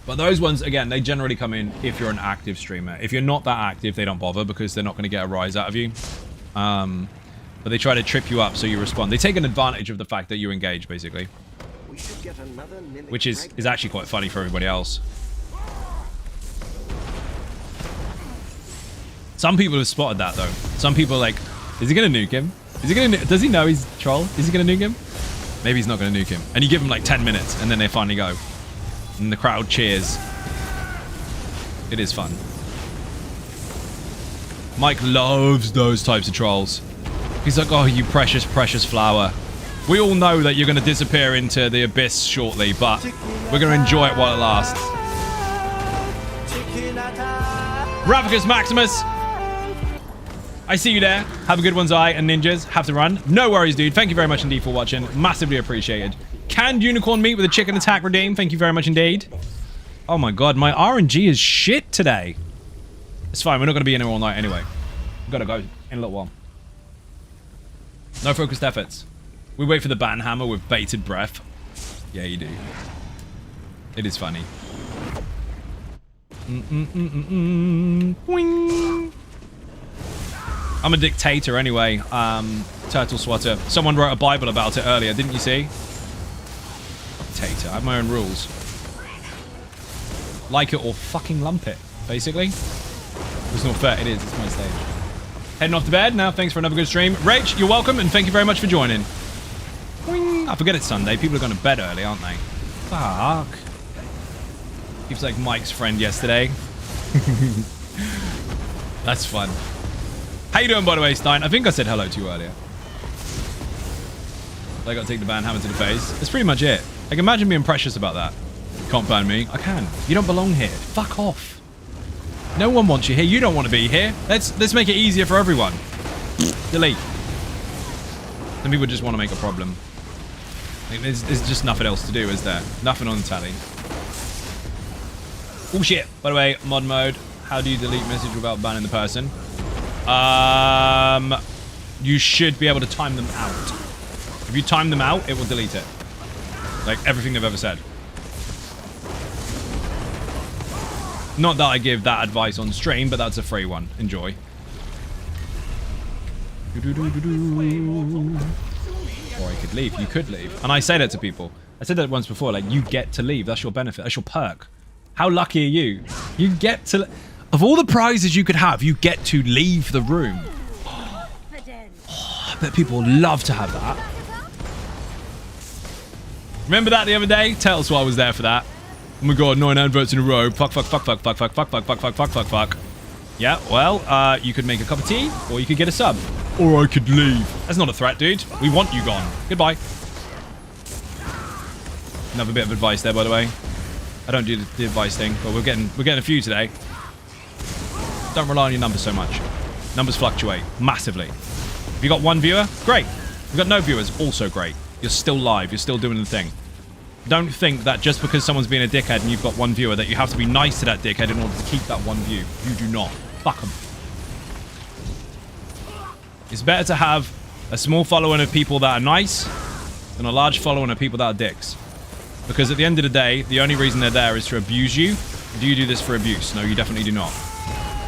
S2: But those ones, again, they generally come in if you're an active streamer. If you're not that active, they don't bother because they're not going to get a rise out of you. But they try to trip you up so you respond. They take an advantage of the fact that you engage, basically.
S3: We should get another mimic
S2: Which is actually quite funny for everybody else. Some people have spotted that, though. Some people are like, is he going to nuke him? Is he going to? Does he know he's troll? Is he going to nuke him? Maybe he's not going to nuke him. And you give him like 10 minutes, and then they finally go. And the crowd cheers. It is fun. Mike loves those types of trolls. He's like, oh, you precious, precious flower. We all know that you're going to disappear into the abyss shortly, but we're going to enjoy it while it lasts. Ravicus Maximus. I see you there. Have a good one, Zai and Ninjas. Have to run. No worries, dude. Thank you very much indeed for watching. Massively appreciated. Canned unicorn meat with a chicken attack redeem. Thank you very much indeed. Oh my god, my RNG is shit today. It's fine. We're not going to be in here all night anyway. We've got to go in a little while. No focused efforts. We wait for the ban hammer with bated breath. Yeah, you do. It is funny. Boing. I'm a dictator anyway. Turtle Swatter. Someone wrote a Bible about it earlier, didn't you see? Dictator. I have my own rules. Like it or fucking lump it, basically. It's not fair. It is. It's my stage. Heading off to bed now. Thanks for another good stream. Rach, you're welcome, and thank you very much for joining. Boing. I forget it's Sunday. People are going to bed early, aren't they? Fuck. Keeps like Mike's friend yesterday. That's fun. How you doing, by the way, Stein? I think I said hello to you earlier. I got to take the ban hammer to the face. That's pretty much it. Like, imagine being precious about that. You can't ban me. I can. You don't belong here. Fuck off. No one wants you here. You don't want to be here. Let's make it easier for everyone. Delete. Some people just want to make a problem. Like, there's just nothing else to do, is there? Nothing on the tally. Oh shit. By the way, mod mode. How do you delete message without banning the person? You should be able to time them out. If you time them out, it will delete it. Like everything they've ever said. Not that I give that advice on stream, but that's a free one. Enjoy. Or I could leave. You could leave. And I say that to people. I said that once before. Like, you get to leave. That's your benefit. That's your perk. How lucky are you? You get to... Of all the prizes you could have, you get to leave the room. Oh, I bet people love to have that. Remember that the other day? Tell us why I was there for that. Oh my god, 9 adverts in a row. Fuck. Yeah, well, you could make a cup of tea, or you could get a sub. Or I could leave. That's not a threat, dude. We want you gone. Goodbye. Another bit of advice there, by the way. I don't do the advice thing, but we're getting a few today. Don't rely on your numbers so much. Numbers fluctuate massively. If you got one viewer, great. If you got no viewers, also great. You're still live. You're still doing the thing. Don't think that just because someone's being a dickhead and you've got one viewer that you have to be nice to that dickhead in order to keep that one view. You do not. Fuck them. It's better to have a small following of people that are nice than a large following of people that are dicks. Because at the end of the day, the only reason they're there is to abuse you. Do you do this for abuse? No, you definitely do not.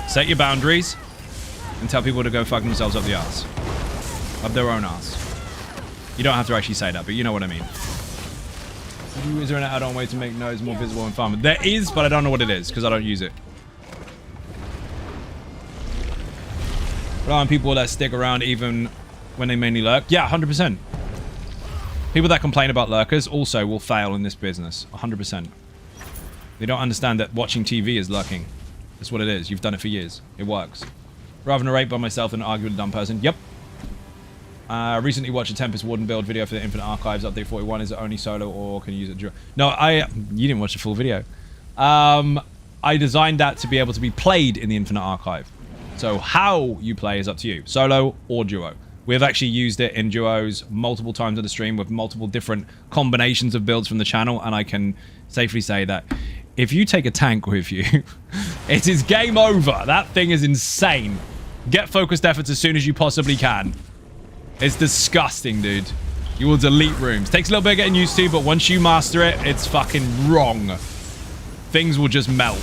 S2: Set your boundaries and tell people to go fuck themselves up the arse. Up their own arse. You don't have to actually say that, but you know what I mean. Is there an add-on way to make nodes more visible and fun? There is, but I don't know what it is because I don't use it. Rely on people that stick around even when they mainly lurk. Yeah, 100%. People that complain about lurkers also will fail in this business. 100%. They don't understand that watching TV is lurking. That's what it is. You've done it for years. It works. Rather narrate by myself than argue with a dumb person. Yep. Recently watched a Tempest Warden build video for the Infinite Archives update 41. Is it only solo or can you use it dual? No, you didn't watch the full video. I designed that to be able to be played in the Infinite Archive. So how you play is up to you. Solo or duo. We've actually used it in duos multiple times on the stream with multiple different combinations of builds from the channel, and I can safely say that if you take a tank with you, it is game over. That thing is insane. Get focused efforts as soon as you possibly can. It's disgusting, dude. You will delete rooms. Takes a little bit of getting used to, but once you master it, it's fucking wrong. Things will just melt.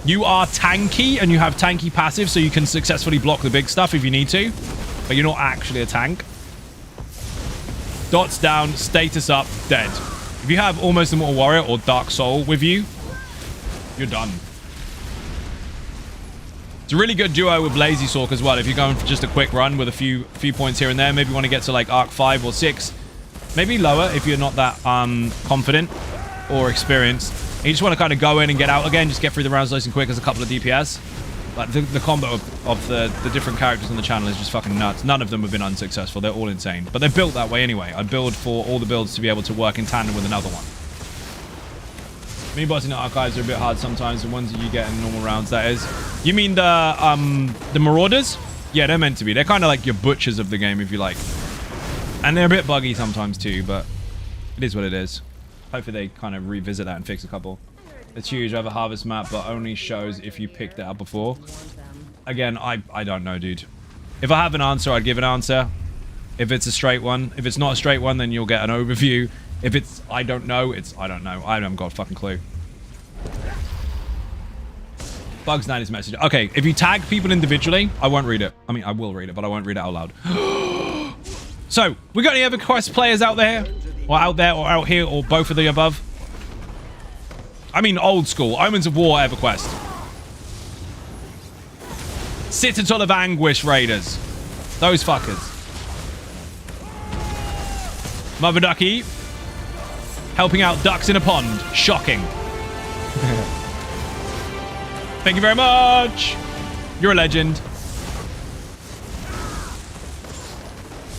S2: You are tanky, and you have tanky passive, so you can successfully block the big stuff if you need to. But you're not actually a tank. Dots down, status up, dead. If you have Almost Immortal Warrior or Dark Soul with you, you're done. It's a really good duo with Lazy Sork as well. If you're going for just a quick run with a few points here and there, maybe you want to get to like Arc 5 or 6. Maybe lower if you're not that confident or experienced. You just want to kind of go in and get out again, just get through the rounds nice and quick as a couple of DPS. But the combo of the different characters on the channel is just fucking nuts. None of them have been unsuccessful. They're all insane. But they're built that way anyway. I build for all the builds to be able to work in tandem with another one. Mini bossing archives are a bit hard sometimes. The ones that you get in normal rounds, that is. You mean the Marauders? Yeah, they're meant to be. They're kind of like your butchers of the game, if you like. And they're a bit buggy sometimes too, but it is what it is. Hopefully they kind of revisit that and fix a couple. It's huge. I have a harvest map, but only shows if you picked it up before. Again, I don't know, dude. If I have an answer, I'd give an answer. If it's a straight one. If it's not a straight one, then you'll get an overview. If it's I don't know, it's I don't know. I haven't got a fucking clue. Bugs 90's message. Okay, if you tag people individually, I won't read it. I mean, I will read it, but I won't read it out loud. So, we got any EverQuest players out there? Or out there, or out here, or both of the above? I mean old school. Omens of War EverQuest. Citadel of Anguish Raiders. Those fuckers. Mother Ducky. Helping out ducks in a pond. Shocking. Thank you very much. You're a legend.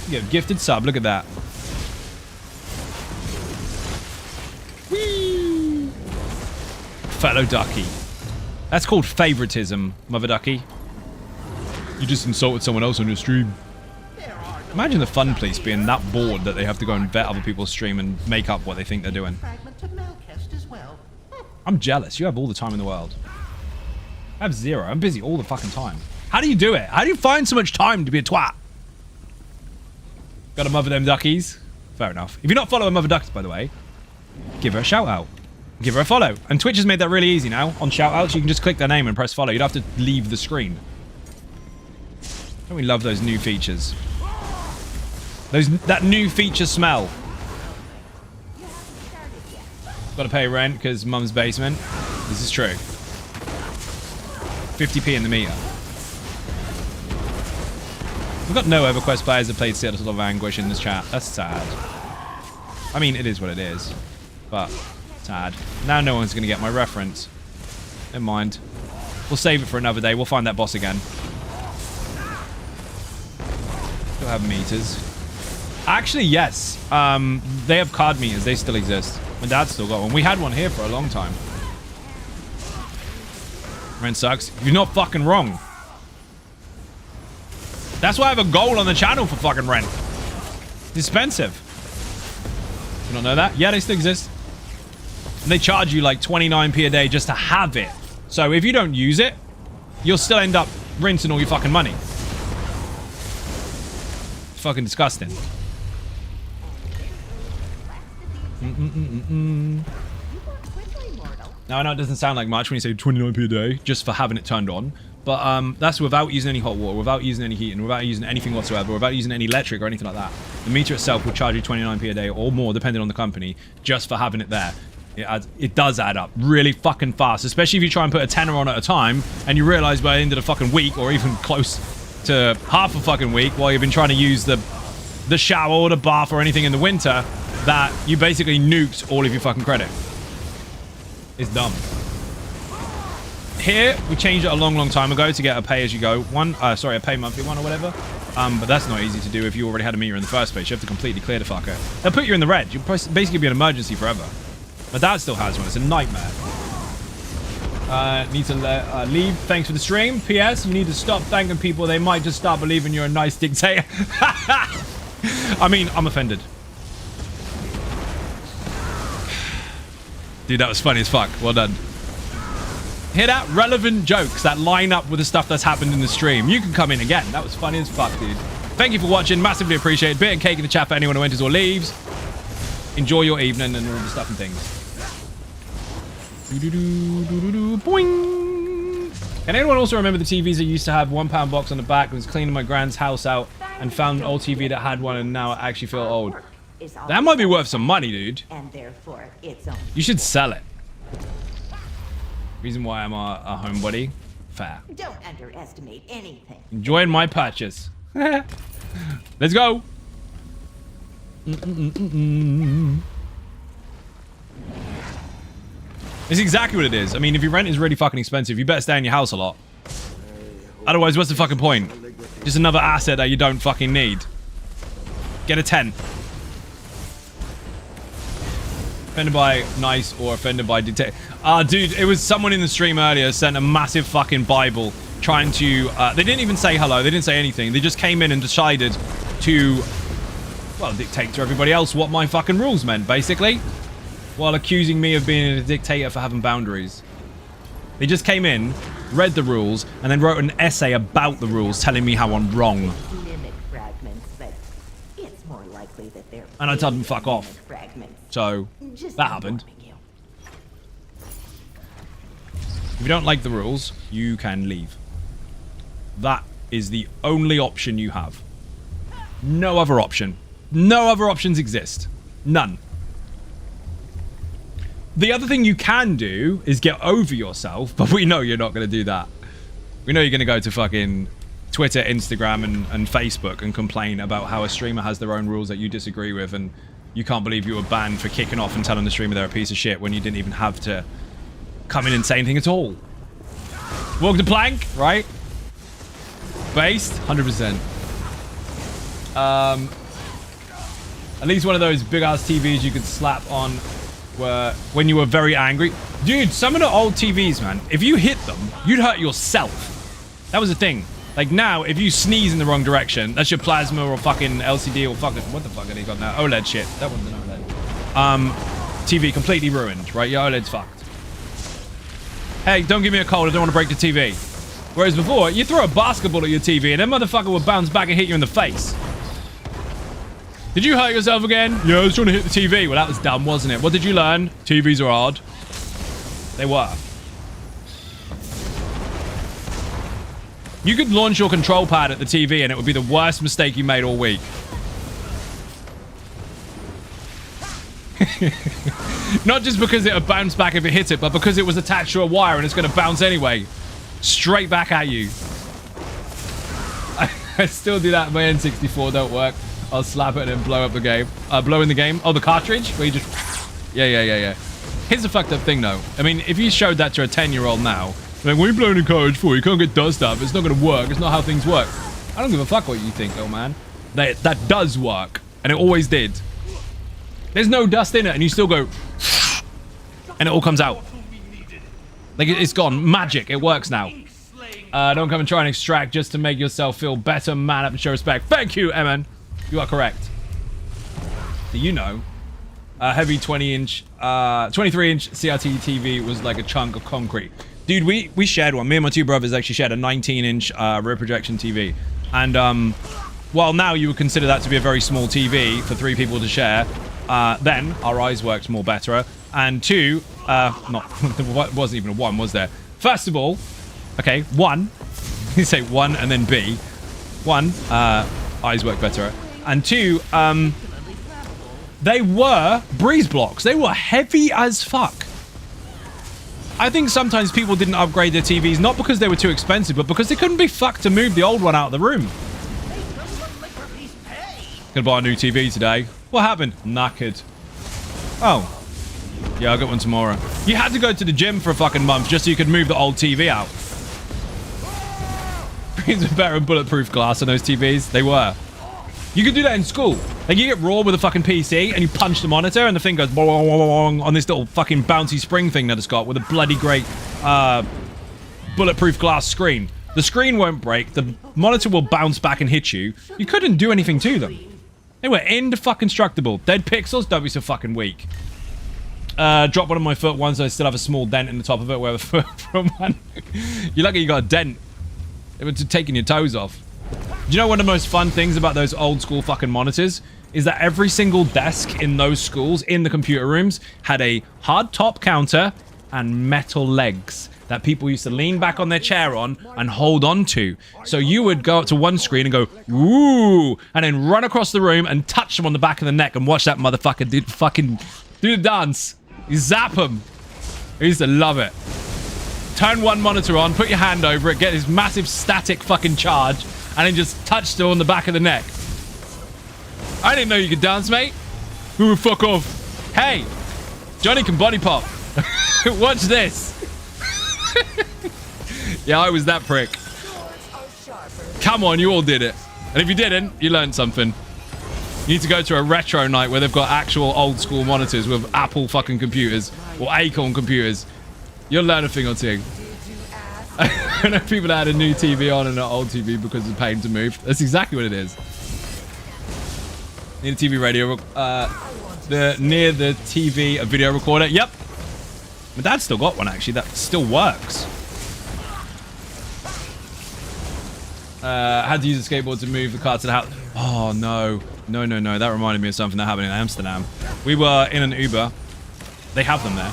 S2: You get a gifted sub. Look at that. Whee! Fellow Ducky. That's called favoritism, Mother Ducky. You just insulted someone else on your stream. Imagine the fun police being that bored that they have to go and vet other people's stream and make up what they think they're doing. I'm jealous. You have all the time in the world. I have zero. I'm busy all the fucking time. How do you do it? How do you find so much time to be a twat? Gotta mother them duckies. Fair enough. If you're not following Mother Ducks, by the way, give her a shout out. Give her a follow. And Twitch has made that really easy now. On shout outs, you can just click their name and press follow. You don't have to leave the screen. Don't we love those new features? That new feature smell. Gotta pay rent because mum's basement. This is true. 50p in the meter. We've got no EverQuest players that played Citadel of Anguish in this chat. That's sad. I mean, it is what it is. But, sad. Now no one's going to get my reference. Never mind. We'll save it for another day. We'll find that boss again. Still have meters. Actually, yes. They have card meters. They still exist. My dad's still got one. We had one here for a long time. Rent sucks. You're not fucking wrong. That's why I have a goal on the channel for fucking rent. It's expensive. You don't know that? Yeah, they still exist. And they charge you like 29p a day just to have it. So if you don't use it, you'll still end up rinsing all your fucking money. It's fucking disgusting. Now, I know it doesn't sound like much when you say 29p a day just for having it turned on, But that's without using any hot water, without using any heating, without using anything whatsoever, without using any electric or anything like that. The meter itself will charge you 29p a day or more, depending on the company, just for having it there. It does add up really fucking fast, especially if you try and put a tenner on at a time, and you realize by the end of the fucking week, or even close to half a fucking week, while you've been trying to use the shower or the bath or anything in the winter, that you basically nuked all of your fucking credit. It's dumb. Here, we changed it a long time ago to get a pay-as-you-go one. Sorry, a pay-monthly one or whatever. But that's not easy to do if you already had a meter in the first place. You have to completely clear the fucker. They'll put you in the red. You'll basically be an emergency forever. My dad still has one. It's a nightmare. Need to leave. Thanks for the stream. P.S. You need to stop thanking people. They might just start believing you're a nice dictator. I mean, I'm offended. Dude, that was funny as fuck. Well done. Hear that? Relevant jokes that line up with the stuff that's happened in the stream. You can come in again. That was funny as fuck, dude. Thank you for watching. Massively appreciate it. Bit and cake in the chat for anyone who enters or leaves. Enjoy your evening and all the stuff and things. Boing. Can anyone also remember the TVs that used to have £1 box on the back? I was cleaning my grand's house out and found an old TV that had one, and now I actually feel old. That might be worth some money, dude.
S8: And therefore, it's only
S2: You should sell it. Reason why I'm a homebody. Fair.
S8: Don't underestimate anything.
S2: Enjoying my purchase. Let's go. It's exactly what it is. I mean, if your rent is really fucking expensive, you better stay in your house a lot. Otherwise, what's the fucking point? Just another asset that you don't fucking need. Get a tent. Offended by nice or offended by dictate. Dude, it was someone in the stream earlier sent a massive fucking Bible trying to... they didn't even say hello. They didn't say anything. They just came in and decided to, well, dictate to everybody else what my fucking rules meant, basically. While accusing me of being a dictator for having boundaries. They just came in, read the rules, and then wrote an essay about the rules telling me how I'm wrong.
S8: Mimic fragments, but it's more likely that they're
S2: And I told them fuck off.
S8: fragments.
S2: So,
S8: Just
S2: that happened.
S8: informing you.
S2: If you don't like the rules, you can leave. That is the only option you have. No other option. No other options exist. None. The other thing you can do is get over yourself, but we know you're not going to do that. We know you're going to go to fucking Twitter, Instagram, and Facebook and complain about how a streamer has their own rules that you disagree with, and you can't believe you were banned for kicking off and telling the streamer they're a piece of shit when you didn't even have to come in and say anything at all. Walk the plank, right? Based, 100%. At least one of those big-ass TVs you could slap on when you were very angry. Dude, some of the old TVs, man, if you hit them, you'd hurt yourself. That was the thing. Like now, if you sneeze in the wrong direction, that's your plasma or fucking LCD or fucking... What the fuck are they got now? OLED shit. That wasn't an OLED. TV completely ruined, right? Your OLED's fucked. Hey, don't give me a cold. I don't want to break the TV. Whereas before, you throw a basketball at your TV and that motherfucker would bounce back and hit you in the face. Did you hurt yourself again? Yeah, I was trying to hit the TV. Well, that was dumb, wasn't it? What did you learn? TVs are hard. They were. You could launch your control pad at the TV and it would be the worst mistake you made all week. Not just because it would bounce back if it hit it, but because it was attached to a wire and it's going to bounce anyway. Straight back at you. I still do that. My N64 don't work. I'll slap it and then blow up the game. Blow in the game. Oh, the cartridge? Where you just... Yeah. Here's the fucked up thing, though. I mean, if you showed that to a 10-year-old now, like, what are you blowing a cartridge for? You can't get dust up. It's not going to work. It's not how things work. I don't give a fuck what you think, though, man. That does work. And it always did. There's no dust in it, and you still go... And it all comes out. Like, it's gone. Magic. It works now. Don't come and try and extract just to make yourself feel better. Man up and show respect. Thank you, Emin. You are correct. Do you know? A heavy 23-inch CRT TV was like a chunk of concrete. Dude, we shared one. Me and my two brothers actually shared a 19-inch rear projection TV. And while now you would consider that to be a very small TV for 3 people to share, then our eyes worked more better. And 2, there wasn't even a 1, was there? First of all, okay, 1, You say 1 and then B. 1, eyes work better. And 2, they were breeze blocks. They were heavy as fuck. I think sometimes people didn't upgrade their TVs, not because they were too expensive, but because they couldn't be fucked to move the old one out of the room. Gonna buy a new TV today. What happened? Knackered. Oh. Yeah, I'll get one tomorrow. You had to go to the gym for a fucking month just so you could move the old TV out. These were better than bulletproof glass on those TVs. They were. You could do that in school. Like, you get raw with a fucking PC and you punch the monitor and the thing goes bong on this little fucking bouncy spring thing that it's got with a bloody great bulletproof glass screen. The screen won't break. The monitor will bounce back and hit you. You couldn't do anything to them. They were indestructible. Dead pixels, don't be so fucking weak. Drop one on my foot once. I still have a small dent in the top of it where the foot from one. You're lucky you got a dent. It was taking your toes off. Do you know one of the most fun things about those old school fucking monitors is that every single desk in those schools, in the computer rooms, had a hard top counter and metal legs that people used to lean back on their chair on and hold on to. So you would go up to one screen and go, ooh, and then run across the room and touch them on the back of the neck and watch that motherfucker do the dance. You zap them. I used to love it. Turn one monitor on, put your hand over it, get this massive static fucking charge, and then just touch them on the back of the neck. I didn't know you could dance, mate. Ooh, fuck off. Hey, Johnny can body pop. Watch this. Yeah, I was that prick. Come on, you all did it. And if you didn't, you learned something. You need to go to a retro night where they've got actual old school monitors with Apple fucking computers or Acorn computers. You'll learn a thing or two. I know people that had a new TV on and an old TV because of pain to move. That's exactly what it is. Near the TV radio, near the TV a video recorder. Yep. My dad's still got one actually that still works. Had to use a skateboard to move the car to the house. Oh no. No. That reminded me of something that happened in Amsterdam. We were in an Uber. They have them there.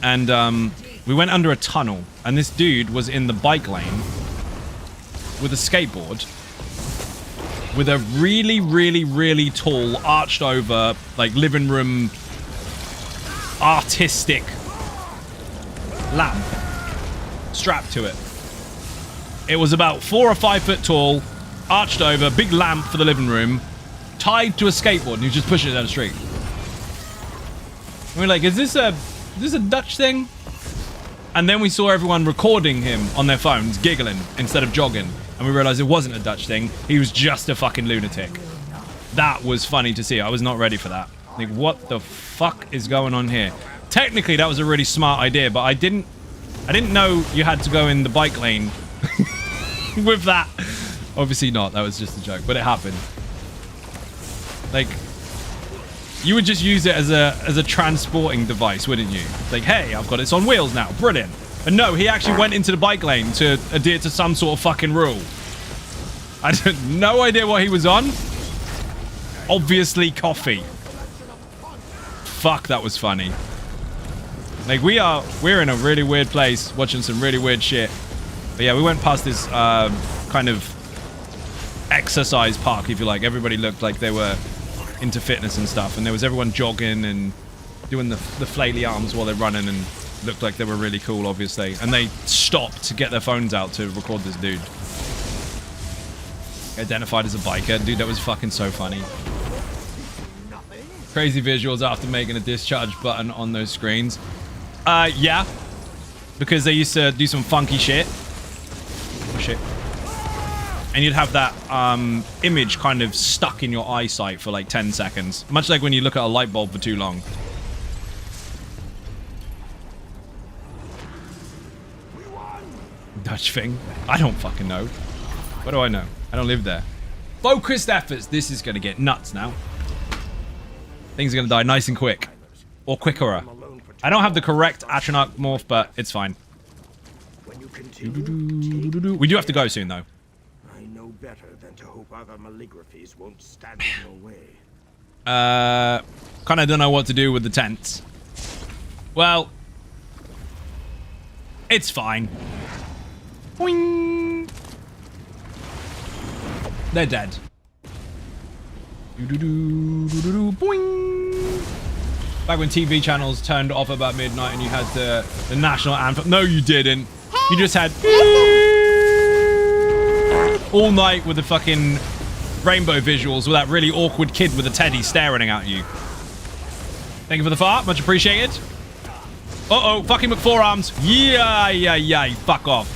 S2: And we went under a tunnel. And this dude was in the bike lane with a skateboard with a really tall, arched over, like living room artistic lamp strapped to it. It was about 4 or 5 foot tall, arched over, big lamp for the living room, tied to a skateboard, and he was just pushing it down the street. And we're like, is this a Dutch thing? And then we saw everyone recording him on their phones, giggling instead of jogging. And we realized it wasn't a Dutch thing. He was just a fucking lunatic. That was funny to see. I was not ready for that. Like, what the fuck is going on here? Technically, that was a really smart idea, but I didn't know you had to go in the bike lane with that. Obviously not. That was just a joke, but it happened. Like, you would just use it as a transporting device, wouldn't you? Like, hey, I've got this on wheels now. Brilliant. But no, he actually went into the bike lane to adhere to some sort of fucking rule. I had no idea what he was on. Obviously coffee. Fuck, that was funny. Like, we're in a really weird place watching some really weird shit. But yeah, we went past this kind of exercise park, if you like. Everybody looked like they were into fitness and stuff, and there was everyone jogging and doing the flaily arms while they're running, and looked like they were really cool, obviously. And they stopped to get their phones out to record this dude. Identified as a biker. Dude, that was fucking so funny. Crazy visuals after making a discharge button on those screens. Yeah. Because they used to do some funky shit. Oh, shit. And you'd have that image kind of stuck in your eyesight for like 10 seconds. Much like when you look at a light bulb for too long. Dutch thing? I don't fucking know. What do I know? I don't live there. Focused efforts. This is going to get nuts now. Things are going to die nice and quick. Or quicker. I don't have the correct Atronach morph, but it's fine. We do have to go soon, though.
S3: I know better than to hope other maligraphies won't stand in your way.
S2: Kind of don't know what to do with the tents. Well, it's fine. Boing. They're dead. Boing. Back when TV channels turned off about midnight and you had the national anthem. No, you didn't. You just had all night with the fucking rainbow visuals with that really awkward kid with a teddy staring at you. Thank you for the fart. Much appreciated. Uh-oh. Fucking McForearms. Yeah. Fuck off.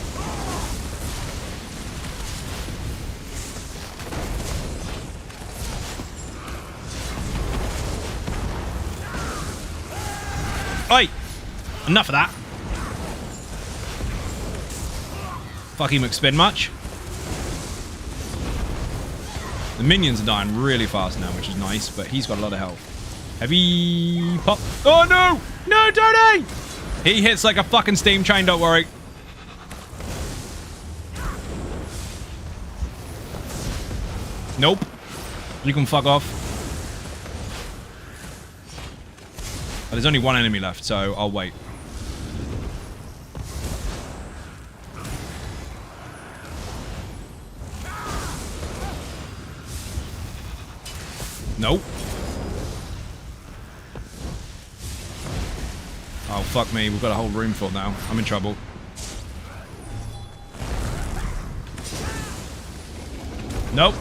S2: Oi! Enough of that. Fucking McSpin much. The minions are dying really fast now, which is nice, but he's got a lot of health. Heavy pop. Oh no! No, Tony! He hits like a fucking steam train, don't worry. Nope. You can fuck off. But there's only one enemy left, so I'll wait. Nope. Oh, fuck me. We've got a whole room full now. I'm in trouble. Nope.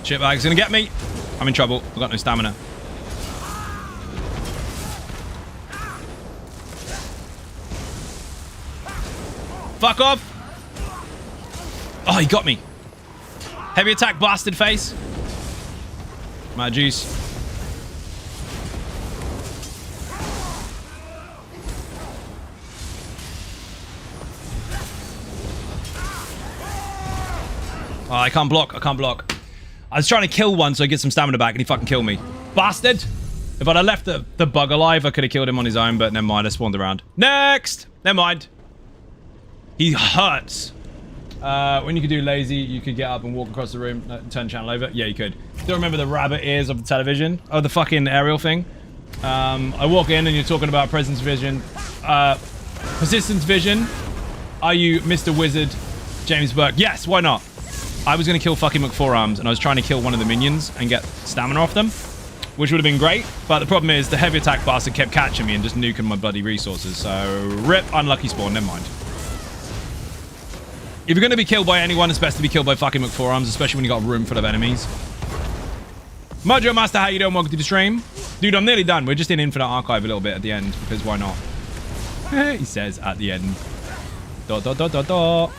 S2: Shitbag's gonna get me. I'm in trouble. I've got no stamina. Fuck off. Oh, he got me. Heavy attack, bastard face. My juice. Oh, I can't block. I can't block. I was trying to kill one so I get some stamina back and he fucking killed me. Bastard! If I'd have left the bug alive, I could have killed him on his own, but never mind. I spawned around. Next! Never mind. He hurts. When you could do lazy, you could get up and walk across the room, turn the channel over. Yeah, you could. Still remember the rabbit ears of the television? Oh, the fucking aerial thing. I walk in and you're talking about presence vision. Persistence vision. Are you Mr. Wizard James Burke? Yes, why not? I was going to kill fucking McForearms and I was trying to kill one of the minions and get stamina off them, which would have been great. But the problem is the heavy attack bastard kept catching me and just nuking my bloody resources. So, rip, unlucky spawn, never mind. If you're going to be killed by anyone, it's best to be killed by fucking McForearms, especially when you got a room full of enemies. Mojo Master, how you doing? Welcome to the stream. Dude, I'm nearly done. We're just in Infinite Archive a little bit at the end, because why not? He says at the end. Dot, dot, dot, dot, dot.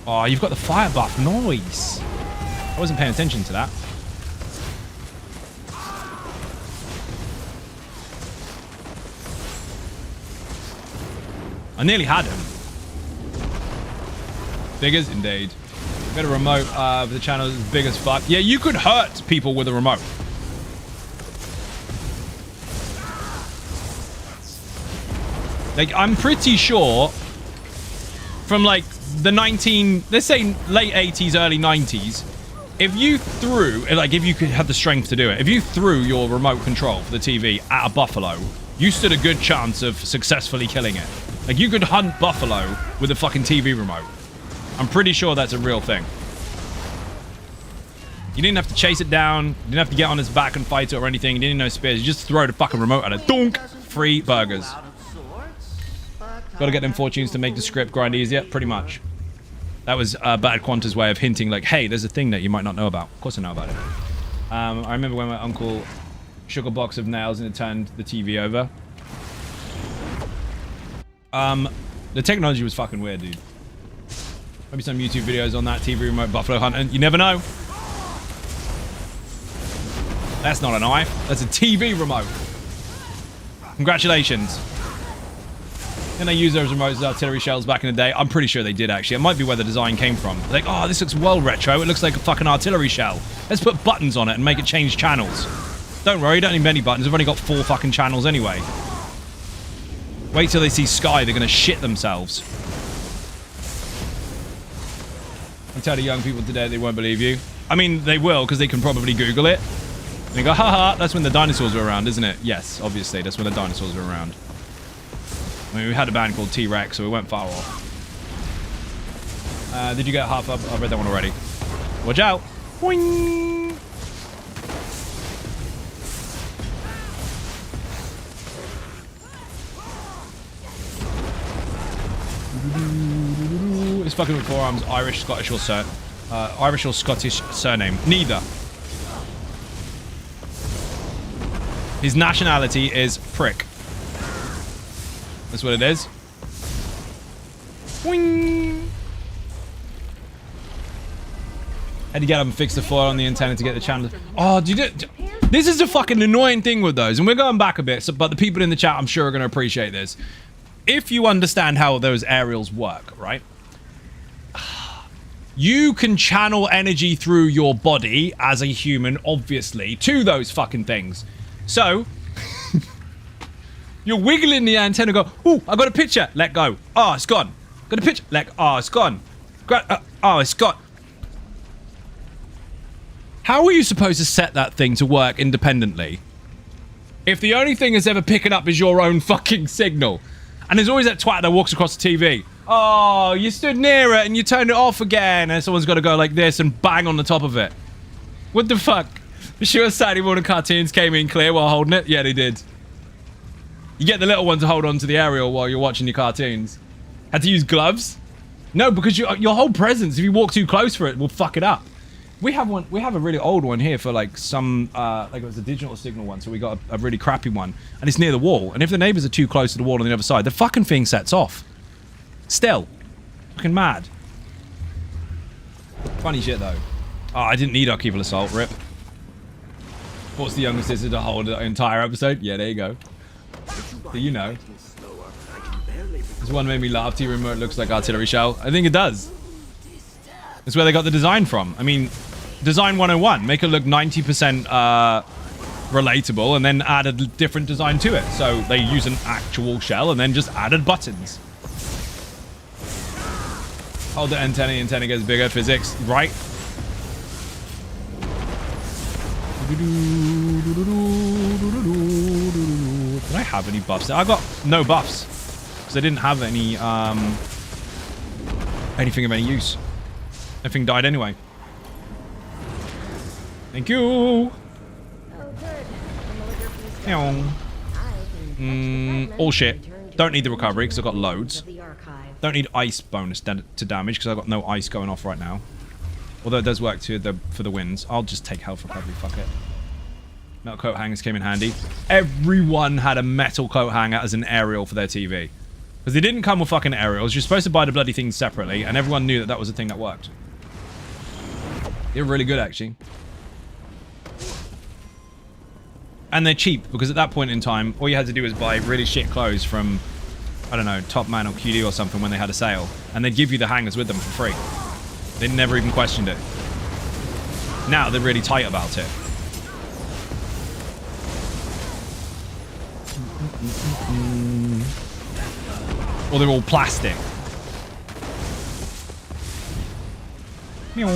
S2: Oh, you've got the fire buff. Nice. I wasn't paying attention to that. I nearly had him. Figures, indeed. Got a remote. The channel is big as fuck. Yeah, you could hurt people with a remote. Like, I'm pretty sure from like the let's say late 80s, early 90s, if you threw, like if you could have the strength to do it, if you threw your remote control for the TV at a buffalo, you stood a good chance of successfully killing it. Like, you could hunt buffalo with a fucking TV remote. I'm pretty sure that's a real thing. You didn't have to chase it down. You didn't have to get on its back and fight it or anything. You didn't know spears. You just throw the fucking remote at it. Donk! Free burgers. Gotta get them fortunes to make the script grind easier. Pretty much. That was Bad Quanta's way of hinting, like, hey, there's a thing that you might not know about. Of course I know about it. I remember when my uncle shook a box of nails and it turned the TV over. The technology was fucking weird, dude. Maybe some YouTube videos on that TV remote buffalo hunting. You never know. That's not a knife. That's a TV remote. Congratulations. Didn't they use those remotes as artillery shells back in the day? I'm pretty sure they did, actually. It might be where the design came from. Like, oh, this looks well retro. It looks like a fucking artillery shell. Let's put buttons on it and make it change channels. Don't worry, you don't need many buttons. We've only got 4 fucking channels anyway. Wait till they see Sky. They're going to shit themselves. I tell the young people today they won't believe you. I mean, they will, because they can probably Google it. And they go, haha, that's when the dinosaurs were around, isn't it? Yes, obviously, that's when the dinosaurs were around. I mean, we had a band called T-Rex, so we weren't far off. Did you get half up? I read that one already. Watch out. Boing. It's fucking with forearms. Irish, Scottish, or Irish or Scottish surname. Neither. His nationality is prick. That's what it is. Boing. Had to get up and fix the foil on the antenna to get the channel. Oh, this is the fucking annoying thing with those, and we're going back a bit, but the people in the chat I'm sure are going to appreciate this. If you understand how those aerials work, right? You can channel energy through your body as a human, obviously, to those fucking things. So, you're wiggling the antenna, go, ooh, I got a picture, let go. Oh, it's gone. Got a picture, oh, it's gone. Oh, it's gone. How are you supposed to set that thing to work independently if the only thing it's ever picking up is your own fucking signal? And there's always that twat that walks across the TV. Oh, you stood near it and you turned it off again, and someone's got to go like this and bang on the top of it. What the fuck? For sure Saturday morning cartoons came in clear while holding it? Yeah, they did. You get the little one to hold on to the aerial while you're watching your cartoons. Had to use gloves? No, because your whole presence, if you walk too close for it, will fuck it up. We have a really old one here for like some, like it was a digital signal one, so we got a really crappy one, and it's near the wall, and if the neighbors are too close to the wall on the other side, the fucking thing sets off. Still. Fucking mad. Funny shit though. Oh, I didn't need Upkeeper Assault, rip. What's the youngest sister to hold the entire episode? Yeah, there you go. So you know. This one made me laugh. T-Remote looks like artillery shell. I think it does. That's where they got the design from. I mean, design 101. Make it look 90% relatable and then add a different design to it. So they use an actual shell and then just added buttons. Hold the antenna gets bigger. Physics, right? Did I have any buffs? I got no buffs because I didn't have any anything of any use. Everything died anyway. Thank you.
S4: Oh, good.
S2: All shit. Don't need the recovery because I've got loads. Don't need ice bonus to damage because I've got no ice going off right now. Although it does work for the wins. I'll just take health recovery, fuck it. Metal coat hangers came in handy. Everyone had a metal coat hanger as an aerial for their TV. Because they didn't come with fucking aerials. You're supposed to buy the bloody things separately, and everyone knew that that was a thing that worked. They're really good, actually. And they're cheap, because at that point in time, all you had to do was buy really shit clothes from, I don't know, Top Man or QD or something when they had a sale. And they'd give you the hangers with them for free. They never even questioned it. Now they're really tight about it. Or they're all plastic. Meow.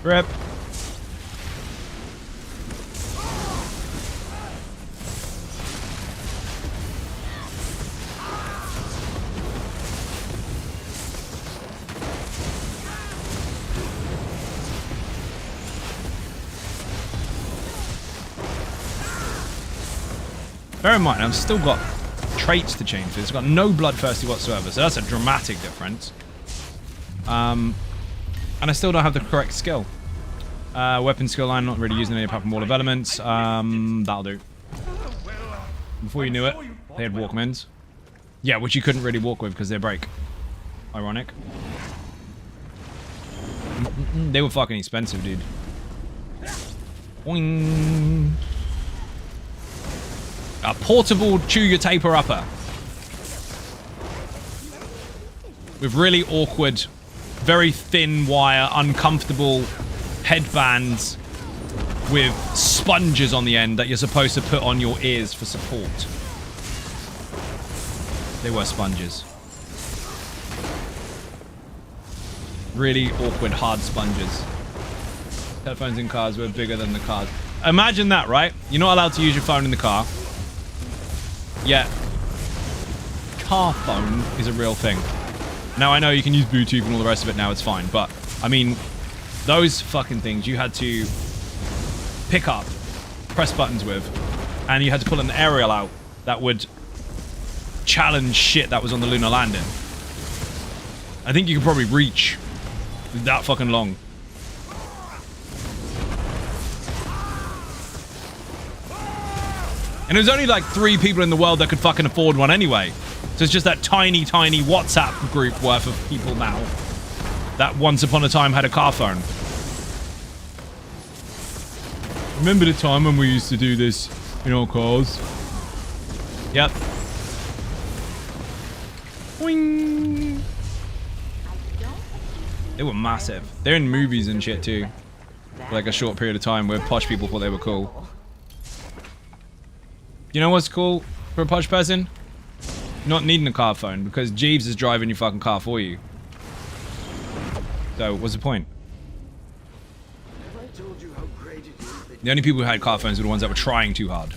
S2: Rip. Bear in mind, I've still got traits to change this. I've got no bloodthirsty whatsoever, so that's a dramatic difference. And I still don't have the correct skill. Weapon skill line, not really using any apart from Wall of Elements. That'll do. Before you knew it, they had Walkmans. Yeah, which you couldn't really walk with because they break. Ironic. They were fucking expensive, dude. Boing. A portable chew your taper upper. With really awkward, very thin wire, uncomfortable headbands with sponges on the end that you're supposed to put on your ears for support. They were sponges. Really awkward hard sponges. Telephones in cars were bigger than the cars. Imagine that, right? You're not allowed to use your phone in the car. Yet, car phone is a real thing. Now, I know you can use Bluetooth and all the rest of it now, it's fine. But, I mean, those fucking things you had to pick up, press buttons with, and you had to pull an aerial out that would challenge shit that was on the lunar landing. I think you could probably reach that fucking long. And there's only like 3 people in the world that could fucking afford one anyway. So it's just that tiny, tiny WhatsApp group worth of people now that once upon a time had a car phone. Remember the time when we used to do this in our cars? Yep. Boing. They were massive. They're in movies and shit too. For like a short period of time where posh people thought they were cool. You know what's cool for a posh person? Not needing a car phone, because Jeeves is driving your fucking car for you. So, what's the point? The only people who had car phones were the ones that were trying too hard.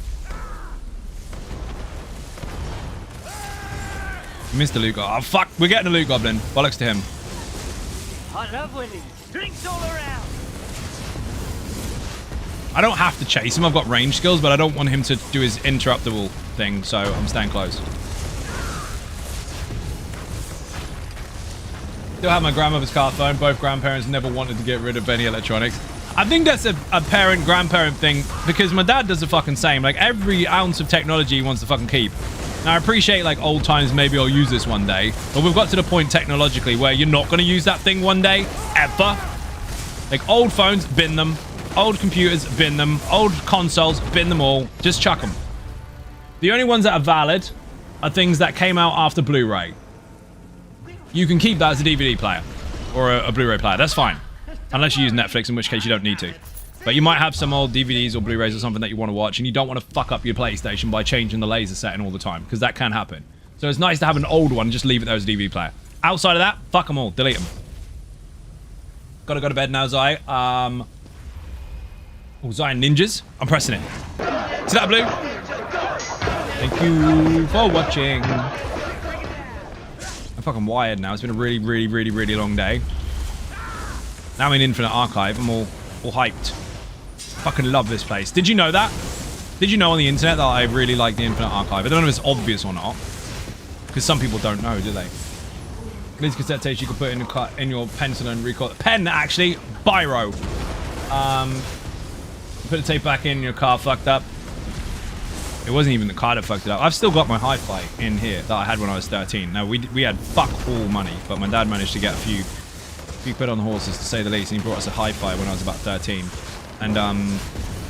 S2: You missed the loot goblin. Oh, fuck! We're getting a loot goblin. Bollocks to him.
S3: I love winning. Drinks all around.
S2: I don't have to chase him. I've got range skills, but I don't want him to do his interruptible thing, so I'm staying close. Still have my grandmother's car phone. Both grandparents never wanted to get rid of any electronics. I think that's a parent-grandparent thing, because my dad does the fucking same. Like, every ounce of technology he wants to fucking keep. Now, I appreciate, like, old times, maybe I'll use this one day, but we've got to the point technologically where you're not going to use that thing one day, ever. Like, old phones, bin them. Old computers, bin them. Old consoles, bin them all. Just chuck them. The only ones that are valid are things that came out after Blu-ray. You can keep that as a DVD player or a Blu-ray player. That's fine. Unless you use Netflix, in which case you don't need to. But you might have some old DVDs or Blu-rays or something that you want to watch, and you don't want to fuck up your PlayStation by changing the laser setting all the time, because that can happen. So it's nice to have an old one and just leave it there as a DVD player. Outside of that, fuck them all. Delete them. Gotta go to bed now, Zai. Oh, Zion Ninjas. I'm pressing it. See that, Blue? Thank you for watching. I'm fucking wired now. It's been a really, really, really, really long day. Now I'm in Infinite Archive. I'm all hyped. Fucking love this place. Did you know that? Did you know on the internet that I really like the Infinite Archive? I don't know if it's obvious or not. Because some people don't know, do they? These cassette tapes you can put in your pencil and record. Pen, actually. Biro. Put the tape back in, your car fucked up. It wasn't even the car that fucked it up. I've still got my hi-fi in here that I had when I was 13. Now, we had fuck all money, but my dad managed to get a few quid on the horses, to say the least, and he brought us a hi-fi when I was about 13. And,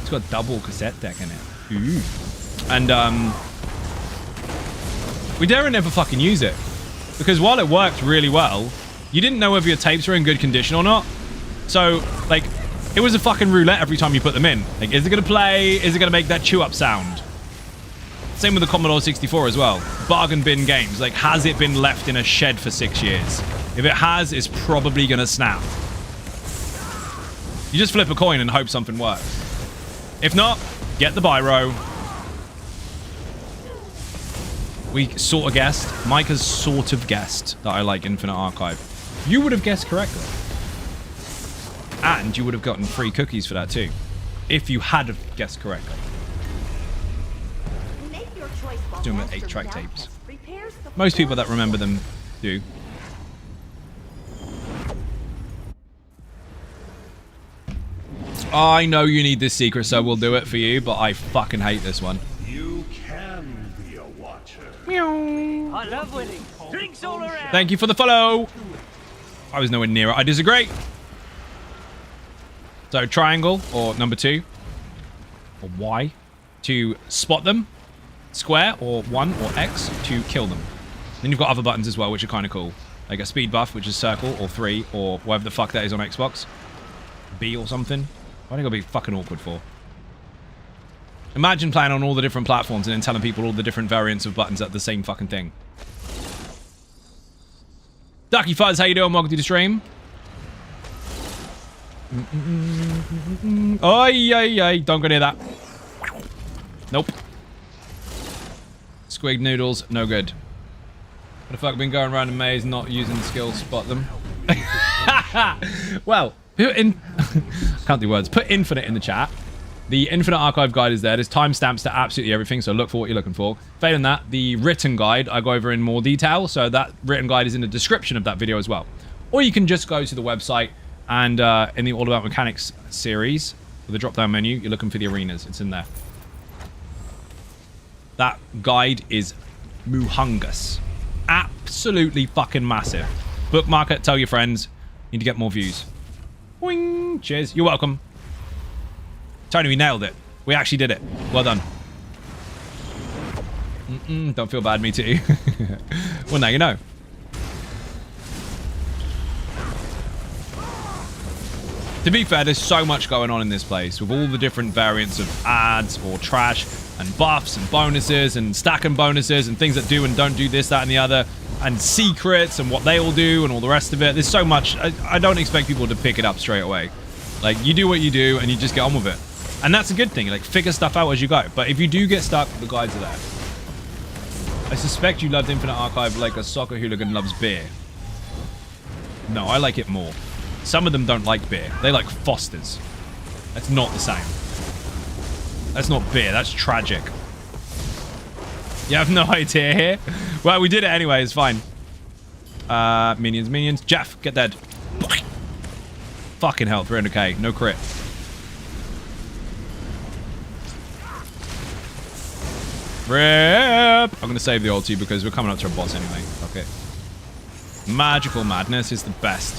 S2: it's got a double cassette deck in it. Ooh. And, we dare never fucking use it. Because while it worked really well, you didn't know whether your tapes were in good condition or not. So, like, it was a fucking roulette every time you put them in. Like, is it going to play? Is it going to make that chew-up sound? Same with the Commodore 64 as well. Bargain bin games. Like, has it been left in a shed for 6 years? If it has, it's probably going to snap. You just flip a coin and hope something works. If not, get the biro. We sort of guessed. Mike has sort of guessed that I like Infinite Archive. You would have guessed correctly. And you would have gotten free cookies for that too. If you had guessed correctly. Doing with 8-track tapes. Most people that remember them do. I know you need this secret, so we'll do it for you, but I fucking hate this one.
S3: You can be a watcher.
S2: Meow.
S3: I love winning. Drinks all around.
S2: Thank you for the follow. I was nowhere near it. I disagree. So triangle, or number 2, or Y, to spot them. Square, or 1, or X, to kill them. Then you've got other buttons as well, which are kind of cool. Like a speed buff, which is circle, or 3, or whatever the fuck that is on Xbox. B or something. Why do you gotta be fucking awkward for? Imagine playing on all the different platforms and then telling people all the different variants of buttons at the same fucking thing. Ducky Fuzz, how you doing? Welcome to the stream. Oi, oi, oi. Don't go near that. Nope. Squig noodles, no good. What the fuck, I've been going around a maze not using the skill to spot them. Well, can't do words. Put infinite in the chat. The infinite archive guide is there. There's timestamps to absolutely everything, so look for what you're looking for. Failing that, the written guide I go over in more detail, so that written guide is in the description of that video as well. Or you can just go to the website and in the All About Mechanics series, with the drop-down menu, you're looking for the arenas. It's in there. That guide is humongous. Absolutely fucking massive. Bookmark it, tell your friends. Need to get more views. Boing. Cheers. You're welcome. Tony, we nailed it. We actually did it. Well done. Don't feel bad, me too. Well, now you know. To be fair, there's so much going on in this place with all the different variants of ads or trash and buffs and bonuses and stacking bonuses and things that do and don't do this, that, and the other, and secrets and what they all do and all the rest of it. There's so much. I don't expect people to pick it up straight away. Like, you do what you do and you just get on with it. And that's a good thing. Like, figure stuff out as you go. But if you do get stuck, the guides are there. I suspect you loved Infinite Archive like a soccer hooligan loves beer. No, I like it more. Some of them don't like beer. They like Foster's. That's not the same. That's not beer. That's tragic. You have no idea here? Well, we did it anyway. It's fine. Minions, minions. Jeff, get dead. Fucking hell, 300k. No crit. Rip! I'm going to save the ulti because we're coming up to a boss anyway. Okay. Magical Madness is the best.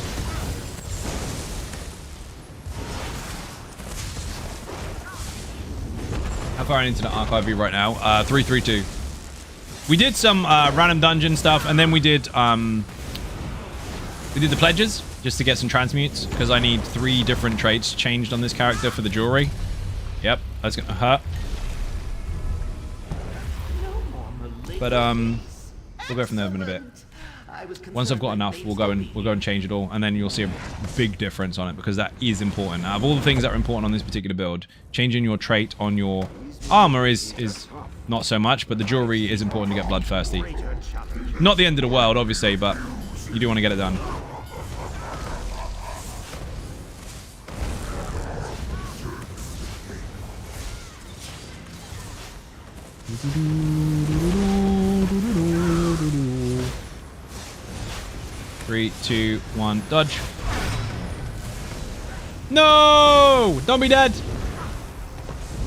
S2: How far into the archive are you right now? 332. We did some random dungeon stuff, and then we did the pledges just to get some transmutes because I need 3 different traits changed on this character for the jewelry. Yep, that's gonna hurt. But we'll go from there in a bit. Once I've got enough, we'll go and change it all, and then you'll see a big difference on it because that is important. Out of all the things that are important on this particular build, changing your trait on your armor is not so much, but the jewelry is important to get bloodthirsty. Not the end of the world, obviously, but you do want to get it done. Three, 2, 1, dodge. No! Don't be dead!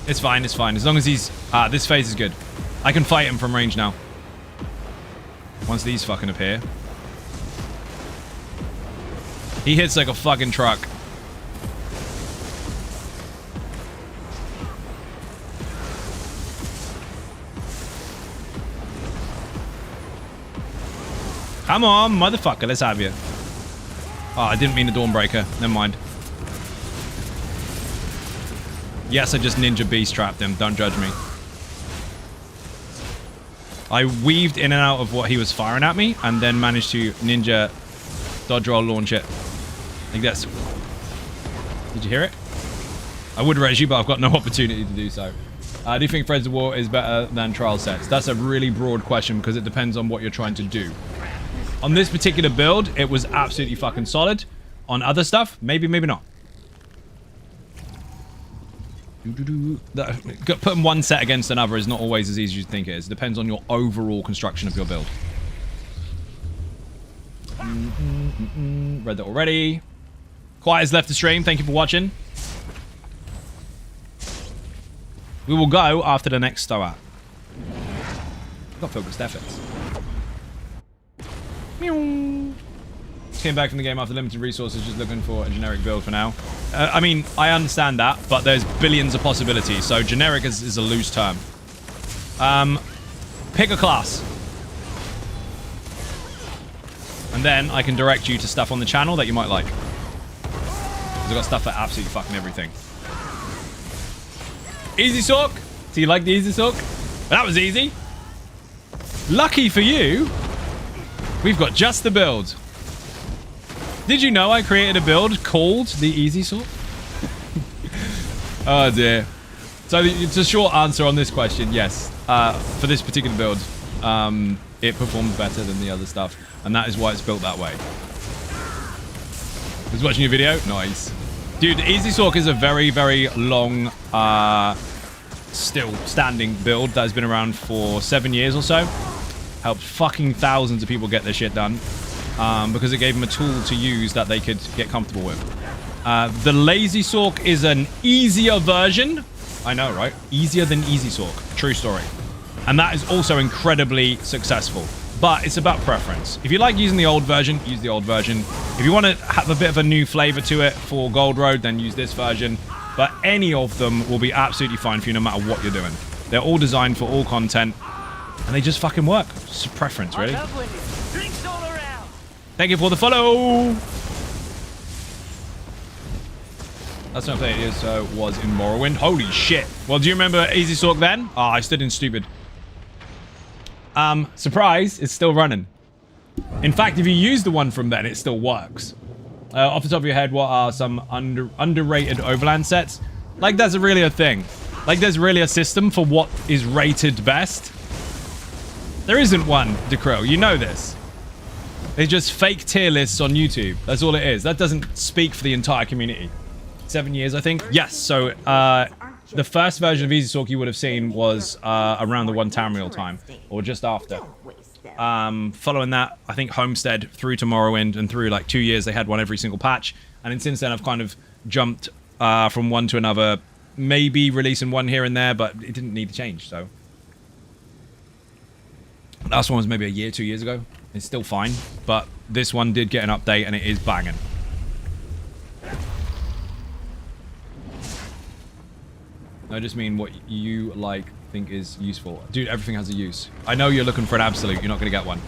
S2: It's fine, it's fine. As long as he's... this phase is good. I can fight him from range now. Once these fucking appear. He hits like a fucking truck. Come on, motherfucker, let's have you. Oh, I didn't mean a Dawnbreaker. Never mind. Yes, I just ninja beast trapped him. Don't judge me. I weaved in and out of what he was firing at me and then managed to ninja dodge roll launch it. I think that's... Did you hear it? I would res you, but I've got no opportunity to do so. Do you think Threads of War is better than trial sets? That's a really broad question because it depends on what you're trying to do. On this particular build, it was absolutely fucking solid. On other stuff, maybe, maybe not. Putting one set against another is not always as easy as you think it is. It depends on your overall construction of your build. Read that already. Quiet has left the stream. Thank you for watching. We will go after the next Stoat. Got focused efforts. Meow. Came back from the game after limited resources, just looking for a generic build for now. I mean, I understand that, but there's billions of possibilities, so generic is a loose term. Pick a class. And then I can direct you to stuff on the channel that you might like. Because I've got stuff for absolutely fucking everything. Easy sock. Do you like the easy sock? That was easy. Lucky for you, we've got just the build. Did you know I created a build called the Easy Sort? Oh dear. So it's a short answer on this question. Yes, for this particular build, it performs better than the other stuff, and that is why it's built that way. Who's watching your video? Nice. Dude, Easy Sork is a very, very long, still standing build that has been around for 7 years or so. Helped fucking thousands of people get their shit done because it gave them a tool to use that they could get comfortable with. The Lazy Sork is an easier version. I know, right? Easier than Easy Sork. True story. And that is also incredibly successful. But it's about preference. If you like using the old version, use the old version. If you want to have a bit of a new flavor to it for Gold Road, then use this version. But any of them will be absolutely fine for you no matter what you're doing. They're all designed for all content. And they just fucking work. It's a preference, really. Thank you for the follow. That's not played ESO was in Morrowind. Holy shit. Well, do you remember Easy Sork then? Oh, I stood in stupid. Surprise, it's still running. In fact, if you use the one from then, it still works. Off the top of your head, what are some underrated overland sets? Like, there's really a thing. Like, there's really a system for what is rated best. There isn't one, Decro. You know this. It's just fake tier lists on YouTube. That's all it is. That doesn't speak for the entire community. 7 years, I think. Yes, so the first version of Easy Sork you would have seen was around the 1 Tamriel time, or just after. Following that, I think Homestead through to Morrowind, and through like 2 years they had one every single patch. And then since then I've kind of jumped from one to another, maybe releasing one here and there, but it didn't need to change, so. Last one was maybe a year, 2 years ago. It's still fine, but this one did get an update and it is banging. I just mean what you think is useful. Dude, everything has a use. I know you're looking for an absolute. You're not going to get one.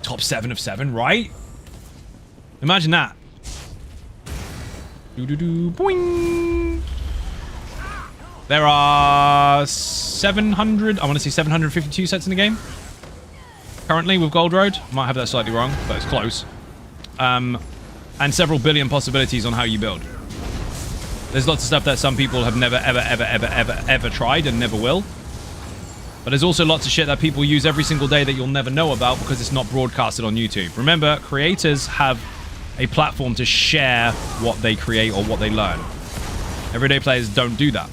S2: Top 7 of 7, right? Imagine that. Boing. There are 700. I want to see 752 sets in the game. Currently with Gold Road. Might have that slightly wrong, but it's close. And several billion possibilities on how you build. There's lots of stuff that some people have never, ever tried and never will. But there's also lots of shit that people use every single day that you'll never know about because it's not broadcasted on YouTube. Remember, creators have a platform to share what they create or what they learn. Everyday players don't do that.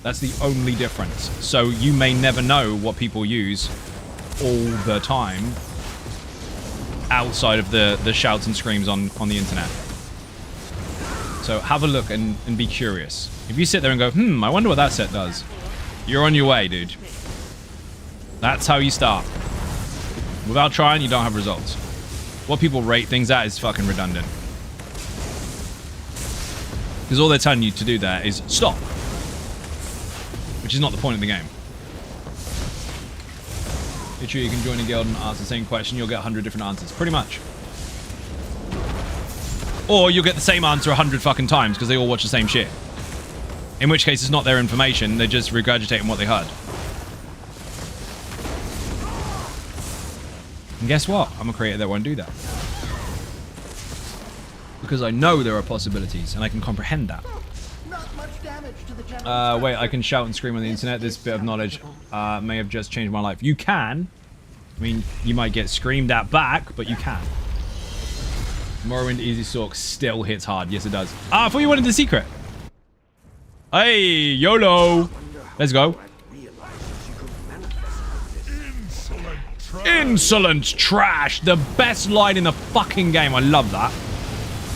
S2: That's the only difference. So you may never know what people use all the time outside of the shouts and screams on the internet. So have a look and be curious. If you sit there and go, I wonder what that set does, you're on your way, dude. That's how you start. Without trying, you don't have results. What people rate things at is fucking redundant. Because all they're telling you to do there is stop. Which is not the point of the game. It's true, you can join a guild and ask the same question, you'll get 100 different answers. Pretty much. Or you'll get the same answer 100 fucking times because they all watch the same shit. In which case, it's not their information, they're just regurgitating what they heard. And guess what? I'm a creator that won't do that. Because I know there are possibilities, and I can comprehend that. Wait, I can shout and scream on the internet. This bit of knowledge may have just changed my life. You can. I mean, you might get screamed at back, but you can. Morrowind Easy Sork still hits hard. Yes, it does. Ah, I thought you wanted the secret. Hey, YOLO. Let's go. Insolent trash. The best line in the fucking game. I love that.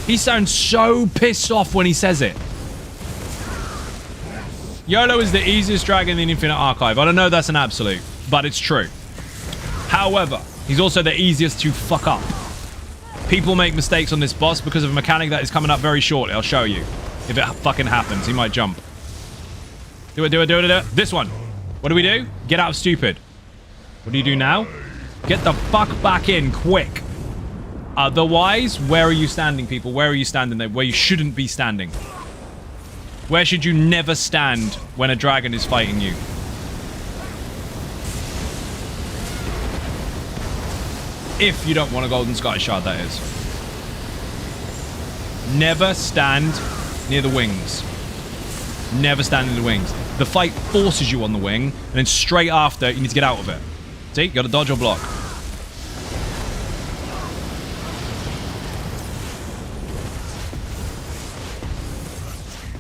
S2: He sounds so pissed off when he says it. YOLO is the easiest dragon in Infinite Archive. I don't know that's an absolute, but it's true. However, he's also the easiest to fuck up. People make mistakes on this boss because of a mechanic that is coming up very shortly. I'll show you. If it fucking happens, he might jump. Do it, do it, do it, do it. This one. What do we do? Get out of stupid. What do you do now? Get the fuck back in quick. Otherwise, where are you standing, people? Where are you standing there? Where you shouldn't be standing. Where should you never stand when a dragon is fighting you? If you don't want a golden sky shard, that is. Never stand near the wings. Never stand near the wings. The fight forces you on the wing, and then straight after, you need to get out of it. See? You gotta dodge or block.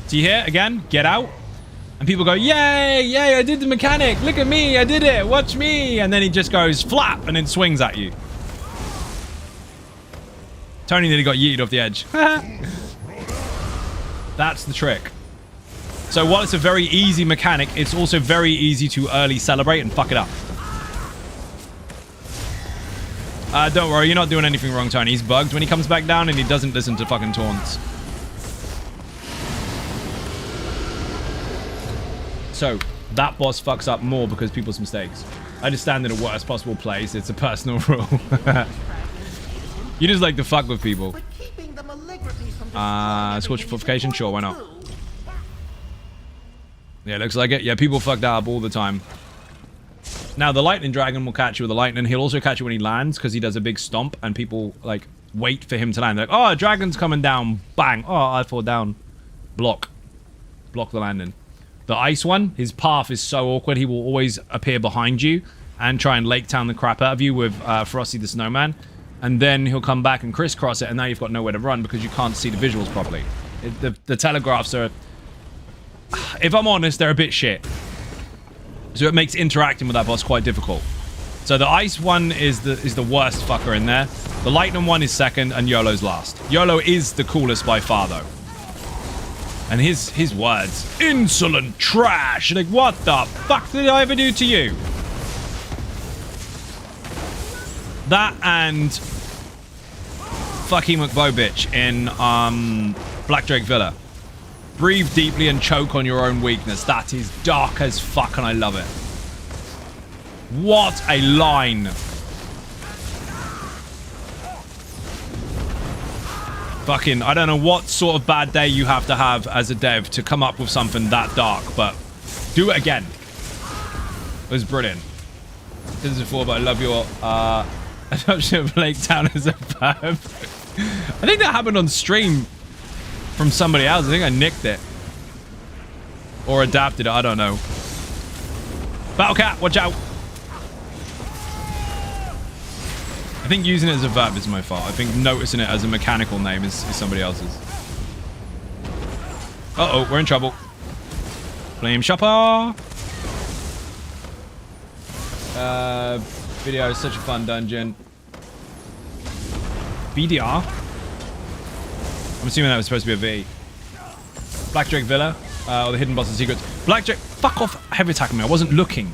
S2: See here? Again, get out. And people go, yay, yay, I did the mechanic. Look at me, I did it. Watch me. And then he just goes flap and then swings at you. Tony nearly got yeeted off the edge. That's the trick. So while it's a very easy mechanic, it's also very easy to early celebrate and fuck it up. Don't worry, you're not doing anything wrong, Tony. He's bugged when he comes back down and he doesn't listen to fucking taunts. So, that boss fucks up more because people's mistakes. I just stand in the worst possible place. It's a personal rule. You just like to fuck with people. Scorch Fortification? Sure, why not? Yeah, looks like it. Yeah, people fuck that up all the time. Now, the Lightning Dragon will catch you with the lightning. He'll also catch you when he lands because he does a big stomp and people, like, wait for him to land. They're like, oh, a dragon's coming down. Bang. Oh, I fall down. Block. Block the landing. The ice one, his path is so awkward, he will always appear behind you and try and Lake Town the crap out of you with Frosty the Snowman. And then he'll come back and crisscross it, and now you've got nowhere to run because you can't see the visuals properly. The telegraphs are... If I'm honest, they're a bit shit. So it makes interacting with that boss quite difficult. So the ice one is the worst fucker in there. The lightning one is second, and YOLO's last. YOLO is the coolest by far, though. And his words, insolent trash. Like, what the fuck did I ever do to you? That and fucking McBobitch in Black Drake Villa. Breathe deeply and choke on your own weakness. That is dark as fuck and I love it. What a line. Fucking, I don't know what sort of bad day you have to have as a dev to come up with something that dark, but do it again. It was brilliant. This is before, but I love your adoption of Lake Town as a verb. I think that happened on stream from somebody else. I think I nicked it. Or adapted it, I don't know. Battle Cat, watch out. I think using it as a verb is my fault. I think noticing it as a mechanical name is somebody else's. Uh-oh, we're in trouble. Flame Shopper. Video is such a fun dungeon. BDR? I'm assuming that was supposed to be a V. Black Drake Villa. Or the Hidden Boss and Secrets. Black Drake... Fuck off heavy attacking me. I wasn't looking.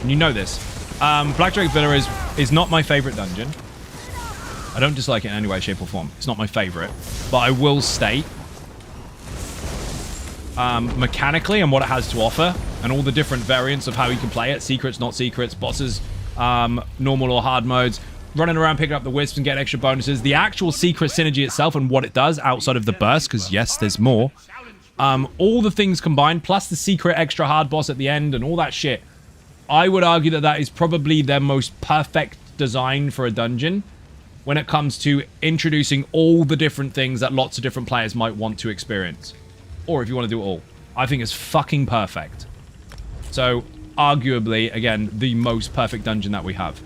S2: And you know this. Black Drake Villa is not my favorite dungeon. I don't dislike it in any way, shape, or form. It's not my favorite. But I will state, mechanically and what it has to offer, and all the different variants of how you can play it, secrets, not secrets, bosses, normal or hard modes, running around picking up the wisps and getting extra bonuses, the actual secret synergy itself and what it does outside of the burst, because yes, there's more. All the things combined, plus the secret extra hard boss at the end and all that shit. I would argue that that is probably their most perfect design for a dungeon when it comes to introducing all the different things that lots of different players might want to experience. Or if you want to do it all. I think it's fucking perfect. So, arguably, again, the most perfect dungeon that we have.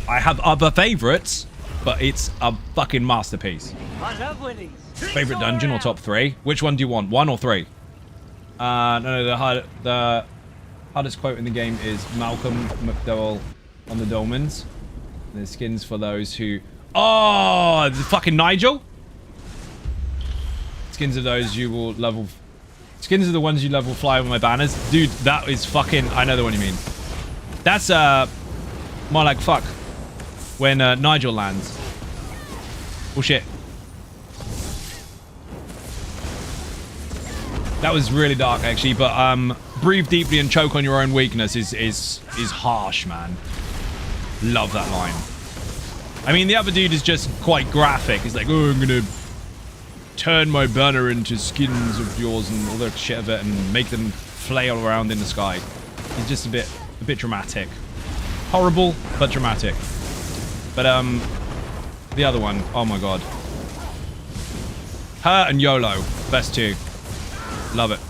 S2: I have other favorites, but it's a fucking masterpiece. Favorite dungeon or top 3? Which one do you want? 1 or 3? No, the hardest quote in the game is Malcolm McDowell on the Dolmens. There's skins for those who... Oh, the fucking Nigel? Skins of those you will level... Skins of the ones you level fly over my banners. Dude, that is fucking... I know the one you mean. That's, more like fuck. When, Nigel lands. Oh, shit. That was really dark, actually, but, breathe deeply and choke on your own weakness is harsh, man. Love that line. I mean, the other dude is just quite graphic. He's like, oh, I'm gonna turn my banner into skins of yours and all that shit of it and make them flail around in the sky. He's just a bit dramatic. Horrible, but dramatic. But, the other one, oh my god. Her and YOLO. Best two. Love it.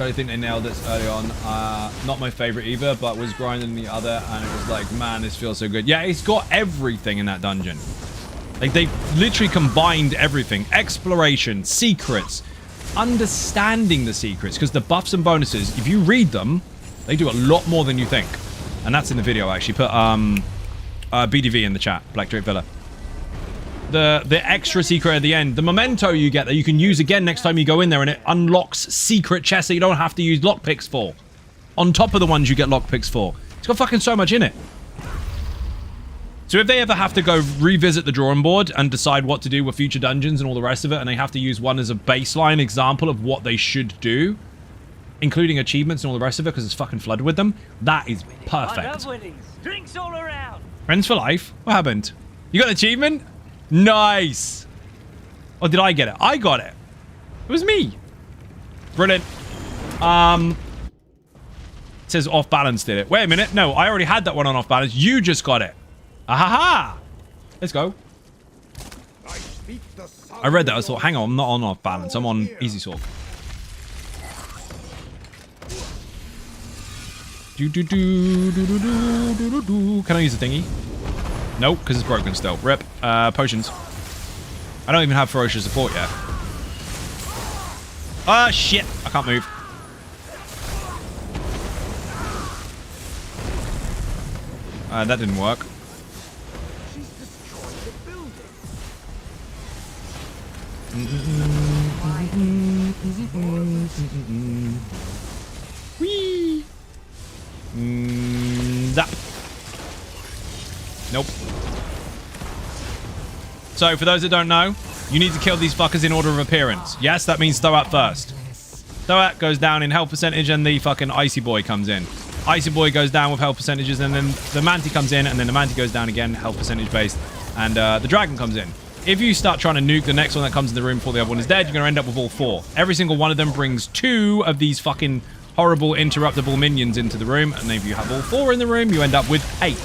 S2: I think they nailed this early on. Not my favorite either, but was grinding the other, and it was like, man, this feels so good. Yeah, it's got everything in that dungeon. Like, they literally combined everything. Exploration, secrets, understanding the secrets, because the buffs and bonuses, if you read them, they do a lot more than you think. And that's in the video, actually. Put BDV in the chat, Black Drake Villa. The extra secret at the end, the memento you get that you can use again next time you go in there, and it unlocks secret chests that you don't have to use lockpicks for. On top of the ones you get lockpicks for. It's got fucking so much in it. So if they ever have to go revisit the drawing board and decide what to do with future dungeons and all the rest of it, and they have to use one as a baseline example of what they should do, including achievements and all the rest of it, because it's fucking flooded with them, that is perfect.
S3: Drinks all around.
S2: Friends for life? What happened? You got an achievement? Nice. Or did I get it? I got it. It was me. Brilliant. It says off balance did it. Wait a minute. No, I already had that one on off balance. You just got it. Ahaha. Let's go. I read that. I thought, hang on, I'm not on off balance. I'm on easy sort. Can I use the thingy? Nope, because it's broken still. Rip. Potions. I don't even have ferocious support yet. Ah, shit. I can't move. That didn't work. Whee! Zap. Nope. So, for those that don't know, you need to kill these fuckers in order of appearance. Yes, that means throw out first. Throw out goes down in health percentage, and the fucking Icy Boy comes in. Icy Boy goes down with health percentages, and then the Manti comes in, and then the Manti goes down again, health percentage based, and the Dragon comes in. If you start trying to nuke the next one that comes in the room before the other one is dead, you're going to end up with all four. Every single one of them brings 2 of these fucking horrible interruptible minions into the room, and if you have all 4 in the room, you end up with 8.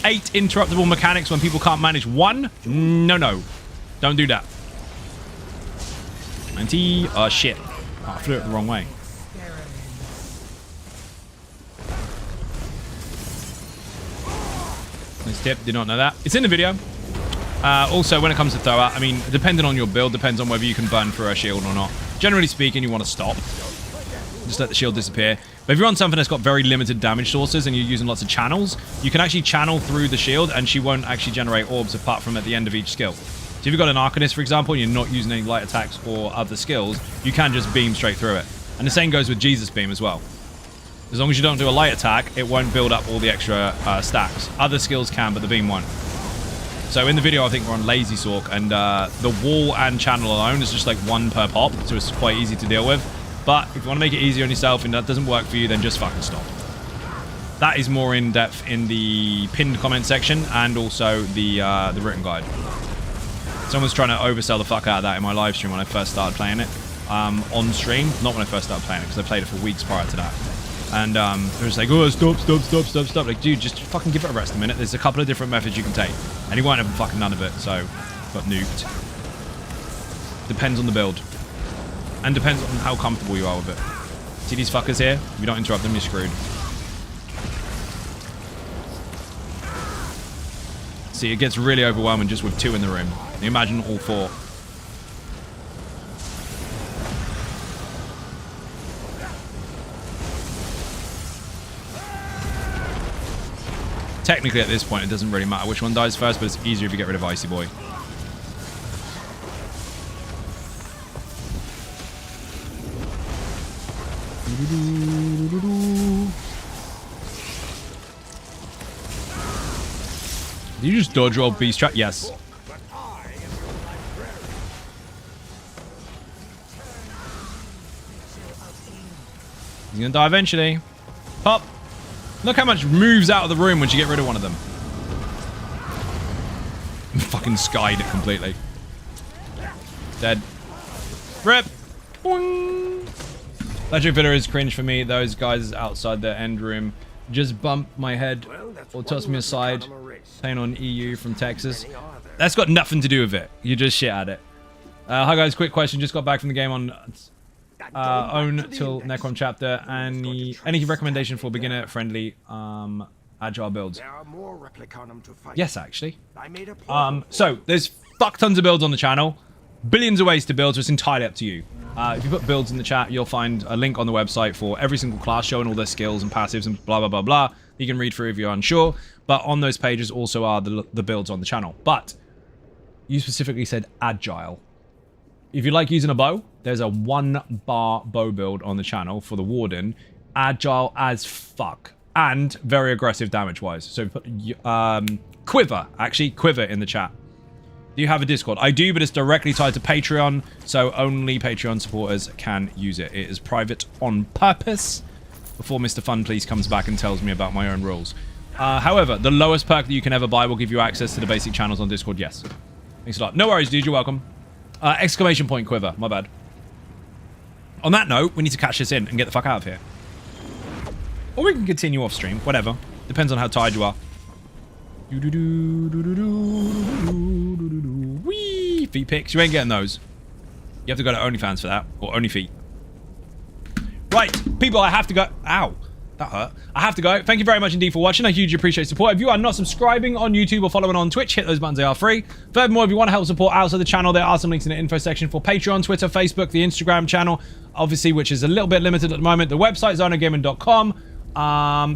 S2: 8 interruptible mechanics when people can't manage 1? No. Don't do that. 90. Oh, shit. Oh, I flew it the wrong way. Nice tip. Did not know that. It's in the video. Also, when it comes to throw out, I mean, depending on your build, depends on whether you can burn through a shield or not. Generally speaking, you want to stop. Just let the shield disappear. But if you're on something that's got very limited damage sources and you're using lots of channels, you can actually channel through the shield and she won't actually generate orbs apart from at the end of each skill. So if you've got an Arcanist, for example, and you're not using any light attacks or other skills, you can just beam straight through it. And the same goes with Jesus Beam as well. As long as you don't do a light attack, it won't build up all the extra stacks. Other skills can, but the beam won't. So in the video, I think we're on Lazy Sork, and the wall and channel alone is just like 1 per pop, so it's quite easy to deal with. But if you want to make it easier on yourself and that doesn't work for you, then just fucking stop. That is more in depth in the pinned comment section and also the written guide. Someone's trying to oversell the fuck out of that in my live stream when I first started playing it. On stream, not when I first started playing it, because I played it for weeks prior to that. And they were just like, oh, stop. Like, dude, just fucking give it a rest a minute. There's a couple of different methods you can take. And he won't have fucking none of it, so got nuked. Depends on the build. And depends on how comfortable you are with it. See these fuckers here? If you don't interrupt them, you're screwed. See, it gets really overwhelming just with 2 in the room. Can you imagine all 4? Technically, at this point, it doesn't really matter which one dies first, but it's easier if you get rid of Icy Boy. Did you just dodge roll beast trap? Yes. He's gonna die eventually. Pop. Look how much moves out of the room once you get rid of one of them. Fucking skied it completely. Dead. Rip. Boing. Legendary Villa is cringe for me. Those guys outside the end room Just bump my head
S3: Well, that's
S2: or toss
S3: one
S2: me
S3: less
S2: aside.
S3: economy race.
S2: Playing on EU from Texas.
S3: Many are there.
S2: That's got nothing to do with it. You just shit at it. Hi guys, quick question. Just got back from the game on own till Necron chapter. Any recommendation for beginner friendly agile builds?
S3: There are more Replicanum to fight.
S2: Yes, actually.
S3: I made a portal.
S2: So there's fuck tons of builds on the channel. Billions of ways to build, so it's entirely up to you. If you put builds in the chat, you'll find a link on the website for every single class showing all their skills and passives and blah, blah, blah, blah. You can read through if you're unsure. But on those pages also are the builds on the channel. But you specifically said agile. If you like using a bow, there's a 1-bar bow build on the channel for the Warden. Agile as fuck. And very aggressive damage-wise. So put Quiver, actually, Quiver in the chat. Do you have a Discord? I do, but it's directly tied to Patreon, so only Patreon supporters can use it. It is private on purpose before Mr. Fun Please comes back and tells me about my own rules. However, the lowest perk that you can ever buy will give you access to the basic channels on Discord, yes. Thanks a lot. No worries, dude. You're welcome. Exclamation point Quiver. My bad. On that note, we need to catch this in and get the fuck out of here. Or we can continue off stream. Whatever. Depends on how tired you are. Wee! Feet pics. You ain't getting those. You have to go to OnlyFans for that. Or OnlyFeet. Right. People, I have to go. Ow. That hurt. I have to go. Thank you very much indeed for watching. I hugely appreciate support. If you are not subscribing on YouTube or following on Twitch, hit those buttons. They are free. Furthermore, if you want to help support outside the channel, there are some links in the info section for Patreon, Twitter, Facebook, the Instagram channel, obviously, which is a little bit limited at the moment. The website is zonogaming.com.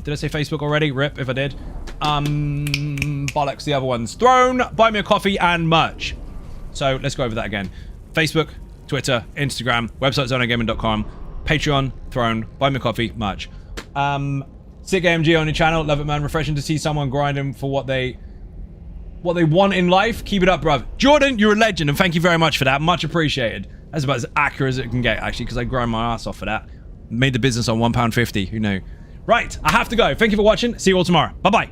S2: Did I say Facebook already? Rip if I did. Bollocks, the other ones. Throne, buy me a coffee, and merch. So let's go over that again. Facebook, Twitter, Instagram, website zonogaming.com, Patreon, Throne, buy me a coffee, merch. Sick AMG on your channel. Love it, man. Refreshing to see someone grinding for what they want in life. Keep it up, bruv. Jordan, you're a legend, and thank you very much for that. Much appreciated. That's about as accurate as it can get, actually, because I grind my ass off for that. Made the business on £1.50. Who knew? Right, I have to go. Thank you for watching. See you all tomorrow. Bye-bye.